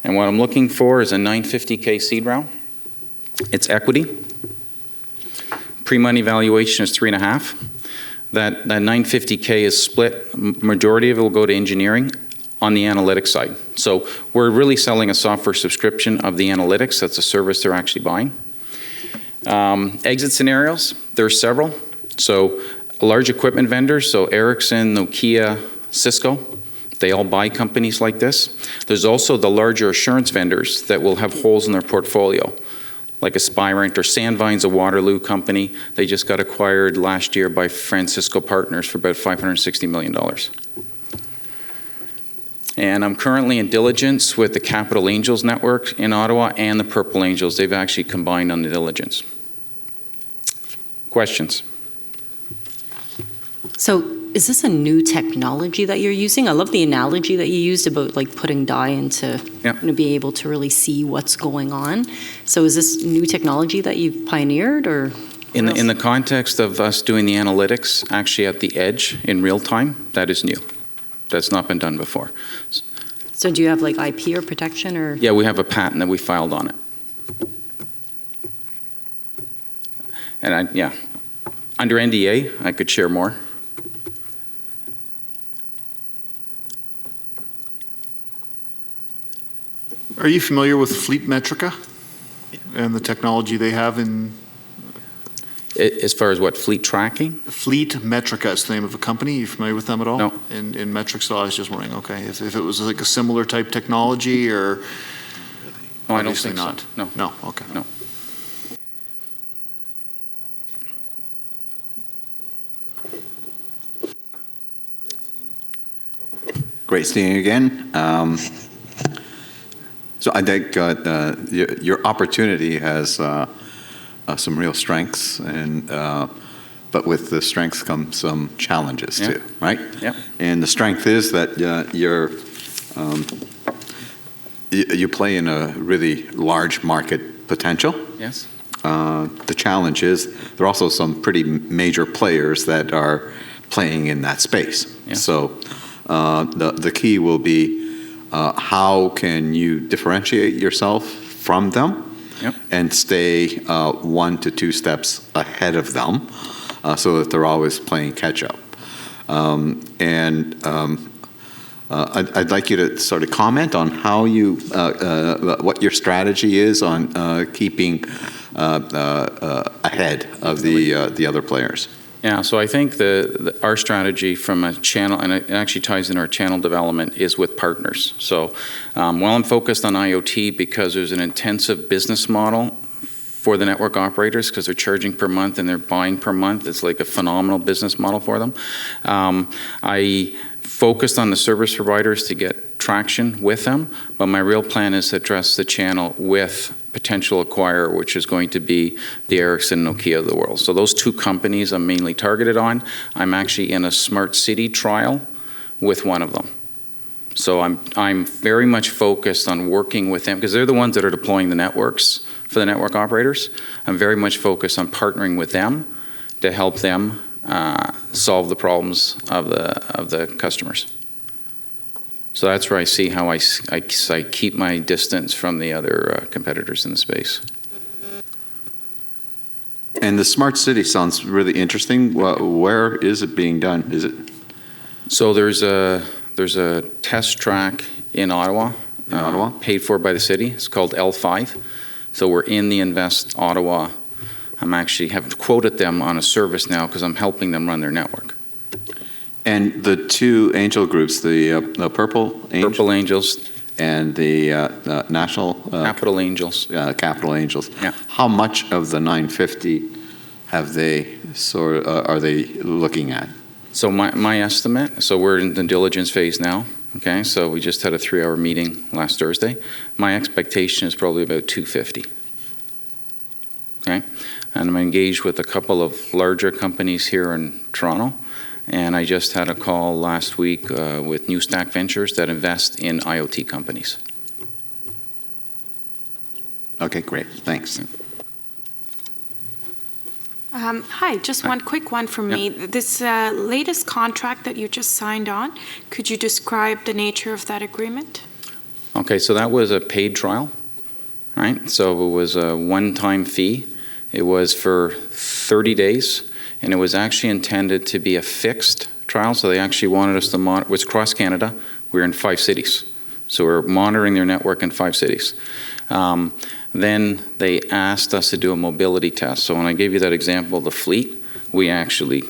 And what I'm looking for is a $950K seed round. It's equity. Pre-money valuation is 3.5. That $950K is split. Majority of it will go to engineering on the analytics side. So we're really selling a software subscription of the analytics. That's a service they're actually buying. Exit scenarios, there are several. So large equipment vendors, so Ericsson, Nokia, Cisco, they all buy companies like this. There's also the larger assurance vendors that will have holes in their portfolio, like Aspirant or Sandvine's a Waterloo company. They just got acquired last year by Francisco Partners for about $560 million. And I'm currently in diligence with the Capital Angels Network in Ottawa and the Purple Angels. They've actually combined on the diligence. Questions? So is this a new technology that you're using? I love the analogy that you used about like putting dye into be able to really see what's going on. So is this new technology that you've pioneered, or? In the context of us doing the analytics actually at the edge in real time, that is new. That's not been done before. So do you have like IP or protection, or? Yeah, we have a patent that we filed on it. And under NDA, I could share more. Are you familiar with Fleet Metrica and the technology they have in? As far as what, fleet tracking? Fleet Metrica is the name of a company. Are you familiar with them at all? No. In metrics, so I was just wondering, okay, if it was like a similar type technology, or? No, I don't think not. So. No. No, okay. No. Great seeing you again. So I think your opportunity has some real strengths, and but with the strengths come some challenges too, right? Yeah. And the strength is that you play in a really large market potential. Yes. The challenge is there are also some pretty major players that are playing in that space. Yeah. So the key will be how can you differentiate yourself from them and stay 1 to 2 steps ahead of them so that they're always playing catch up. I'd like you to sort of comment on how you, what your strategy is on keeping ahead of the other players. Yeah, so I think our strategy from a channel, and it actually ties in our channel development, is with partners. So while I'm focused on IoT because there's an intensive business model for the network operators because they're charging per month and they're buying per month, it's like a phenomenal business model for them. I focused on the service providers to get traction with them, but my real plan is to address the channel with potential acquirer, which is going to be the Ericsson and Nokia of the world. So those 2 companies I'm mainly targeted on. I'm actually in a smart city trial with one of them. So I'm very much focused on working with them because they're the ones that are deploying the networks for the network operators. I'm very much focused on partnering with them to help them solve the problems of the customers. So that's where I see how I keep my distance from the other competitors in the space. And the smart city sounds really interesting. Where is it being done? Is it? So there's a test track in Ottawa, paid for by the city. It's called L5. So we're in the Invest Ottawa. I'm actually have quoted them on a service now because I'm helping them run their network. And the 2 angel groups, the Purple Angels and the National Capital Angels. Capital Angels. Yeah. How much of the 950 have they are they looking at? So my estimate. So we're in the diligence phase now. Okay. So we just had a 3-hour meeting last Thursday. My expectation is probably about 250. Okay. And I'm engaged with a couple of larger companies here in Toronto. And I just had a call last week with New Stack Ventures that invest in IoT companies. Okay, great. Thanks. Hi, just one quick one from me. This latest contract that you just signed on, could you describe the nature of that agreement? Okay, so that was a paid trial, right? So it was a one-time fee. It was for 30 days. And it was actually intended to be a fixed trial, so they actually wanted us to monitor. It was across Canada. We were in 5 cities. So we're monitoring their network in 5 cities. Then they asked us to do a mobility test. So when I gave you that example of the fleet, we actually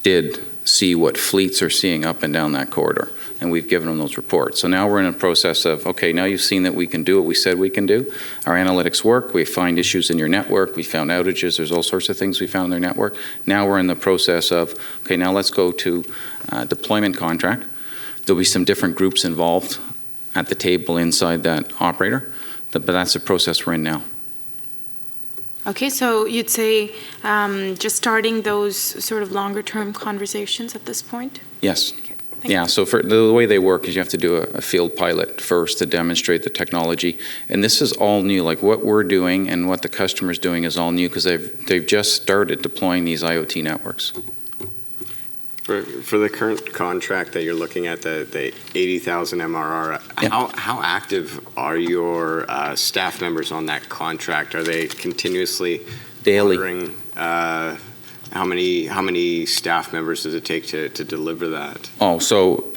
did see what fleets are seeing up and down that corridor. And we've given them those reports. So now we're in a process of, okay, now you've seen that we can do what we said we can do. Our analytics work. We find issues in your network. We found outages. There's all sorts of things we found in their network. Now we're in the process of, okay, now let's go to deployment contract. There'll be some different groups involved at the table inside that operator. But that's the process we're in now. Okay, so you'd say just starting those sort of longer-term conversations at this point? Yes. Yeah, so for the way they work is you have to do a field pilot first to demonstrate the technology. And this is all new. Like what we're doing and what the customer's doing is all new because they've just started deploying these IoT networks. For the current contract that you're looking at, the 80,000 MRR, how active are your staff members on that contract? Are they continuously daily ordering, how many staff members does it take to deliver that? Oh, so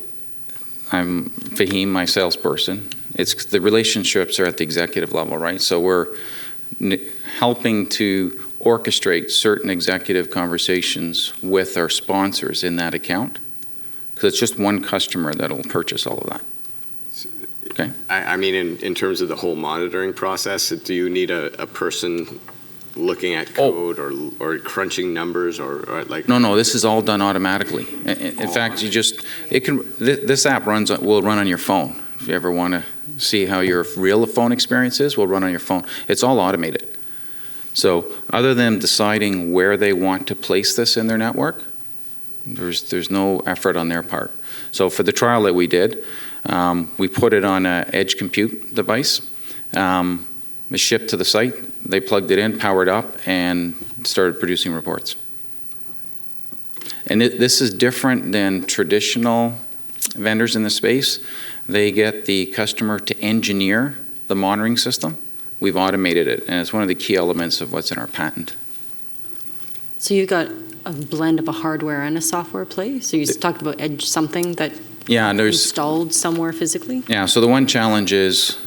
I'm Fahim, my salesperson. It's the relationships are at the executive level, right? So we're helping to orchestrate certain executive conversations with our sponsors in that account because it's just one customer that'll purchase all of that. Okay. I mean, in terms of the whole monitoring process, do you need a person looking at code or crunching numbers or like? No, this is all done automatically. In fact, this app will run on your phone. If you ever want to see how your real phone experience is, will run on your phone. It's all automated. So other than deciding where they want to place this in their network, there's no effort on their part. So for the trial that we did, we put it on an edge compute device. It was shipped to the site. They plugged it in, powered up, and started producing reports. And this is different than traditional vendors in the space. They get the customer to engineer the monitoring system. We've automated it, and it's one of the key elements of what's in our patent. So you got a blend of a hardware and a software play? So you just talked about edge something that installed somewhere physically? Yeah, so the one challenge is,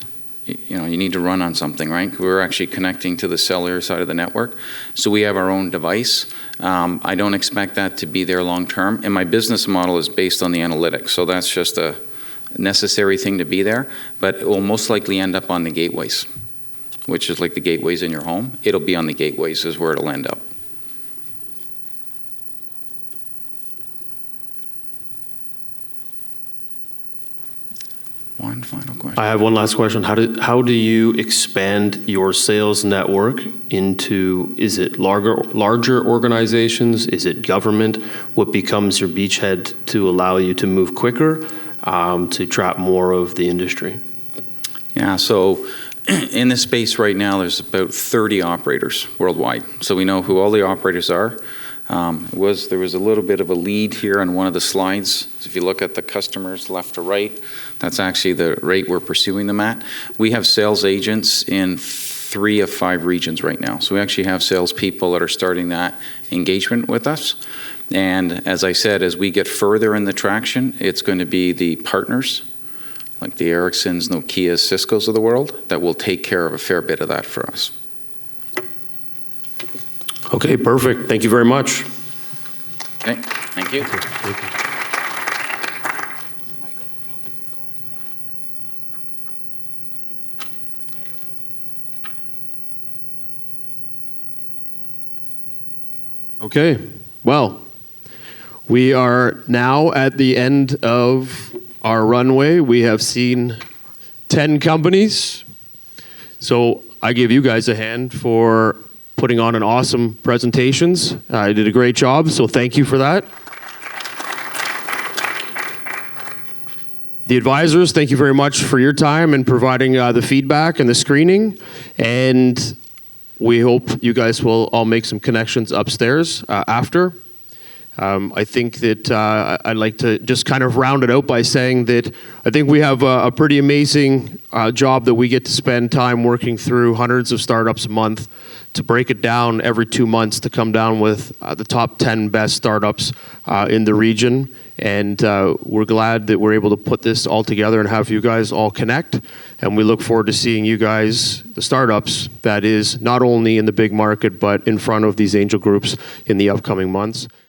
you need to run on something, right? We're actually connecting to the cellular side of the network. So we have our own device. I don't expect that to be there long term. And my business model is based on the analytics. So that's just a necessary thing to be there. But it will most likely end up on the gateways, which is like the gateways in your home. It'll be on the gateways is where it'll end up. One final question. I have one last question. How do you expand your sales network into, is it larger organizations? Is it government? What becomes your beachhead to allow you to move quicker, to trap more of the industry? Yeah, so in this space right now, there's about 30 operators worldwide. So we know who all the operators are. There was a little bit of a lead here on one of the slides. So if you look at the customers left to right, that's actually the rate we're pursuing them at. We have sales agents in 3 of 5 regions right now. So we actually have salespeople that are starting that engagement with us. And as I said, as we get further in the traction, it's going to be the partners, like the Ericssons, Nokias, Ciscos of the world, that will take care of a fair bit of that for us. Okay, perfect. Thank you very much. Okay, thank you. Thank you. Okay, well, we are now at the end of our runway. We have seen 10 companies. So I give you guys a hand for putting on an awesome presentations. You did a great job, so thank you for that. The advisors, thank you very much for your time and providing the feedback and the screening. And we hope you guys will all make some connections upstairs after. I think that I'd like to just kind of round it out by saying that I think we have a pretty amazing job that we get to spend time working through hundreds of startups a month, to break it down every 2 months to come down with the top 10 best startups in the region. And we're glad that we're able to put this all together and have you guys all connect. And we look forward to seeing you guys, the startups, that is not only in the big market, but in front of these angel groups in the upcoming months.